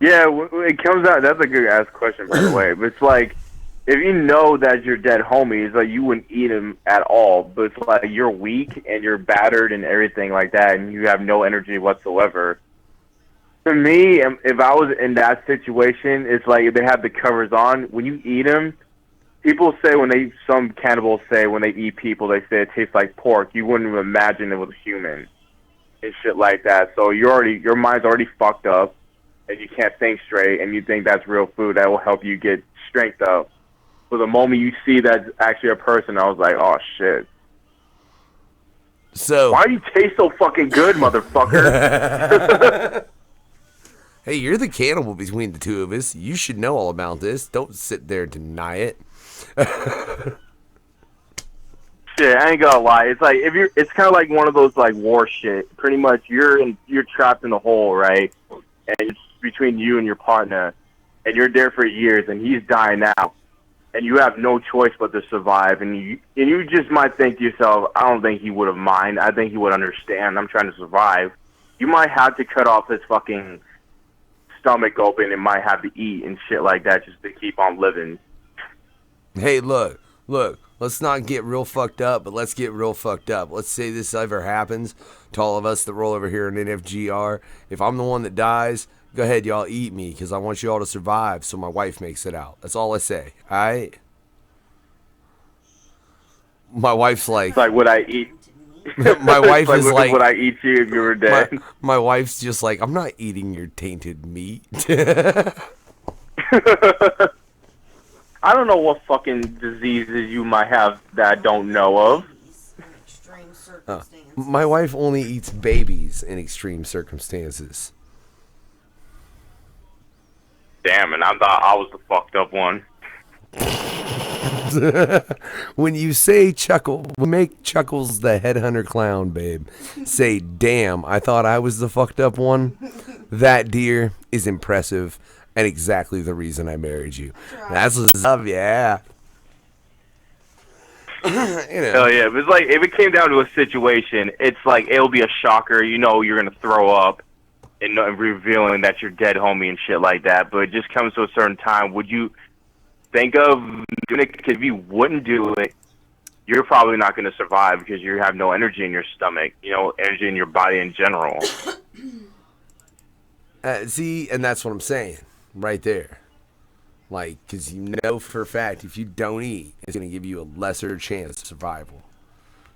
Yeah, it comes out. That's a good ass question, by the way. But it's like, if you know that your dead homie, it's like you wouldn't eat him at all. But it's like you're weak and you're battered and everything like that, and you have no energy whatsoever. To me, if I was in that situation, it's like if they have the covers on. When you eat them, people say some cannibals say when they eat people, they say it tastes like pork. You wouldn't even imagine it was a human and shit like that. So your mind's already fucked up, and you can't think straight, and you think that's real food that will help you get strength up. So the moment you see that's actually a person, I was like, oh shit. So why do you taste so fucking good, motherfucker? Hey, you're the cannibal between the two of us. You should know all about this. Don't sit there and deny it. Shit, I ain't gonna lie. It's like it's kind of like one of those like war shit. Pretty much, you're trapped in a hole, right? And it's between you and your partner, and you're there for years, and he's dying out, and you have no choice but to survive. And you just might think to yourself, I don't think he would have mind. I think he would understand. I'm trying to survive. You might have to cut off his fucking stomach open and might have to eat and shit like that just to keep on living. Hey, look, let's not get real fucked up, but let's get real fucked up. Let's say this ever happens to all of us that roll over here in NFGR. If I'm the one that dies, go ahead, y'all eat me, because I want you all to survive so my wife makes it out. That's all I say, alright? My wife's like... It's like, would I eat... My wife is like, would I eat you if you were dead? My wife's just like, I'm not eating your tainted meat. I don't know what fucking diseases you might have that I don't know of. My wife only eats babies in extreme circumstances. Damn, and I thought I was the fucked up one. When you say Chuckle, make Chuckles the headhunter clown, babe. Say, damn, I thought I was the fucked up one. That, dear, is impressive and exactly the reason I married you. That's what's up, yeah. You know. Hell yeah, but it's like, if it came down to a situation, it's like, it'll be a shocker. You know you're going to throw up and revealing that you're dead homie and shit like that. But it just comes to a certain time. Would you... think of doing it, because if you wouldn't do it, you're probably not going to survive because you have no energy in your stomach, energy in your body in general. See, and that's what I'm saying right there. Like, because you know for a fact if you don't eat, it's going to give you a lesser chance of survival.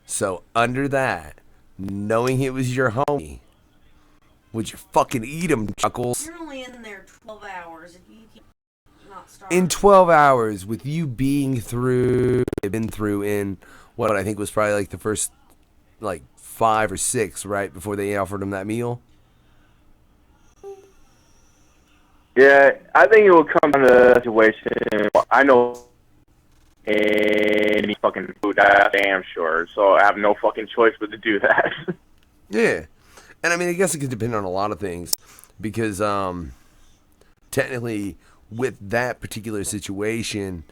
So under that, knowing it was your homie, would you fucking eat him, Chuckles? You're only in there 12 hours. If you in 12 hours, with you been through in what I think was probably like the first like 5 or 6, right, before they offered him that meal. Yeah, I think it will come down to the situation. I know any fucking food, I'm damn sure, so I have no fucking choice but to do that. Yeah, and I mean, I guess it could depend on a lot of things, because technically, with that particular situation,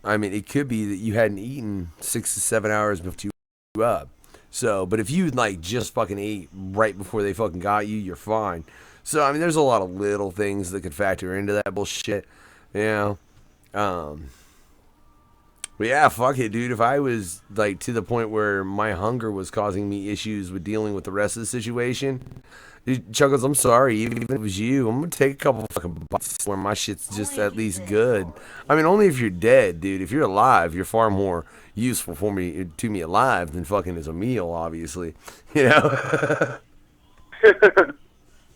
I mean, it could be that you hadn't eaten 6 to 7 hours before you up. So, but if you like just fucking ate right before they fucking got you, you're fine. So, I mean, there's a lot of little things that could factor into that bullshit, But yeah, fuck it, dude. If I was like to the point where my hunger was causing me issues with dealing with the rest of the situation, dude, Chuckles, I'm sorry. Even if it was you, I'm gonna take a couple fucking bites where my shit's just at least good. I mean, only if you're dead, dude. If you're alive, you're far more useful to me alive than fucking as a meal, obviously. You know.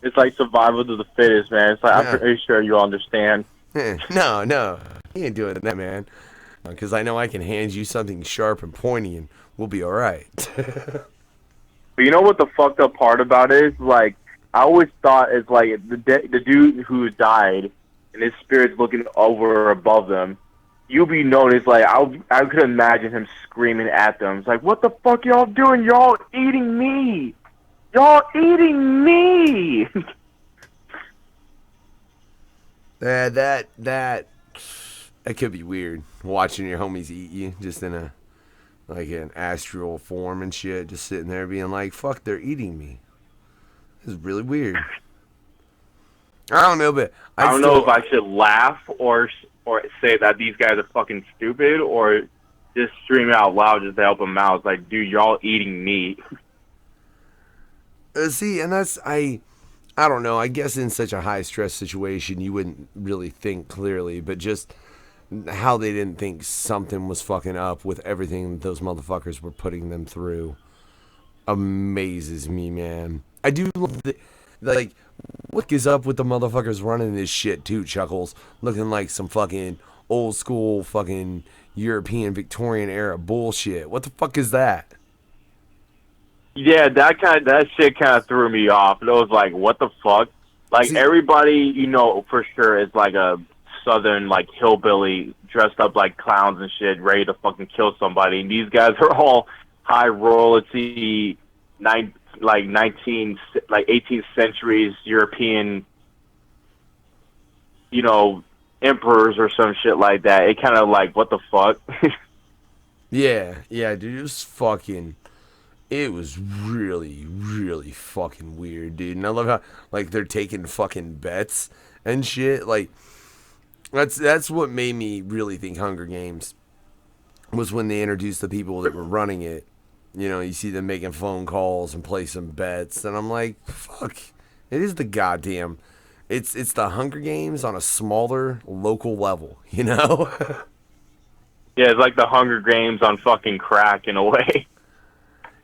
It's like survival to the fittest, man. It's like, I'm pretty sure you'll understand. No, he ain't doing that, man. Because I know I can hand you something sharp and pointy and we'll be all right. But you know what the fucked up part about it is? Like, I always thought it's like the dude who died and his spirit's looking over or above them. You be noticed, like, I could imagine him screaming at them. It's like, what the fuck y'all doing? Y'all eating me! Y'all eating me! That could be weird. Watching your homies eat you just in a like an astral form and shit, just sitting there being like, fuck, they're eating me. It's really weird. I don't know, but I don't know if I should laugh or say that these guys are fucking stupid or just scream out loud just to help them out. It's like, dude, y'all eating me. See, and that's I don't know. I guess in such a high stress situation, you wouldn't really think clearly, but just how they didn't think something was fucking up with everything those motherfuckers were putting them through amazes me, man. I do love like, what is up with the motherfuckers running this shit too, Chuckles? Looking like some fucking old school fucking European Victorian era bullshit. What the fuck is that? Yeah, that shit kind of threw me off. It was like, what the fuck? Like, See, everybody, you know, for sure is like a southern, like, hillbilly dressed up like clowns and shit, ready to fucking kill somebody. And these guys are all high royalty, 18th centuries European, you know, emperors or some shit like that. It kind of like, what the fuck? yeah, dude, it was really, really fucking weird, dude. And I love how, like, they're taking fucking bets and shit. Like, that's what made me really think Hunger Games was when they introduced the people that were running it. You know, you see them making phone calls and play some bets, and I'm like, fuck, it is the goddamn, it's the Hunger Games on a smaller local level, you know? Yeah, it's like the Hunger Games on fucking crack in a way.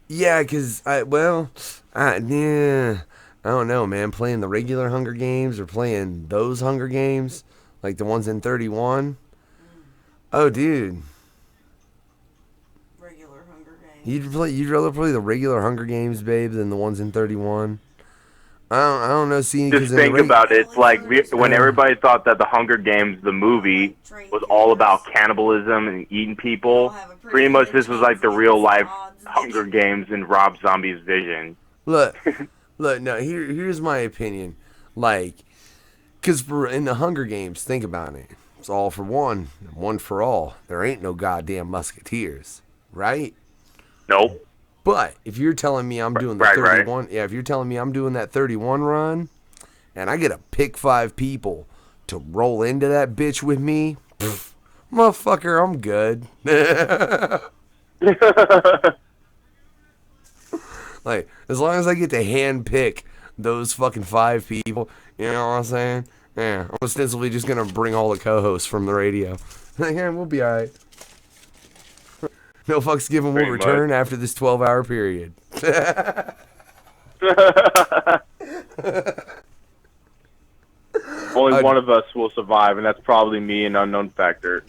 Yeah, because, I don't know, man. Playing the regular Hunger Games or playing those Hunger Games, like the ones in 31. Oh, dude. Regular Hunger Games. You'd rather play the regular Hunger Games, babe, than the ones in 31? I don't know, seeing Just think about it. It's like when everybody thought that the Hunger Games, the movie, was all about cannibalism and eating people. Pretty much, this was like the real life Hunger Games in Rob Zombie's vision. Look, no, here's my opinion. Like, because in the Hunger Games, think about it. It's all for one, and one for all. There ain't no goddamn musketeers, right? Nope. But if you're telling me I'm doing the 31, yeah, if you're telling me I'm doing that 31 run, and I get to pick 5 people to roll into that bitch with me, motherfucker, I'm good. Like, as long as I get to hand pick those fucking 5 people, you know what I'm saying? Yeah, I'm ostensibly just gonna bring all the co-hosts from the radio. Yeah, we'll be alright. No fucks given will return after this 12-hour period. Only one of us will survive, and that's probably me, an unknown factor.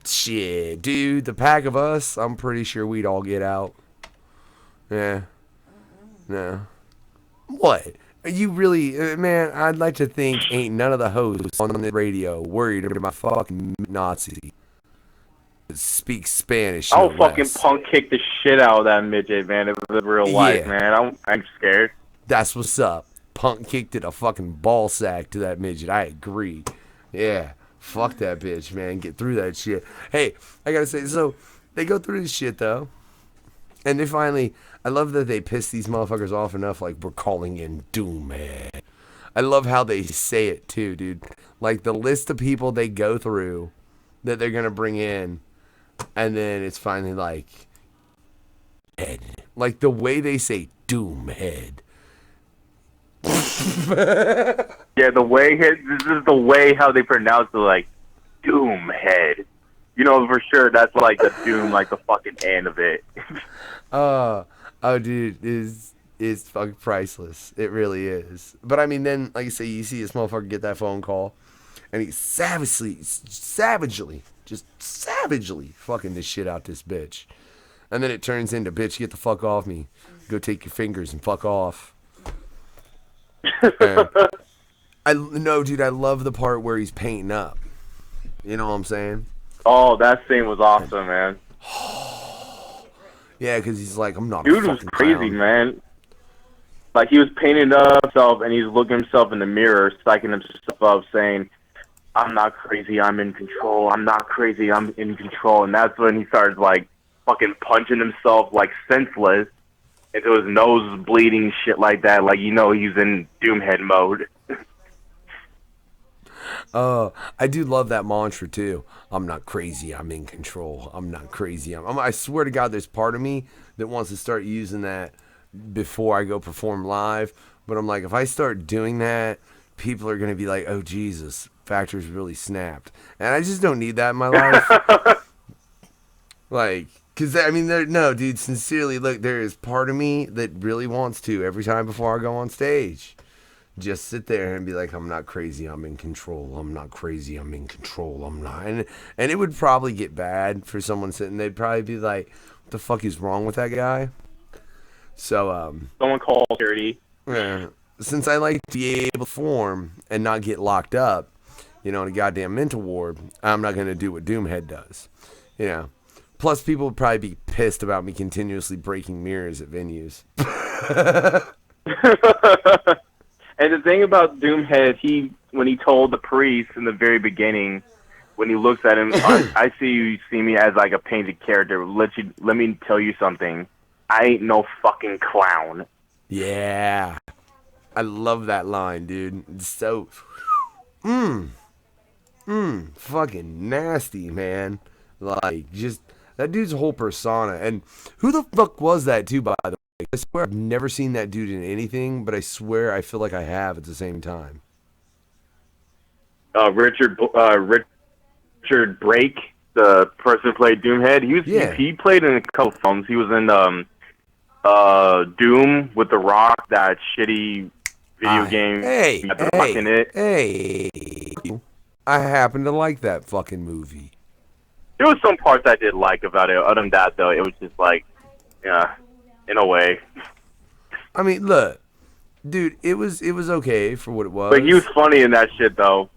Shit, dude, the pack of us, I'm pretty sure we'd all get out. Yeah. No. What? Are you really, man, I'd like to think ain't none of the hosts on the radio worried about my fucking Nazi. Speak Spanish. I'll fucking punk kick the shit out of that midget, man. If it was real life, man. I'm scared. That's what's up. Punk kicked it a fucking ball sack to that midget. I agree. Yeah. Fuck that bitch, man. Get through that shit. Hey, I gotta say, so they go through this shit though. And they finally, I love that they piss these motherfuckers off enough, like, we're calling in Doomhead. I love how they say it too, dude. Like, the list of people they go through that they're gonna bring in. And then it's finally like, head. Like the way they say Doomhead. Yeah, this is the way how they pronounce it, like, Doomhead. You know, for sure, that's like the Doom, like the fucking end of it. Oh, dude, it's fucking priceless. It really is. But I mean, then, like I say, you see this motherfucker get that phone call, and he savagely just savagely fucking the shit out this bitch. And then it turns into, bitch, get the fuck off me. Go take your fingers and fuck off. Dude, I love the part where he's painting up. You know what I'm saying? Oh, that scene was awesome, man. Yeah, because he's like, I'm not. Dude was crazy, clown. man. Like he was painting up himself, and he's looking himself in the mirror, psyching himself up, saying, "I'm not crazy. I'm in control. I'm not crazy. I'm in control." And that's when he started like fucking punching himself like senseless into his nose bleeding, shit like that. Like he's in Doomhead mode. I do love that mantra too. I'm not crazy. I'm in control. I'm not crazy. I swear to God, there's part of me that wants to start using that before I go perform live. But I'm like, if I start doing that, people are going to be like, oh, Jesus, Factor's really snapped. And I just don't need that in my life. Like, because, I mean, no, dude, sincerely, look, there is part of me that really wants to every time before I go on stage. Just sit there and be like, I'm not crazy, I'm in control. I'm not crazy, I'm in control. I'm not. And it would probably get bad for someone sitting. They'd probably be like, what the fuck is wrong with that guy? So, someone call security. Yeah. Since I like to be able to perform and not get locked up, in a goddamn mental ward, I'm not going to do what Doomhead does. Plus, people would probably be pissed about me continuously breaking mirrors at venues. And the thing about Doomhead, when he told the priest in the very beginning, when he looks at him, I see you see me as like a painted character. Let me tell you something. I ain't no fucking clown. Yeah. I love that line, dude. It's so fucking nasty, man. Like, just that dude's whole persona. And who the fuck was that too, by the way? I swear I've never seen that dude in anything, but I swear I feel like I have at the same time. Richard Brake, the person who played Doomhead, he played in a couple films. He was in Doom with The Rock, that shitty video game. Hey, I happen to like that fucking movie. There was some parts I did like about it. Other than that, though, it was just like, yeah, in a way. I mean, look, dude, it was okay for what it was. But he was funny in that shit, though.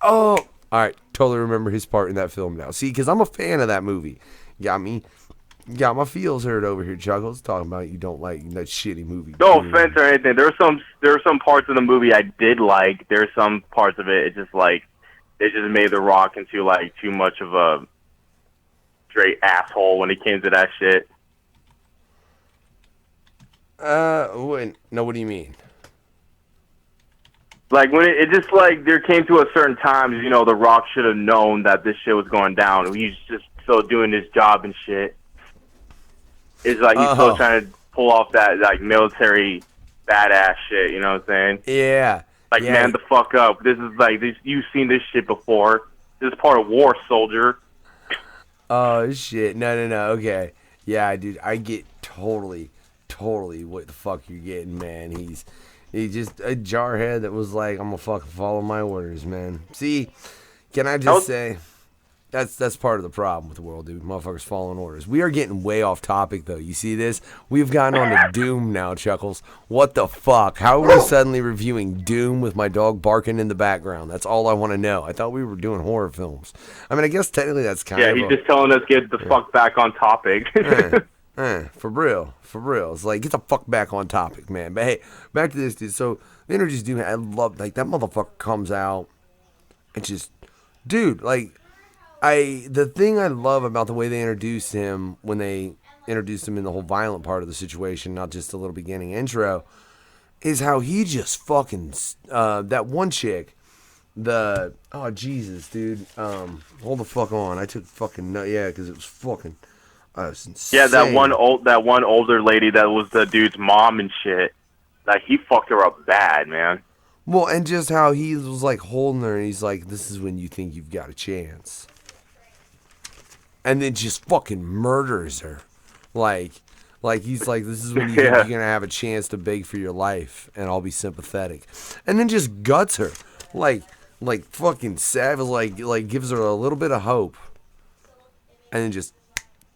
Oh, all right, totally remember his part in that film now. See, because I'm a fan of that movie. Got my feels hurt over here, Chuckles, talking about you don't like that shitty movie. No offense or anything. There were some parts of the movie I did like. There's some parts of it just like it just made The Rock into like too much of a straight asshole when it came to that shit. What do you mean? Like when it just like there came to a certain time, The Rock should have known that this shit was going down. He's just still doing his job and shit. It's like he's still trying to pull off that like military badass shit. You know what I'm saying? Yeah. Like, man, the fuck up. This is like this. You've seen this shit before. This is part of war, soldier. Oh shit! No. Okay. Yeah, dude, I get totally what the fuck you're getting, man. He's just a jarhead that was like, I'm gonna fucking follow my orders, man. See, can I just say, that's part of the problem with the world, dude. Motherfuckers following orders. We are getting way off topic, though. You see this? We've gotten on to Doom now, Chuckles. What the fuck? How are we suddenly reviewing Doom with my dog barking in the background? That's all I want to know. I thought we were doing horror films. I mean, I guess technically that's kind of... Yeah, he's just telling us get the fuck back on topic. For real. It's like, get the fuck back on topic, man. But hey, back to this, dude. So, they introduce Doom. I love, like, that motherfucker comes out and just... Dude, like... The thing I love about the way they introduced him, when they introduced him in the whole violent part of the situation, not just the little beginning intro, is how he just fucking, that one chick, oh Jesus, dude, hold the fuck on, I took fucking, because it was fucking, was insane. Yeah, that one older lady that was the dude's mom and shit, like, he fucked her up bad, man. Well, and just how he was, like, holding her, and he's like, this is when you think you've got a chance. And then just fucking murders her. Like he's like, this is when you think you're going to have a chance to beg for your life, and I'll be sympathetic. And then just guts her. Like like fucking savage, like gives her a little bit of hope, and then just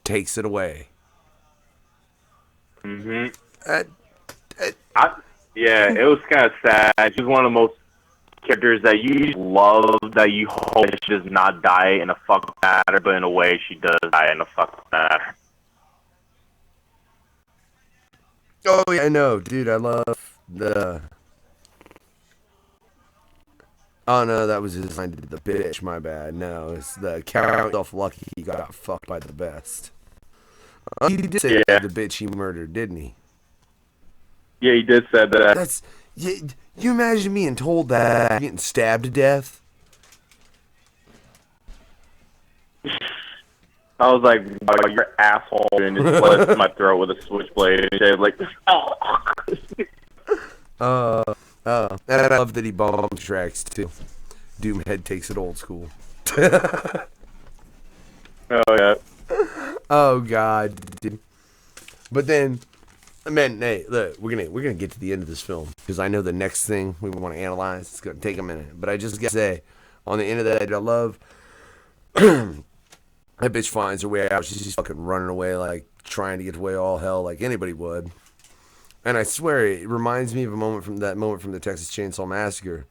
takes it away. Mm-hmm. That, Yeah, it was kind of sad. She's one of the most characters that you love, that you hope she does not die in a fucking matter, but in a way she does die in a fucking matter. oh yeah, I know, dude. I love the. Oh no, that was his line to the bitch. My bad. No, it's the count yourself lucky he got fucked by the best. He did say the bitch he murdered, didn't he? Yeah, he did say that. That's you imagine being told that, getting stabbed to death. I was like, wow, you're an asshole, and just slit my throat with a switchblade and shit. Like, and I love that he bomb tracks too. Doomhead takes it old school. oh yeah. Oh god, dude. But then, man, hey, look, we're gonna get to the end of this film because I know the next thing we want to analyze. It's gonna take a minute, but I just gotta say, on the end of that, I love that bitch finds her way out. She's fucking running away, like trying to get away all hell, like anybody would. And I swear, it reminds me of a moment from the Texas Chainsaw Massacre,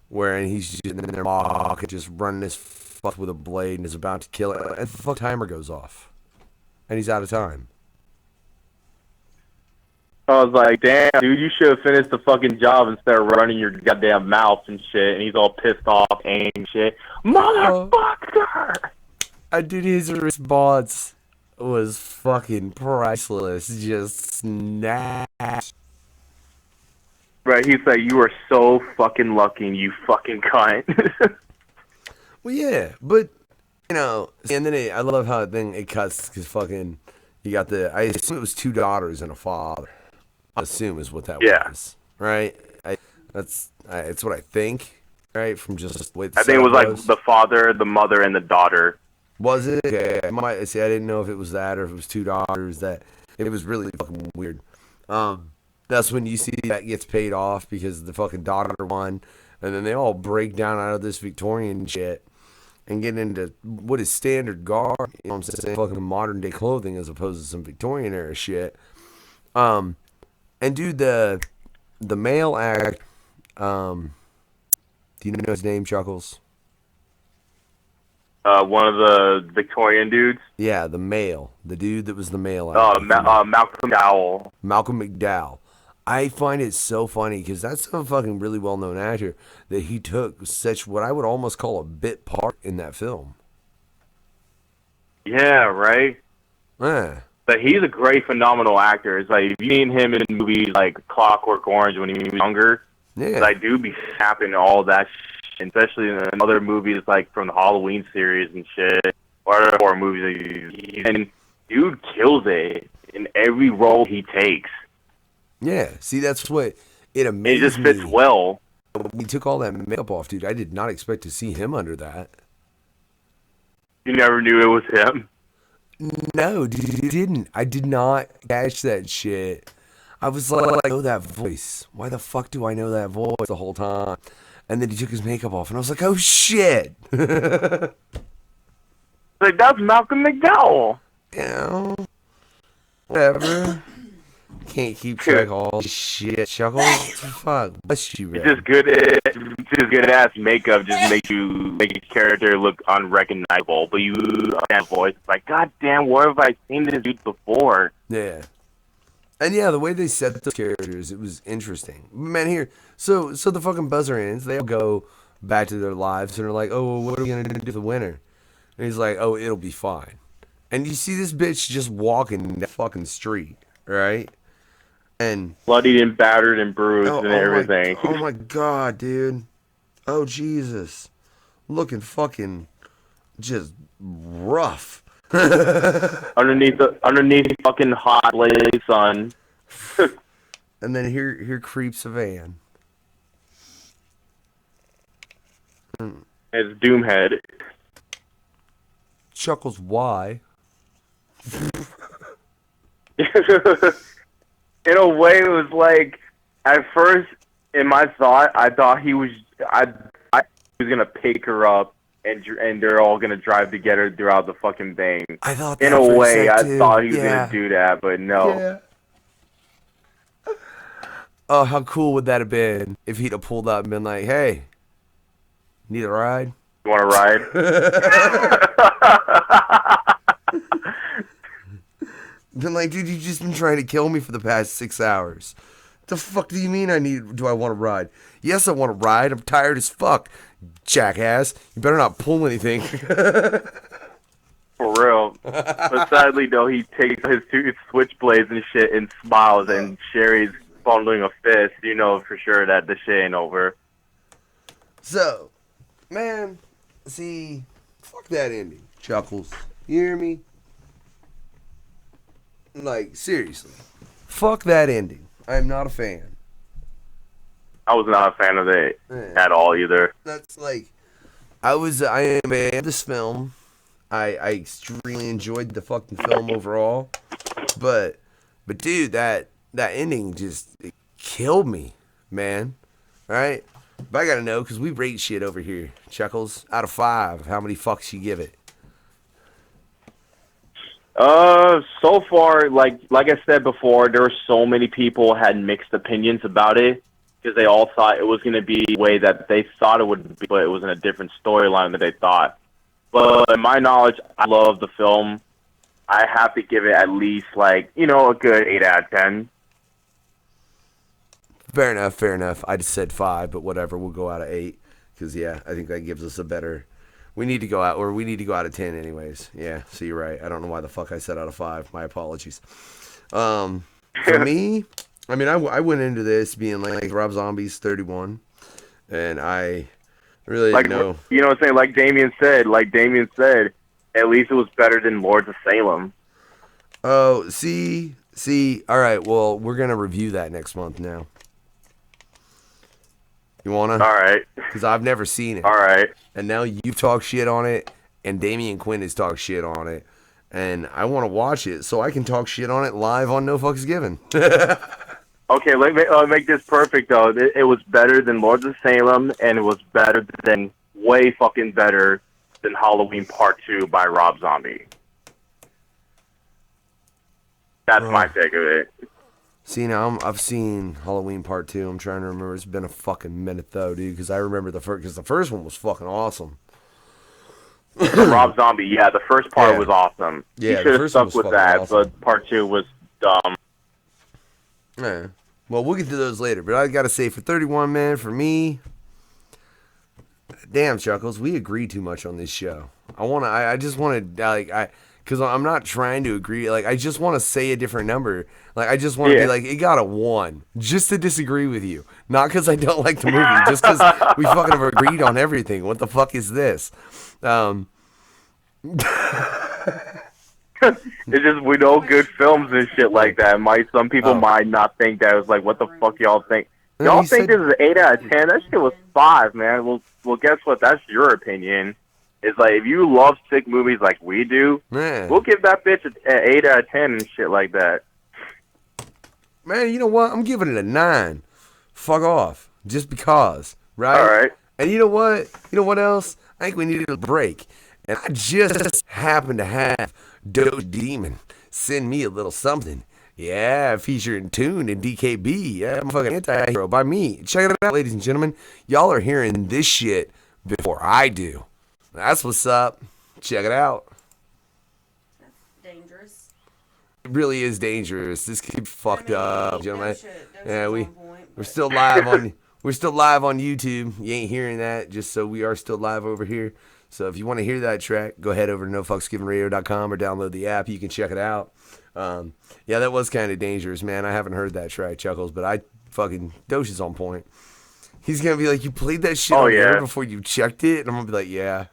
where he's just in there mock, just running this fuck with a blade and is about to kill it, and the fuck timer goes off, and he's out of time. I was like, damn, dude, you should have finished the fucking job instead of running your goddamn mouth and shit. And he's all pissed off and shit. Motherfucker! Dude, his response was fucking priceless. Just snatched. Right, he's like, you are so fucking lucky, you fucking cunt. Well, yeah, but, you know, and then I love how then it cuts, because fucking, you got I assume it was 2 daughters and a father. I assume is what that was, right? It's what I think, right? From just the way the I think it was like goes. the father, the mother, and the daughter. Was it? Yeah, I didn't know if it was that or if it was 2 daughters. That it was really fucking weird. That's when you see that gets paid off because the fucking daughter won, and then they all break down out of this Victorian shit and get into what is standard garb. You know what I'm saying? Fucking modern day clothing as opposed to some Victorian era shit. And dude, the male act, do you know his name, Chuckles? One of the Victorian dudes. Yeah, the dude that was the male Oh, actor. Malcolm Dowell. Malcolm McDowell. I find it so funny because that's a fucking really well-known actor that he took such what I would almost call a bit part in that film. Yeah, right? Yeah. But he's a great, phenomenal actor. It's like, if you've seen him in movies like Clockwork Orange when he was younger, Yeah. I do be snapping all that shit, especially in other movies like from the Halloween series and shit, or other horror movies. And dude kills it in every role he takes. Yeah. See, that's what it amazed It just fits me. well. When he took all that makeup off, dude, I did not expect to see him under that. You never knew it was him. No, dude, you didn't. I did not catch that shit. I was like, I know that voice. Why the fuck do I know that voice the whole time? And then he took his makeup off, and I was like, oh shit. Like, that's Malcolm McDowell. You know, whatever. Can't keep track of all this shit. Chuckles, fuck. Bless you, It's man. just good ass makeup just make your character look unrecognizable. But you that voice, it's like, god damn, where have I seen this dude before? Yeah. And yeah, the way they set those characters, it was interesting. Man, here, so the fucking buzzer ends. They all go back to their lives and are like, oh, well, what are we gonna do for the winter? And he's like, oh, it'll be fine. And you see this bitch just walking the fucking street, right? And Bloodied and battered and bruised and everything. Oh my god, dude. Oh Jesus. Looking fucking just rough. underneath fucking hot blazing sun. And then here creeps a van. It's Doomhead. Chuckles, why? In a way, it was like, at first, in my thought, I thought he was, was gonna pick her up and they're all gonna drive together throughout the fucking thing. I thought that in a for way, sec, I too. thought he was Yeah. gonna do that, but no. Yeah. Oh, how cool would that have been if he'd have pulled up and been like, "Hey, need a ride?" You want to ride? Been like, dude, you just been trying to kill me for the past 6 hours. The fuck do you mean do I want to ride? Yes, I want to ride. I'm tired as fuck, jackass. You better not pull anything. For real. But sadly, though, he takes his two switchblades and shit and smiles, and Sherry's bundling a fist. You know for sure that the shit ain't over. So, man, see, fuck that ending. Chuckles. You hear me? Like, seriously. Fuck that ending. I am not a fan. I was not a fan of it at all either. That's like, I am a fan of this film. I extremely enjoyed the fucking film overall. But dude, that ending just it killed me, man. Right? But I gotta know, because we rate shit over here. Chuckles, out of 5, how many fucks you give it? So far, like I said before, there were so many people had mixed opinions about it because they all thought it was going to be the way that they thought it would be, but it was in a different storyline than they thought. But in my knowledge, I love the film. I have to give it at least, a good 8 out of 10. Fair enough. I just said 5, but whatever. We'll go out of 8 because, yeah, I think that gives us a better... We need to go out of 10 anyways. Yeah, so you're right. I don't know why the fuck I said out of 5. My apologies. For me, I mean, I went into this being like Rob Zombie's 31, and I really didn't know. You know what I'm saying? Like Damien said, at least it was better than Lords of Salem. Oh, see, all right, well, we're going to review that next month now. You want to? All right. Because I've never seen it. All right. And now you've talked shit on it, and Damien Quinn has talked shit on it, and I want to watch it so I can talk shit on it live on No Fucks Given. Okay, let me make this perfect, though. It was better than Lords of Salem, and it was way fucking better than Halloween Part 2 by Rob Zombie. That's my take of it. See, now I've seen Halloween Part 2. I'm trying to remember. It's been a fucking minute, though, dude, because I remember the first, because the first one was fucking awesome. Rob Zombie, yeah, the first part was awesome. Yeah, he should have stuck with that, awesome. But Part 2 was dumb. Yeah. Well, we'll get to those later, but I got to say, for 31, man, for me, damn, Chuckles, we agree too much on this show. I just want to, because I'm not trying to agree. Like, I just want to say a different number. Like, I just want to be like, it got a 1. Just to disagree with you. Not because I don't like the movie. Just because we fucking have agreed on everything. What the fuck is this? It's just, we know good films and shit like that. Some people might not think that. It was like, what the fuck y'all think? Y'all think this is an 8 out of 10? That shit was 5, man. Well, guess what? That's your opinion. It's like, if you love sick movies like we do, we'll give that bitch an 8 out of 10 and shit like that. Man, you know what? I'm giving it a 9. Fuck off. Just because. Right? All right. And you know what? You know what else? I think we needed a break. And I just happen to have Doge Demon send me a little something. Yeah, featuring Tune and DKB. Yeah, I'm fucking anti-hero by me. Check it out, ladies and gentlemen. Y'all are hearing this shit before I do. That's what's up. Check it out. That's dangerous. It really is dangerous. This could be fucked up, gentlemen. Yeah, we're We're still live on YouTube. You ain't hearing that, just so we are still live over here. So if you want to hear that track, go head over to nofucksgivenradio.com or download the app. You can check it out. Yeah, that was kind of dangerous, man. I haven't heard that track, Chuckles, but I fucking Doge is on point. He's gonna be like, "You played that shit on air before you checked it," and I'm gonna be like, "Yeah."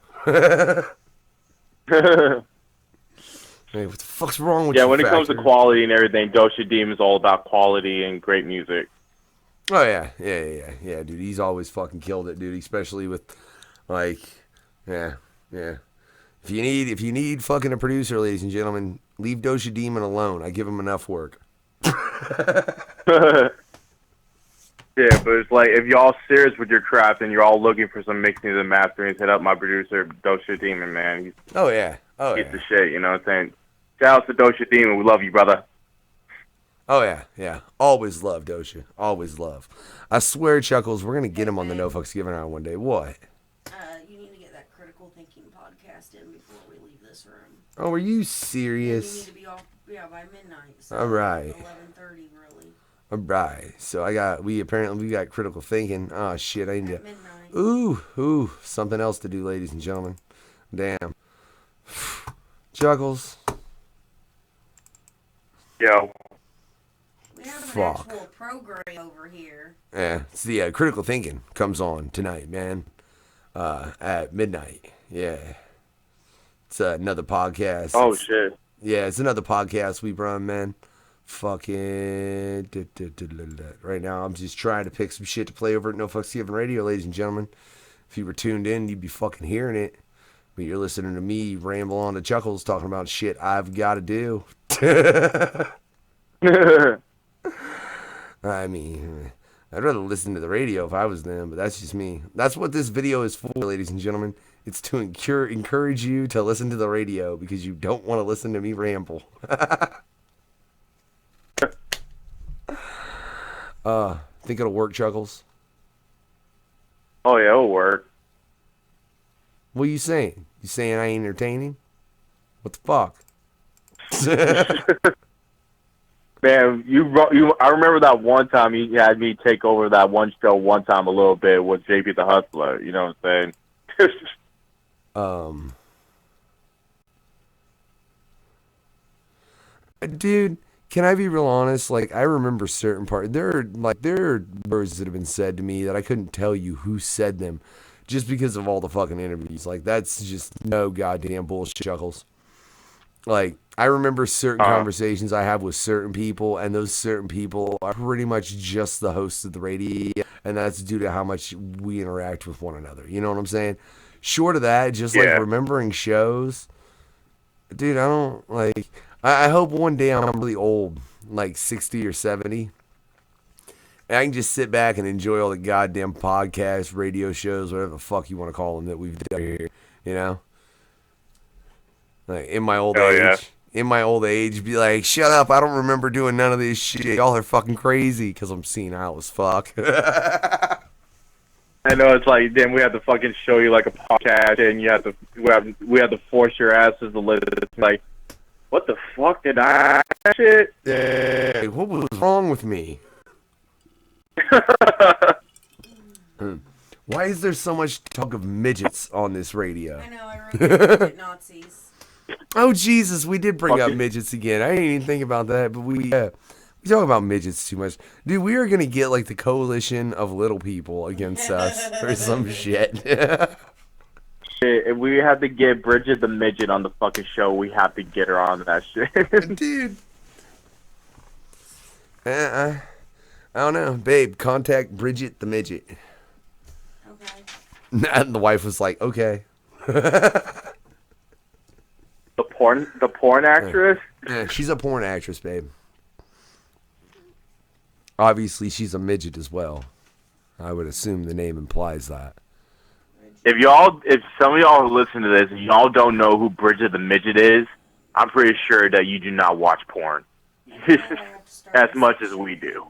Hey, what the fuck's wrong with you? Yeah, when it comes to quality and everything, Dosha Deem is all about quality and great music. Oh yeah, dude. He's always fucking killed it, dude. Especially with, like, yeah. If you need fucking a producer, ladies and gentlemen, leave Dosha Demon alone. I give him enough work. Yeah, but it's like, if y'all serious with your craft and you're all looking for some mixings and masterings, hit up my producer, Dosha Demon, man. He's Oh yeah. the shit, you know what I'm saying? Shout out to Dosha Demon. We love you, brother. Oh yeah, yeah. Always love Dosha. Always love. I swear, Chuckles, we're gonna get him on the No Fucks Given Hour one day. What? You need to get that critical thinking podcast in before we leave this room. Oh, are you You serious? need to be off, by midnight. So All right. 11:30, really. All right. So we got critical thinking. Oh shit, I need At to. midnight. Ooh, something else to do, ladies and gentlemen. Damn. Chuckles. Yo. We have an Fuck. actual program over here. Yeah, it's the critical thinking comes on tonight, man. At midnight. Yeah. It's another podcast. Oh, It's- shit. Yeah, it's another podcast we run, man. Fucking right now, I'm just trying to pick some shit to play over at No Fucks Given Radio, ladies and gentlemen. If you were tuned in, you'd be fucking hearing it. But you're listening to me ramble on to Chuckles talking about shit I've got to do. I mean, I'd rather listen to the radio if I was them, but that's just me. That's what this video is for, ladies and gentlemen. It's to encourage you to listen to the radio because you don't want to listen to me ramble. Think it'll work, Chuckles? Oh, yeah, it'll work. What are you saying? You saying I ain't entertaining? What the fuck? Man, I remember that one time you had me take over that one show one time a little bit with JP the Hustler. You know what I'm saying? Dude, can I be real honest? Like, I remember certain parts. There are words that have been said to me that I couldn't tell you who said them just because of all the fucking interviews. Like, that's just no goddamn bullshit, Chuckles. Like, I remember certain conversations I have with certain people, and those certain people are pretty much just the hosts of the radio, and that's due to how much we interact with one another. You know what I'm saying? Short of that, just like remembering shows, dude, I don't, like, I hope one day I'm really old, like 60 or 70, and I can just sit back and enjoy all the goddamn podcasts, radio shows, whatever the fuck you want to call them that we've done here, you know? Like, in my old age, be like, shut up, I don't remember doing none of this shit. Y'all are fucking crazy, because I'm senile as fuck. I know, it's like, then we have to fucking show you like a podcast, and we have to force your asses to listen. It's like, what the fuck did I shit? Hey, what was wrong with me? Why is there so much talk of midgets on this radio? I know, I remember Nazis. Oh, Jesus, we did bring up midgets again. I didn't even think about that, but we talk about midgets too much. Dude, we are going to get, like, the coalition of little people against us or some shit. Shit, if we have to get Bridget the Midget on the fucking show, we have to get her on that shit. Dude. I don't know. Babe, contact Bridget the Midget. Okay. And the wife was like, okay. The porn actress? Yeah, she's a porn actress, babe. Obviously, she's a midget as well. I would assume the name implies that. If some of y'all listen to this and y'all don't know who Bridget the Midget is, I'm pretty sure that you do not watch porn as much as we do.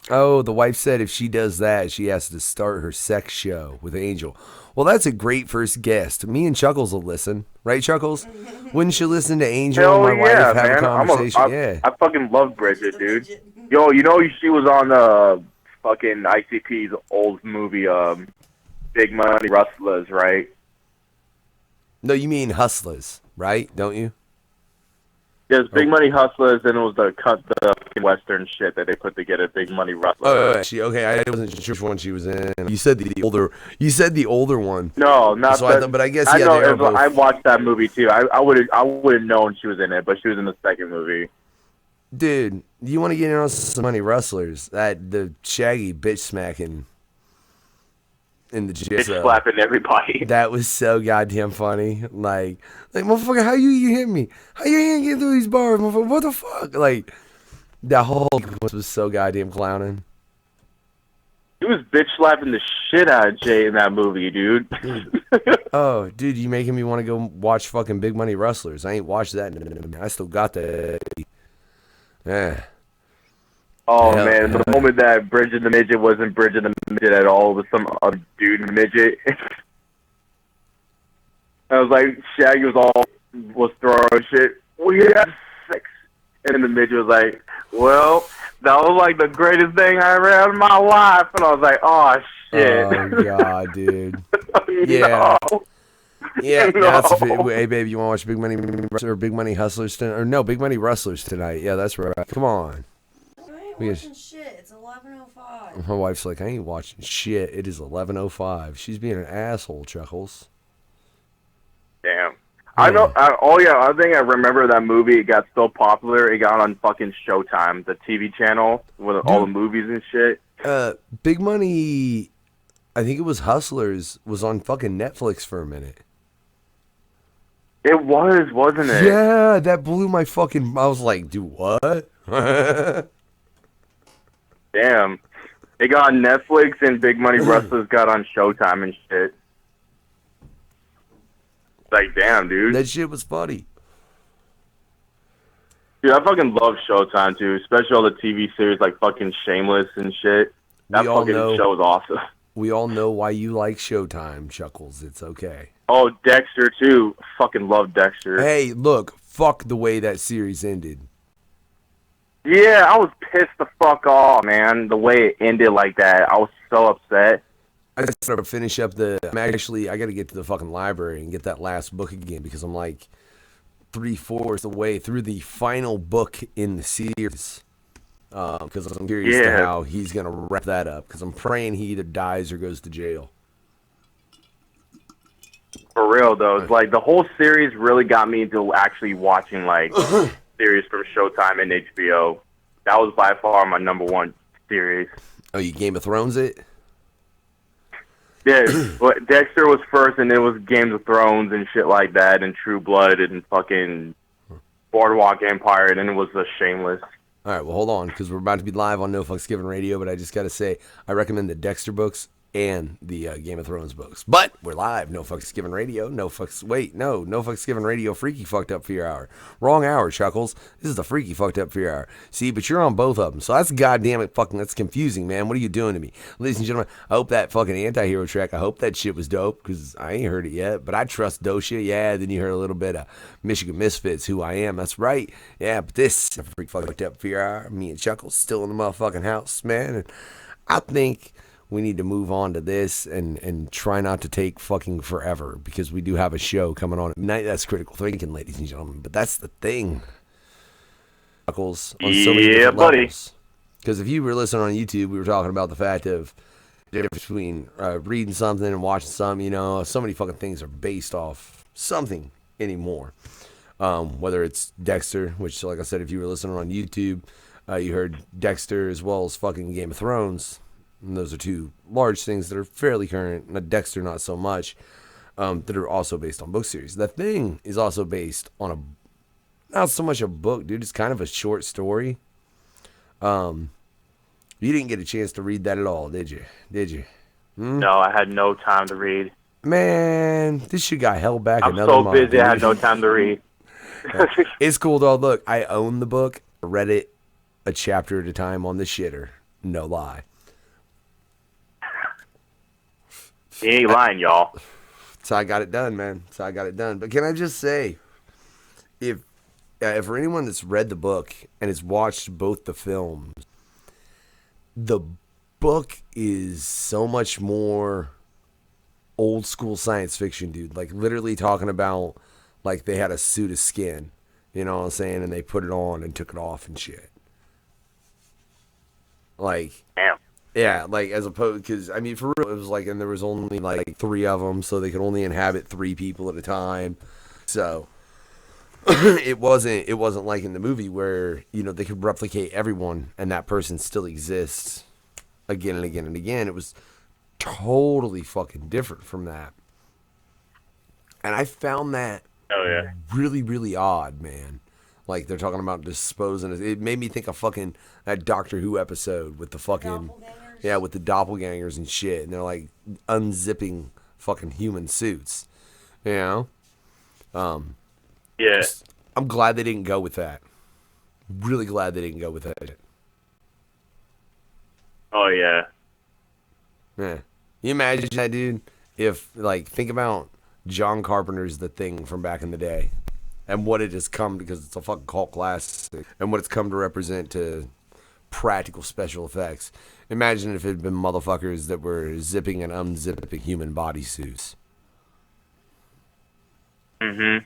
Oh, the wife said if she does that, she has to start her sex show with Angel. Well, that's a great first guest. Me and Chuckles will listen. Right, Chuckles? Wouldn't you listen to Angel Hell and my wife have a conversation? Yeah. I fucking love Bridget, dude. Yo, you know she was on fucking ICP's old movie, Big Money Rustlers, right? No, you mean Hustlers, right? Don't you? There's Big Money Hustlers, and it was the Western shit that they put together, Big Money Rustlers. Okay, I wasn't sure which one she was in. You said the older one. No, not so that. But I guess I know. they are both. I watched that movie too. I would have known she was in it, but she was in the second movie. Dude, you want to get in on some Money Rustlers? The Shaggy bitch smacking in the gym. Bitch slapping everybody. That was so goddamn funny. Like motherfucker, how you hit me? How you ain't get through these bars, motherfucker? What the fuck? Like, that whole was so goddamn clowning. was bitch slapping the shit out of Jay in that movie, dude. Oh, dude, you making me want to go watch fucking Big Money Rustlers. I ain't watched that. I still got that. Yeah. Oh, Hell, man, the moment that Bridget the Midget wasn't Bridget the Midget at all, it was some other dude midget. I was like, Shaggy was throwing shit. We have sex. And then the midget was like, well, that was like the greatest thing I ever had in my life. And I was like, oh, shit. Oh, God, dude. Yeah. No. Yeah, No. that's hey, baby, you want to watch Big Money or Big Money Hustlers tonight? Or no, Big Money Rustlers tonight. Yeah, that's right. Come on. I ain't watching shit. It's 11:05. My wife's like, I ain't watching shit. It is 11:05. She's being an asshole, Chuckles. Damn. I know. I think I remember that movie. It got so popular. It got on fucking Showtime, the TV channel, with all the movies and shit. Big Money, I think it was Hustlers, was on fucking Netflix for a minute. It was, wasn't it? Yeah, that blew my fucking... I was like, dude, what? Damn. It got on Netflix and Big Money Rustlers got on Showtime and shit. Like, damn, dude. That shit was funny. Dude, I fucking love Showtime, too. Especially all the TV series like fucking Shameless and shit. That fucking show is awesome. We all know why you like Showtime, Chuckles. It's okay. Oh, Dexter, too. Fucking love Dexter. Hey, look. Fuck the way that series ended. Yeah, I was pissed the fuck off, man. The way it ended like that. I was so upset. I just gotta finish up I gotta get to the fucking library and get that last book again because I'm like 3/4 the way through the final book in the series. Because I'm curious to how he's gonna wrap that up. Because I'm praying he either dies or goes to jail. For real, though. It's like the whole series really got me into actually watching like series from Showtime and HBO. That was by far my #1 series. Oh, you Game of Thrones it? Yeah, Dexter was first, and then it was Games of Thrones and shit like that, and True Blood and fucking Boardwalk Empire, and then it was the Shameless. All right, well, hold on, because we're about to be live on No Fucks Given Radio, but I just got to say, I recommend the Dexter books and the Game of Thrones books. But we're live, No Fucks Given Radio, No Fucks Given Radio, Freaky Fucked Up Fear Hour. Wrong hour, Chuckles. This is the Freaky Fucked Up Fear Hour. See, but you're on both of them, so that's goddamn it fucking, that's confusing, man. What are you doing to me? Ladies and gentlemen, I hope that fucking Anti-Hero track, I hope that shit was dope, because I ain't heard it yet, but I trust Dosha. Yeah, then you heard a little bit of Michigan Misfits, Who I Am, that's right. Yeah, but this is the Freaky Fucked Up Fear Hour. Me and Chuckles still in the motherfucking house, man, and I think we need to move on to this and try not to take fucking forever because we do have a show coming on at midnight. That's critical thinking, ladies and gentlemen. But that's the thing. Chuckles on so many different levels. Because if you were listening on YouTube, we were talking about the fact of the difference between reading something and watching something. You know, so many fucking things are based off something anymore. Whether it's Dexter, which, like I said, if you were listening on YouTube, you heard Dexter as well as fucking Game of Thrones. And those are two large things that are fairly current. Dexter, not so much. That are also based on book series. The Thing is also based on not so much a book, dude. It's kind of a short story. You didn't get a chance to read that at all, did you? No, I had no time to read. Man, this shit got held back I'm another so month. busy, I had no time to read. It's cool, though. Look, I own the book. I read it a chapter at a time on the shitter. No lie. He ain't lying, y'all. So I got it done, man. But can I just say, if for anyone that's read the book and has watched both the films, the book is so much more old school science fiction, dude. Like literally talking about like they had a suit of skin, you know what I'm saying, and they put it on and took it off and shit. Like, damn. Yeah, like as opposed, because I mean, for real, it was like, and there was only like 3 of them, so they could only inhabit 3 people at a time. So it wasn't like in the movie where, you know, they could replicate everyone and that person still exists again and again and again. It was totally fucking different from that, and I found that really, really odd, man. Like they're talking about disposing. It made me think of fucking that Doctor Who episode with the fucking Yeah, with the doppelgangers and shit, and they're like unzipping fucking human suits. You know? Yeah. I'm glad they didn't go with that. Really glad they didn't go with that. Oh yeah. Yeah. You imagine that, dude? If, like, think about John Carpenter's The Thing from back in the day and what it has come, because it's a fucking cult classic, and what it's come to represent to practical special effects. Imagine if it had been motherfuckers that were zipping and unzipping human bodysuits. Mm-hmm.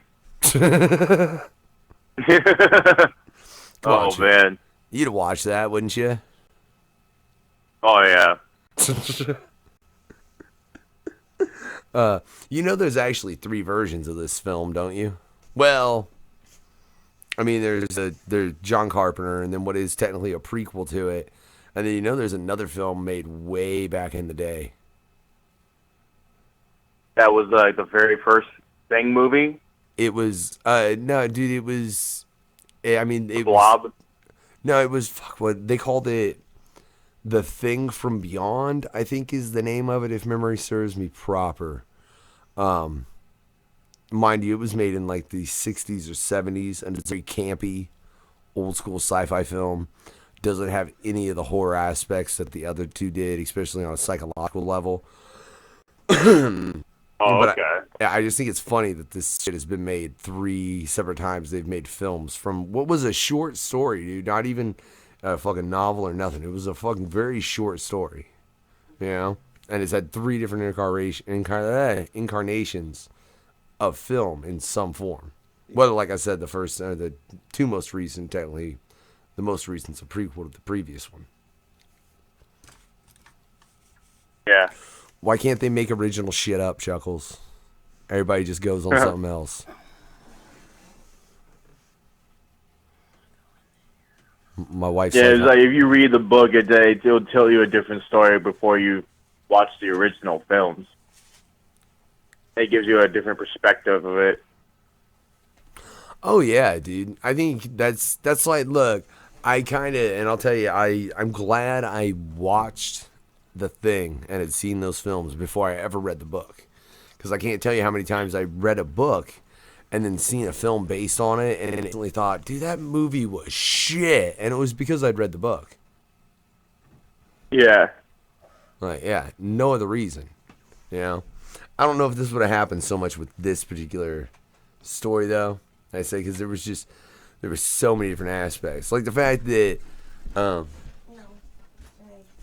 Come on, Oh man. You'd watch that, wouldn't you? Oh yeah. You know there's actually 3 versions of this film, don't you? Well, I mean, there's John Carpenter, and then what is technically a prequel to it. And then you know there's another film made way back in the day. That was like the very first Thing movie. It was, no, dude, it was, I mean, it Blob. was, no, it was, fuck, what, they called it The Thing from Beyond, I think is the name of it, if memory serves me proper. Mind you, it was made in like the 60s or 70s, and it's very campy, old school sci-fi film. Doesn't have any of the horror aspects that the other 2 did, especially on a psychological level. Oh, okay. I just think it's funny that this shit has been made 3 separate times. They've made films from what was a short story, dude. Not even a fucking novel or nothing. It was a fucking very short story, you know. And it's had 3 different incarnations of film in some form. Whether, like I said, the first, the 2 most recent, technically, the most recent's a prequel to the previous one. Yeah. Why can't they make original shit up, Chuckles? Everybody just goes on something else. My wife's Yeah, it's like if you read the book, it'll tell you a different story before you watch the original films. It gives you a different perspective of it. Oh yeah, dude. I think that's like, look, I kind of, and I'll tell you, I'm glad I watched The Thing and had seen those films before I ever read the book, because I can't tell you how many times I read a book and then seen a film based on it and instantly thought, dude, that movie was shit, and it was because I'd read the book. Yeah. Like, yeah, no other reason. You know, I don't know if this would have happened so much with this particular story, though. I say, because there were so many different aspects, like the fact that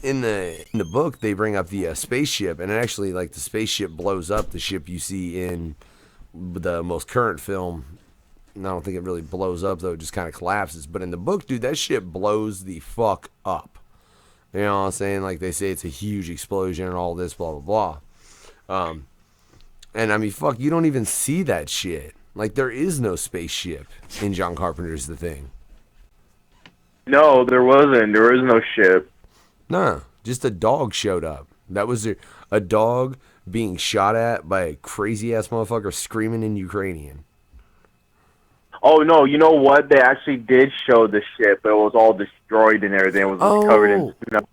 in the book they bring up the spaceship, and actually, like, the spaceship blows up the ship you see in the most current film. And I don't think it really blows up, though. It just kind of collapses. But in the book, dude, that ship blows the fuck up. You know what I'm saying? Like, they say it's a huge explosion and all this, blah, blah, blah. And, I mean, fuck, you don't even see that shit. Like, there is no spaceship in John Carpenter's The Thing. No, there wasn't. There was no ship. No, just a dog showed up. That was a dog being shot at by a crazy-ass motherfucker screaming in Ukrainian. Oh, no, you know what? They actually did show the ship, but it was all destroyed and everything. It was covered in snow.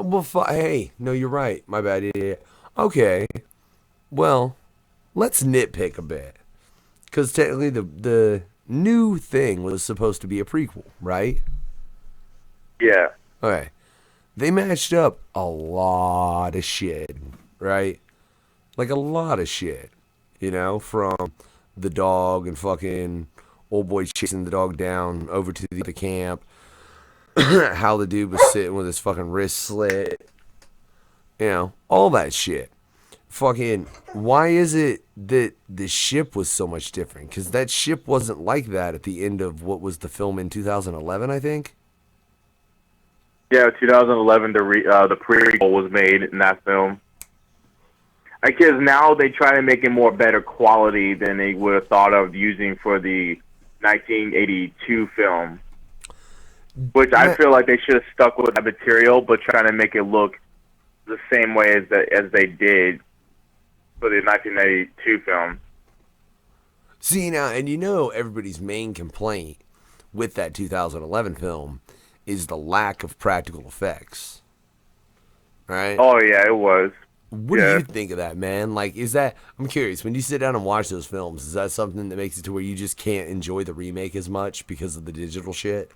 Well, hey, no, you're right. My bad. Yeah. Okay. Well, let's nitpick a bit. Because technically the new thing was supposed to be a prequel, right? Yeah. Okay. They matched up a lot of shit, right? Like a lot of shit, you know, from the dog and fucking old boy chasing the dog down over to the camp. How the dude was sitting with his fucking wrist slit. You know, all that shit. Fucking, why is it that the ship was so much different? Because that ship wasn't like that at the end of what was the film in 2011, I think? Yeah, 2011, the prequel was made in that film. I guess now they try to make it more better quality than they would have thought of using for the 1982 film. Which I feel like they should have stuck with that material, but trying to make it look the same way as they did for the 1982 film. See, now, and you know everybody's main complaint with that 2011 film is the lack of practical effects. right? Oh yeah, it was. What do you think of that, man? Like, is that, I'm curious, when you sit down and watch those films, is that something that makes it to where you just can't enjoy the remake as much because of the digital shit?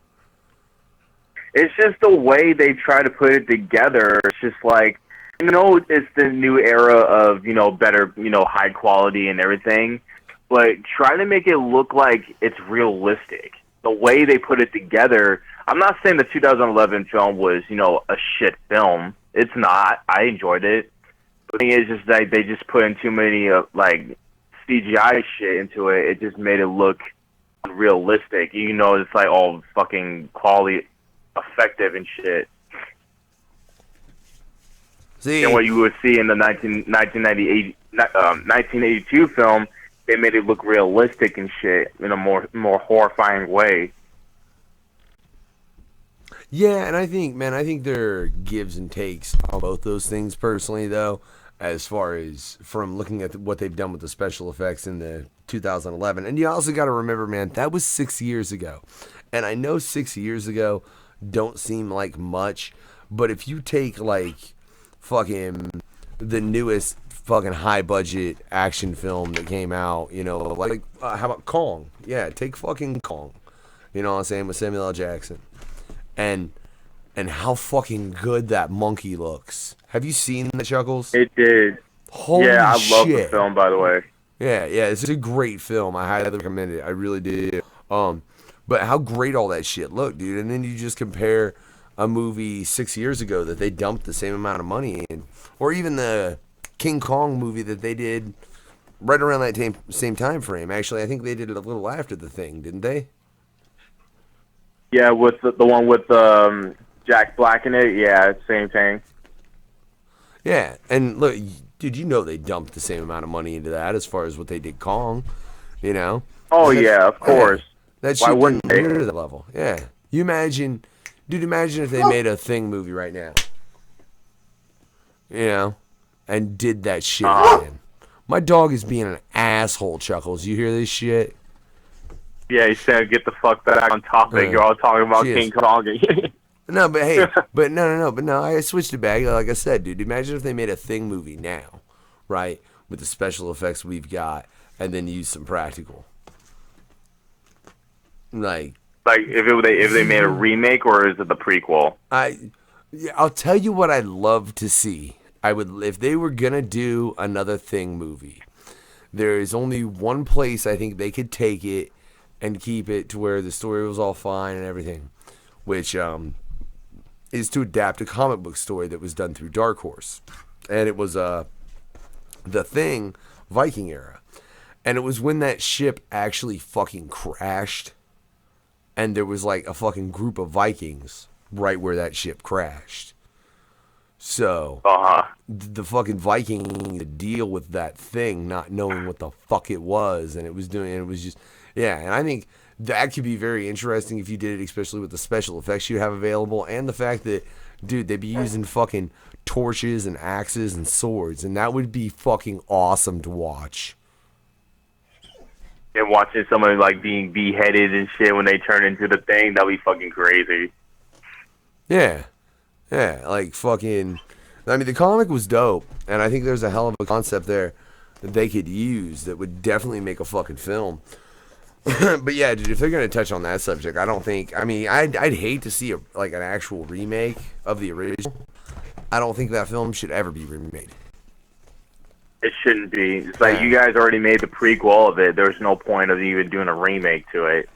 It's just the way they try to put it together. It's just like, it's the new era of, better, high quality and everything, but try to make it look like it's realistic. The way they put it together, I'm not saying the 2011 film was, a shit film. It's not. I enjoyed it. The thing is just like they just put in too many, CGI shit into it. It just made it look realistic. It's like all fucking quality effective and shit. See, and what you would see in the 1982 film, they made it look realistic and shit in a more horrifying way. Yeah, and I think there are gives and takes on both those things personally, though, as far as from looking at what they've done with the special effects in the 2011. And you also got to remember, man, that was 6 years ago. And I know 6 years ago don't seem like much, but if you take, like, fucking the newest fucking high-budget action film that came out, like, how about Kong? Yeah, take fucking Kong. You know what I'm saying? With Samuel L. Jackson. And how fucking good that monkey looks. Have you seen the Chuckles? It did. Holy yeah, I shit. love the film, by the way. Yeah, it's a great film. I highly recommend it. I really did. But how great all that shit looked, dude. And then you just compare a movie 6 years ago that they dumped the same amount of money in, or even the King Kong movie that they did right around that same time frame. Actually, I think they did it a little after the Thing, didn't they? Yeah, with the one with Jack Black in it. Yeah, same thing. Yeah, and look, dude, they dumped the same amount of money into that as far as what they did Kong, Oh, yeah, of course. That Why shit wouldn't didn't they? near to that level. Yeah. Imagine if they made a Thing movie right now. And did that shit again. My dog is being an asshole, Chuckles. You hear this shit? Yeah, he said, get the fuck back on topic. You're all talking about King Kong. No, but hey, no, I switched it back. Like I said, dude, imagine if they made a Thing movie now, right? With the special effects we've got, and then use some practical. Like if they made a remake, or is it the prequel? I'll tell you what I'd love to see. If they were gonna do another Thing movie, there is only one place I think they could take it and keep it to where the story was all fine and everything, which is to adapt a comic book story that was done through Dark Horse, and it was the Thing Viking era, and it was when that ship actually fucking crashed. And there was like a fucking group of Vikings right where that ship crashed. So the fucking Viking to deal with that thing, not knowing what the fuck it was, and it was just, yeah. And I think that could be very interesting if you did it, especially with the special effects you have available, and the fact that, dude, they'd be using fucking torches and axes and swords, and that would be fucking awesome to watch. And watching somebody like being beheaded and shit when they turn into the Thing, that'd be fucking crazy. Yeah, like fucking. I mean, the comic was dope, and I think there's a hell of a concept there that they could use that would definitely make a fucking film. But yeah, dude, if they're gonna touch on that subject, I don't think. I mean, I'd hate to see an actual remake of the original. I don't think that film should ever be remade. It shouldn't be. It's like you guys already made the prequel of it. There's no point of even doing a remake to it.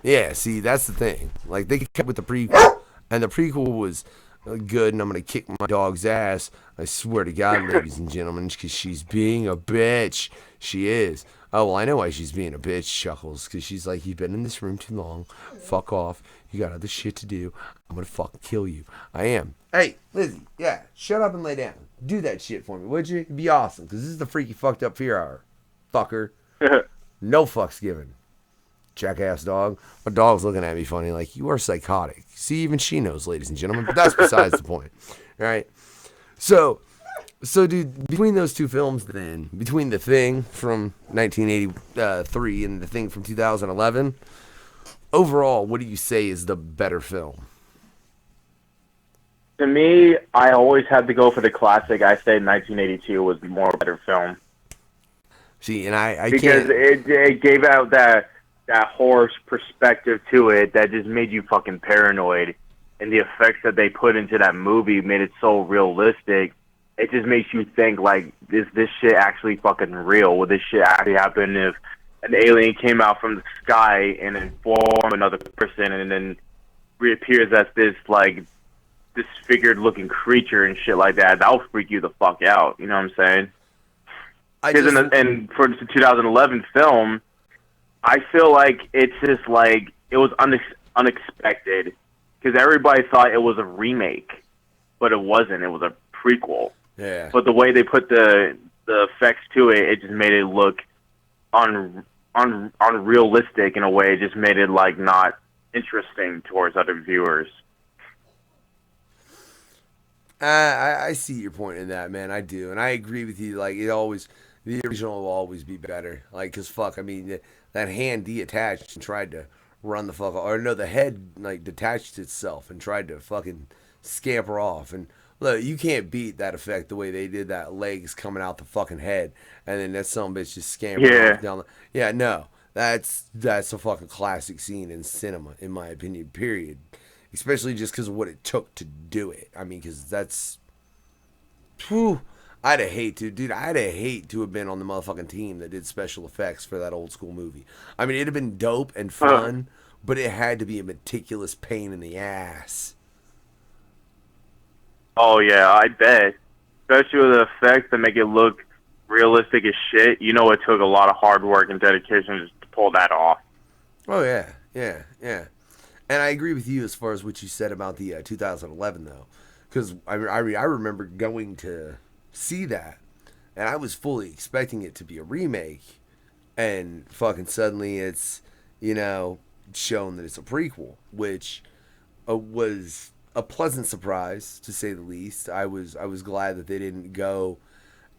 Yeah, see, that's the thing. Like, they kept with the prequel, and the prequel was good, and I'm going to kick my dog's ass. I swear to God, ladies and gentlemen, because she's being a bitch. She is. Oh, well, I know why she's being a bitch, Chuckles, because she's like, you've been in this room too long. Fuck off. You got other shit to do. I'm going to fucking kill you. I am. Hey, Lizzie, yeah, shut up and lay down. Do that shit for me, would you? It'd be awesome, because this is the Freaky Fucked Up Fear Hour. Fucker. No fucks given. Jackass dog. My dog's looking at me funny like, you are psychotic. See, even she knows, ladies and gentlemen, but that's besides the point. All right? So, dude, between those two films then, between The Thing from 1983 and The Thing from 2011, overall, what do you say is the better film? To me, I always had to go for the classic. I say 1982 was the more better film. See, and I because can't... it gave out that horror perspective to it that just made you fucking paranoid, and the effects that they put into that movie made it so realistic. It just makes you think like, is this shit actually fucking real? Would this shit actually happen if an alien came out from the sky and informed another person and then reappears as this like disfigured looking creature and shit like that? That'll freak you the fuck out. You know what I'm saying? And for the 2011 film, I feel like it's just like it was unexpected because everybody thought it was a remake, but it wasn't. It was a prequel. Yeah. But the way they put the effects to it, it just made it look unrealistic in a way. It just made it like not interesting towards other viewers. I see your point in that, man. I do, and I agree with you. Like the original will always be better. Like, cause fuck, I mean, that hand detached and tried to run the fuck, or no, the head like detached itself and tried to fucking scamper off. And look, you can't beat that effect the way they did that legs coming out the fucking head, and then that son of a bitch just scampering off down the. Yeah, no, that's a fucking classic scene in cinema, in my opinion. Period. Especially just because of what it took to do it. I mean, because that's. Whew, I'd have hate to have been on the motherfucking team that did special effects for that old school movie. I mean, it'd have been dope and fun, but it had to be a meticulous pain in the ass. Oh yeah, I bet. Especially with the effects that make it look realistic as shit. You know, it took a lot of hard work and dedication just to pull that off. Oh yeah. And I agree with you as far as what you said about the 2011 though, because I remember going to see that, and I was fully expecting it to be a remake, and fucking suddenly it's, you know, shown that it's a prequel, which was a pleasant surprise to say the least. I was glad that they didn't go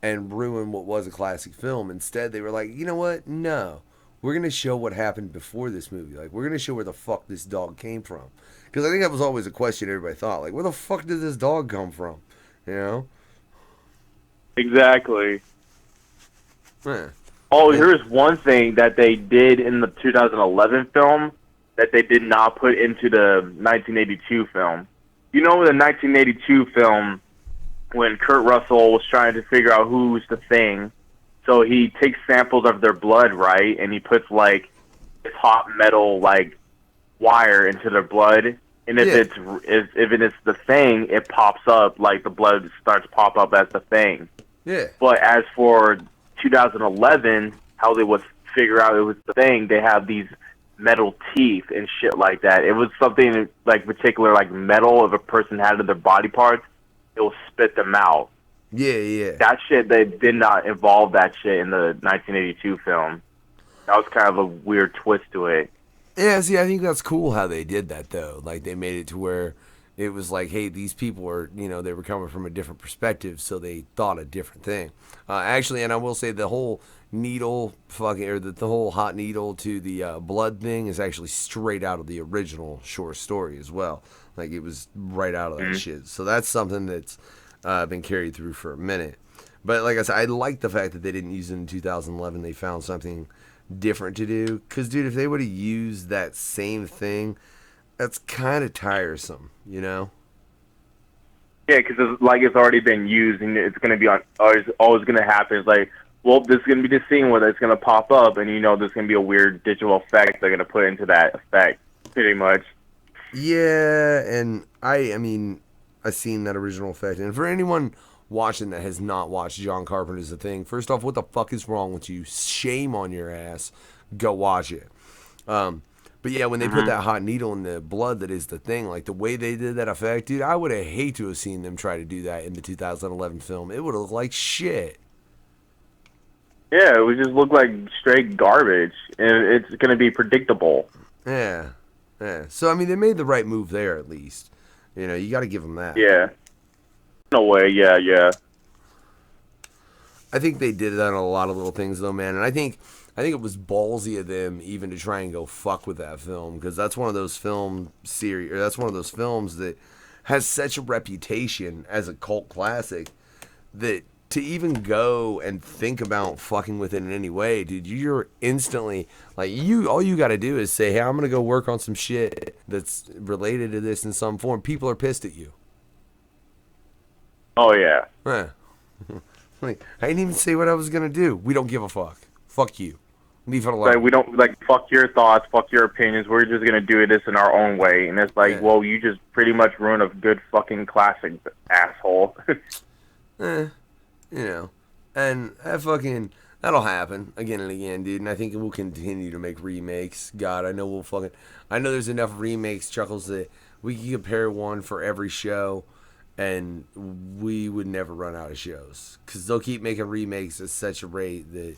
and ruin what was a classic film. Instead, they were like, you know what? No, we're gonna show what happened before this movie. Like, we're gonna show where the fuck this dog came from, because I think that was always a question everybody thought. Like, where the fuck did this dog come from? You know. Exactly. Yeah. Oh, here's one thing that they did in the 2011 film that they did not put into the 1982 film. You know, in the 1982 film, when Kurt Russell was trying to figure out who's the Thing, so he takes samples of their blood, right, and he puts like this hot metal like wire into their blood. And if it is the Thing, it pops up, like the blood starts to pop up as the Thing. Yeah. But as for 2011, how they would figure out it was the Thing, they have these metal teeth and shit like that. It was something like particular, like metal, if a person had in their body parts, it will spit them out. Yeah. That shit, they did not involve that shit in the 1982 film. That was kind of a weird twist to it. Yeah, see, I think that's cool how they did that, though. Like, they made it to where it was like, hey, these people are, you know, they were coming from a different perspective, so they thought a different thing. Actually, and I will say the whole needle the whole hot needle to the blood thing is actually straight out of the original short story as well. Like, it was right out of that shit. So that's something that's been carried through for a minute. But like I said, I like the fact that they didn't use it in 2011. They found something different to do, because dude, if they would have used that same thing, that's kind of tiresome, you know. Yeah, because it's already been used, and it's going to be on. It's always going to happen. It's like, well, this is going to be the scene where it's going to pop up, and you know there's going to be a weird digital effect they're going to put into that effect, pretty much. Yeah, and I mean, I've seen that original effect, and for anyone watching that has not watched John Carpenter's The Thing, first off, what the fuck is wrong with you? Shame on your ass. Go watch it. But yeah, when they put that hot needle in the blood that is the Thing, like the way they did that effect, dude, I would have hated to have seen them try to do that in the 2011 film. It would have looked like shit. Yeah, it would just look like straight garbage, and it's going to be predictable. Yeah. So, I mean, they made the right move there, at least. You know, you got to give them that. Yeah. No way, yeah. I think they did that on a lot of little things, though, man. And I think it was ballsy of them even to try and go fuck with that film, because that's one of those films that has such a reputation as a cult classic that to even go and think about fucking with it in any way, dude, you're instantly like all you got to do is say, hey, I'm gonna go work on some shit that's related to this in some form. People are pissed at you. Oh yeah. Like, I didn't even say what I was gonna do. We don't give a fuck. Fuck you. Leave it alone. Like, we don't, like, fuck your thoughts, fuck your opinions. We're just gonna do this in our own way. And it's like, well, you just pretty much ruined a good fucking classic, asshole. You know, and that'll happen again and again, dude. And I think we'll continue to make remakes. God, I know there's enough remakes, Chuckles, that we can compare one for every show, and we would never run out of shows because they'll keep making remakes at such a rate that,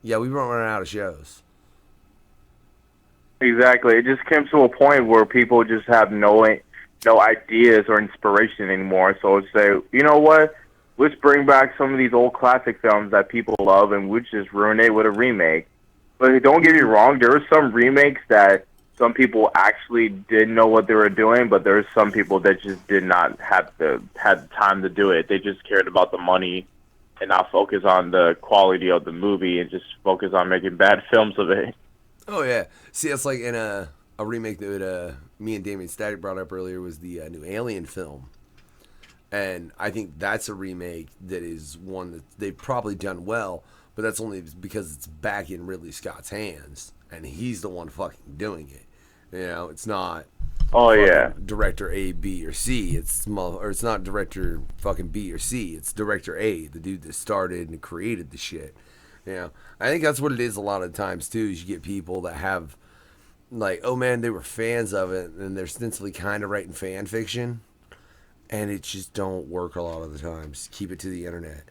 yeah, we won't run out of shows. Exactly. It just came to a point where people just have no ideas or inspiration anymore. So it's say, you know what? Let's bring back some of these old classic films that people love, and we'll just ruin it with a remake. But don't get me wrong, there are some remakes that some people actually did know what they were doing, but there's some people that just did not have the time to do it. They just cared about the money and not focus on the quality of the movie and just focus on making bad films of it. Oh yeah, see, it's like in a remake that me and Damien Statik brought up earlier was the new Alien film. And I think that's a remake that is one that they've probably done well, but that's only because it's back in Ridley Scott's hands, and he's the one fucking doing it. You know, it's not. Oh yeah. Director A, B, or C. It's not director fucking B or C. It's director A, the dude that started and created the shit. You know, I think that's what it is a lot of times too. Is you get people that have, like, oh man, they were fans of it, and they're ostensibly kind of writing fan fiction. And it just don't work a lot of the times. Keep it to the internet.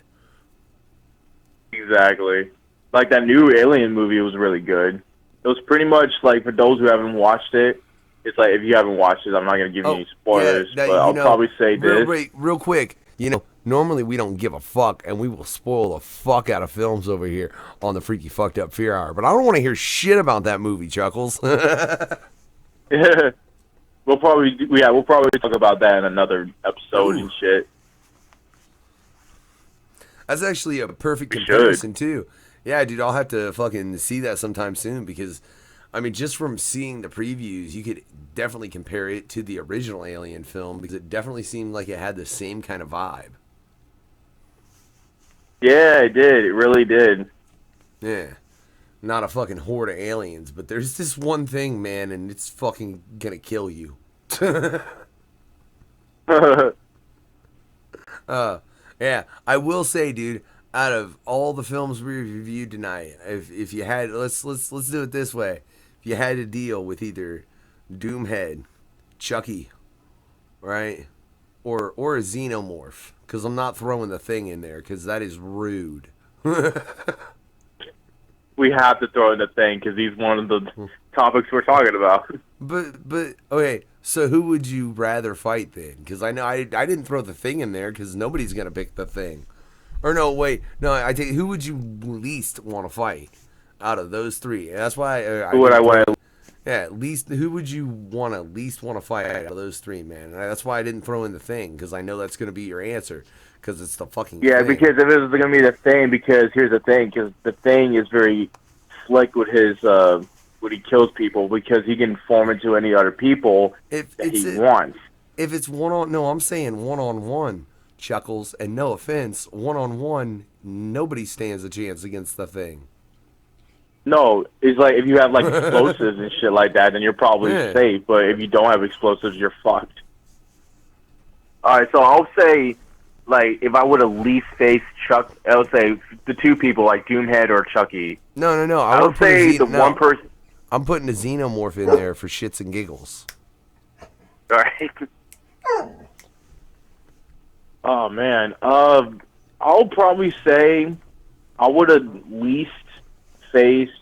Exactly. Like that new Alien movie was really good. It was pretty much like, for those who haven't watched it, it's like, if you haven't watched it, I'm not going to give you any spoilers, but I'll probably say this. Real quick, you know, normally we don't give a fuck, and we will spoil the fuck out of films over here on the Freaky Fucked Up Fear Hour. But I don't want to hear shit about that movie, Chuckles. Yeah. We'll probably talk about that in another episode and shit. That's actually a perfect comparison too. Yeah, dude, I'll have to fucking see that sometime soon because, I mean, just from seeing the previews, you could definitely compare it to the original Alien film because it definitely seemed like it had the same kind of vibe. Yeah, it did. It really did. Yeah. Not a fucking horde of aliens, but there's this one thing, man, and it's fucking gonna kill you. Yeah, I will say, dude, out of all the films we reviewed tonight, if you had, let's do it this way. If you had to deal with either Doomhead, Chucky, right, or a xenomorph, because I'm not throwing the thing in there, because that is rude. We have to throw in the thing because he's one of the topics we're talking about. But okay, so who would you rather fight then? Because I know I didn't throw the thing in there because nobody's gonna pick the thing. Or no, wait, no, I take who would you least want to fight out of those three? And that's why Who would I want? Yeah, at least who would you least want to fight out of those three, man? And that's why I didn't throw in the thing because I know that's gonna be your answer because it's the fucking yeah. thing. Because if it was gonna be the thing, because here's the thing, because the thing is very slick with his when he kills people because he can form into any other people that he wants. If it's I'm saying one-on-one, Chuckles, and no offense, one-on-one, nobody stands a chance against the thing. No, it's like if you have like explosives and shit like that, then you're probably safe. But if you don't have explosives, you're fucked. All right, so I'll say, like, if I would have least faced Chuck, I would say the two people, like Doomhead or Chucky. No. I would say one person. I'm putting a xenomorph in there for shits and giggles. All right. Oh man, I'll probably say I would have least faced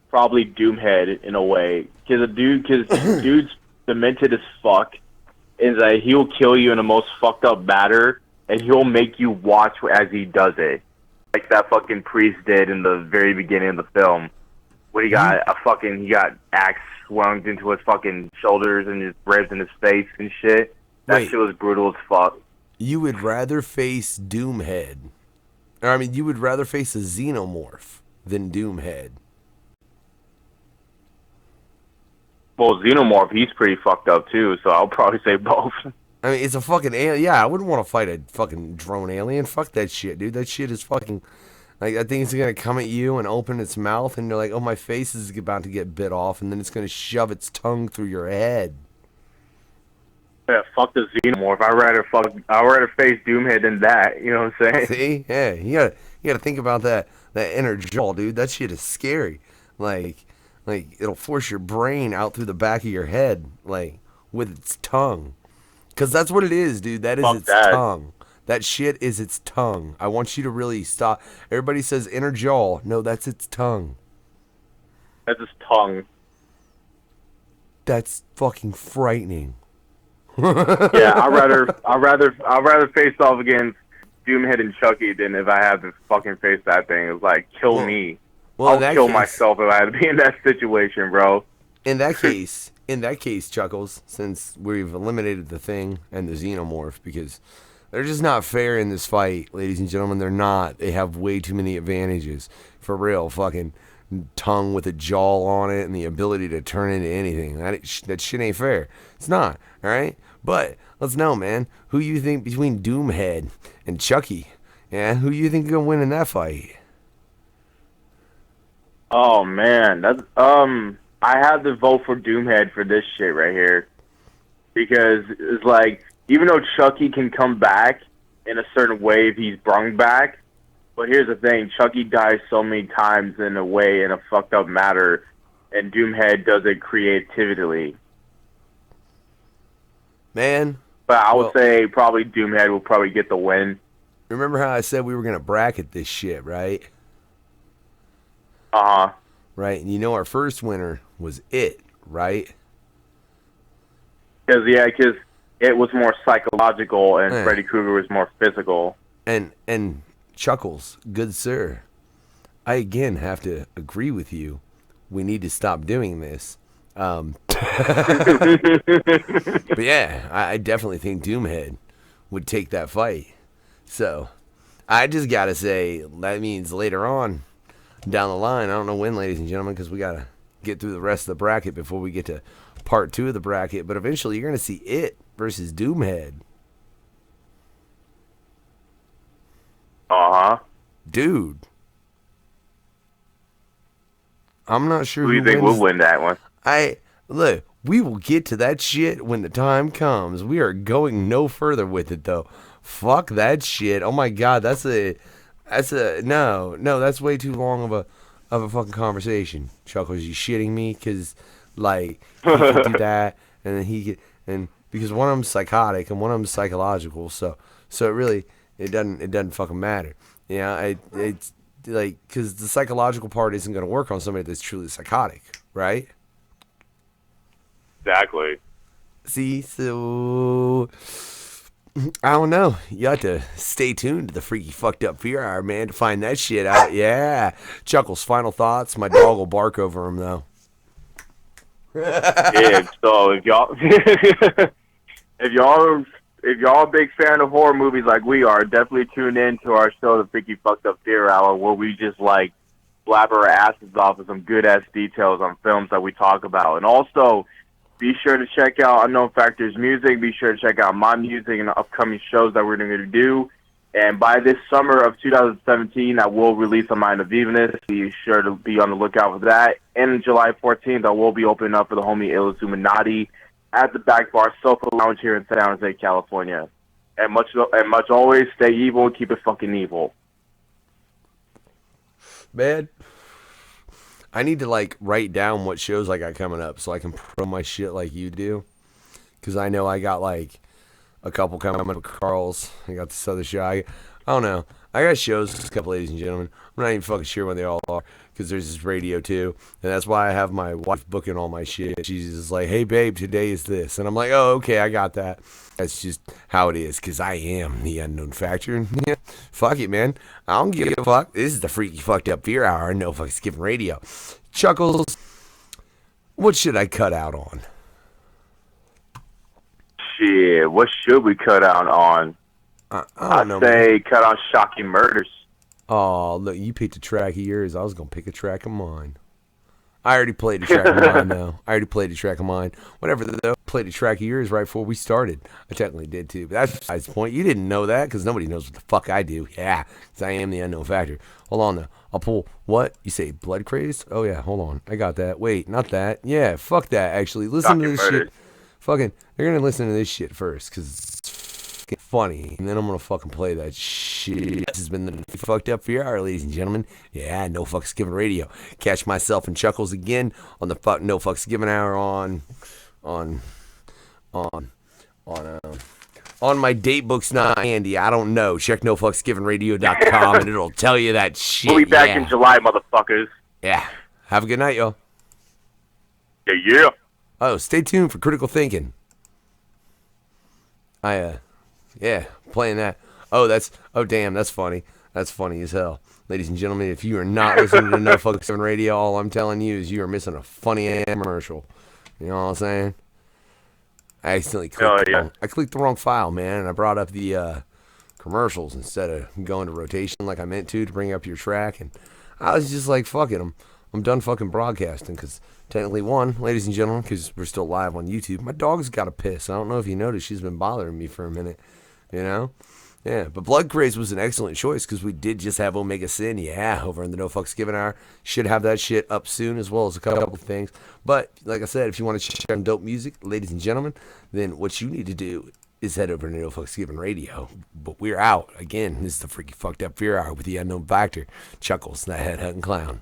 probably Doomhead in a way because dude's demented as fuck. Is that he'll kill you in the most fucked up manner, and he'll make you watch as he does it, like that fucking priest did in the very beginning of the film, when he got axe swung into his fucking shoulders and his ribs in his face and shit. That Wait. shit was brutal as fuck. You would rather face Doomhead. Or, I mean, you would rather face a xenomorph than Doomhead. Well, Xenomorph, he's pretty fucked up too, so I'll probably say both. I mean, it's a fucking alien. Yeah, I wouldn't want to fight a fucking drone alien. Fuck that shit, dude. That shit is fucking... Like, I think it's going to come at you and open its mouth, and you're like, oh, my face is about to get bit off, and then it's going to shove its tongue through your head. Yeah, fuck the Xenomorph. I'd rather face Doomhead than that. You know what I'm saying? See? Yeah, you gotta think about that inner jaw, dude. That shit is scary. Like it'll force your brain out through the back of your head, like, with its tongue. Because that's what it is, dude. That is Fuck its that. tongue. That shit is its tongue. I want you to really stop. Everybody says inner jaw. No, that's its tongue. That's his tongue. That's fucking frightening. Yeah, I'd rather face off against Doomhead and Chucky than if I have to fucking face that thing. It's like, kill me. Well, I'll kill myself if I had to be in that situation, bro. In that case, Chuckles, since we've eliminated the Thing and the Xenomorph, because they're just not fair in this fight, ladies and gentlemen. They're not. They have way too many advantages. For real, fucking tongue with a jaw on it and the ability to turn into anything. That shit ain't fair. It's not, all right? But let's know, man, who you think between Doomhead and Chucky? Yeah, who you think is gonna win in that fight? Oh man, that's I have to vote for Doomhead for this shit right here, because it's like, even though Chucky can come back in a certain way if he's brung back, but here's the thing: Chucky dies so many times in a fucked up matter, and Doomhead does it creatively. Man. But I would say probably Doomhead will probably get the win. Remember how I said we were going to bracket this shit, right? Uh-huh. Right, and you know our first winner was It, right? Because it was more psychological and Freddy Krueger was more physical. And Chuckles, good sir, I again have to agree with you. We need to stop doing this. But yeah, I definitely think Doomhead would take that fight. So I just gotta say, that means later on down the line, I don't know when, ladies and gentlemen, because we gotta get through the rest of the bracket before we get to part 2 of the bracket. But eventually, you're gonna see It versus Doomhead. Uh-huh. Dude, I'm not sure who you think will win that one. Look, we will get to that shit when the time comes. We are going no further with it, though. Fuck that shit. Oh my god, that's way too long of a fucking conversation. Chuckles, you shitting me? Because, like, he could do that, and then and because one of them's psychotic and one of them's psychological, so it doesn't fucking matter. Yeah, it's like, because the psychological part isn't going to work on somebody that's truly psychotic, right? Exactly. See, so I don't know. You have to stay tuned to the Freaky Fucked Up Fear Hour, man, to find that shit out. Yeah. Chuckles, final thoughts. My dog will bark over him, though. Yeah, so if y'all if y'all a big fan of horror movies like we are, definitely tune in to our show, the Freaky Fucked Up Fear Hour, where we just like blabber our asses off with some good ass details on films that we talk about. And also, be sure to check out Unknown Factors music. Be sure to check out my music and the upcoming shows that we're going to do. And by this summer of 2017, I will release a Mind of Evilness. Be sure to be on the lookout for that. And July 14th, I will be opening up for the homie Illuminati at the Back Bar Sofa Lounge here in San Jose, California. And much always, stay evil and keep it fucking evil. Man, I need to, like, write down what shows I got coming up so I can promote my shit like you do. Because I know I got, like, a couple coming up with Carl's. I got this other show. I don't know. I got shows, a couple, ladies and gentlemen. I'm not even fucking sure when they all are, because there's this radio too, and that's why I have my wife booking all my shit. She's just like, "Hey babe, today is this," and I'm like, "Oh, okay, I got that." That's just how it is, because I am the unknown factor. Yeah, fuck it, man. I don't give a fuck. This is the Freaky Fucked Up Fear Hour. No fucking skipping radio. Chuckles, what should I cut out on? Shit, what should we cut out on? I I'd don't know, say man. cut on Shocking Murders. Oh, look, you picked a track of yours. I was going to pick a track of mine. I already played a track of mine, though. I already played a track of mine. Whatever, though. Played a track of yours right before we started. I technically did, too. But that's besides the point. You didn't know that because nobody knows what the fuck I do. Yeah, because I am the unknown factor. Hold on, though. I'll pull, what? You say blood crazed? Oh, yeah, hold on. I got that. Wait, not that. Yeah, fuck that, actually. Listen to this shit. Fucking, they're going to listen to this shit first because it's fucking funny. And then I'm going to fucking play that shit. This has been the Fucked Up for your hour, ladies and gentlemen. Yeah, No Fucks Given Radio. Catch myself and Chuckles again on the No Fucks Given hour on my date book's not handy. I don't know. Check nofucksgivenradio.com and it'll tell you that shit. We'll be back in July, motherfuckers. Yeah. Have a good night, y'all. Yeah. Oh, stay tuned for Critical Thinking. Yeah, playing that. Oh, damn, that's funny. That's funny as hell. Ladies and gentlemen, if you are not listening to No Fucks Given Radio, all I'm telling you is you are missing a funny commercial. You know what I'm saying? I accidentally clicked the wrong file, man, and I brought up the commercials instead of going to rotation like I meant to bring up your track, and I was just like, fuck it, I'm done fucking broadcasting, because technically, ladies and gentlemen, because we're still live on YouTube, my dog's got a piss. I don't know if you noticed, she's been bothering me for a minute, you know? Yeah, but Blood Craze was an excellent choice because we did just have Omega Sin, over in the No Fucks Given hour. Should have that shit up soon as well as a couple of things. But, like I said, if you want to check out dope music, ladies and gentlemen, then what you need to do is head over to No Fucks Given Radio. But we're out. Again, this is the Freaky Fucked Up Fear Hour with the Unknown Factor. Chuckles, that head-hunting clown.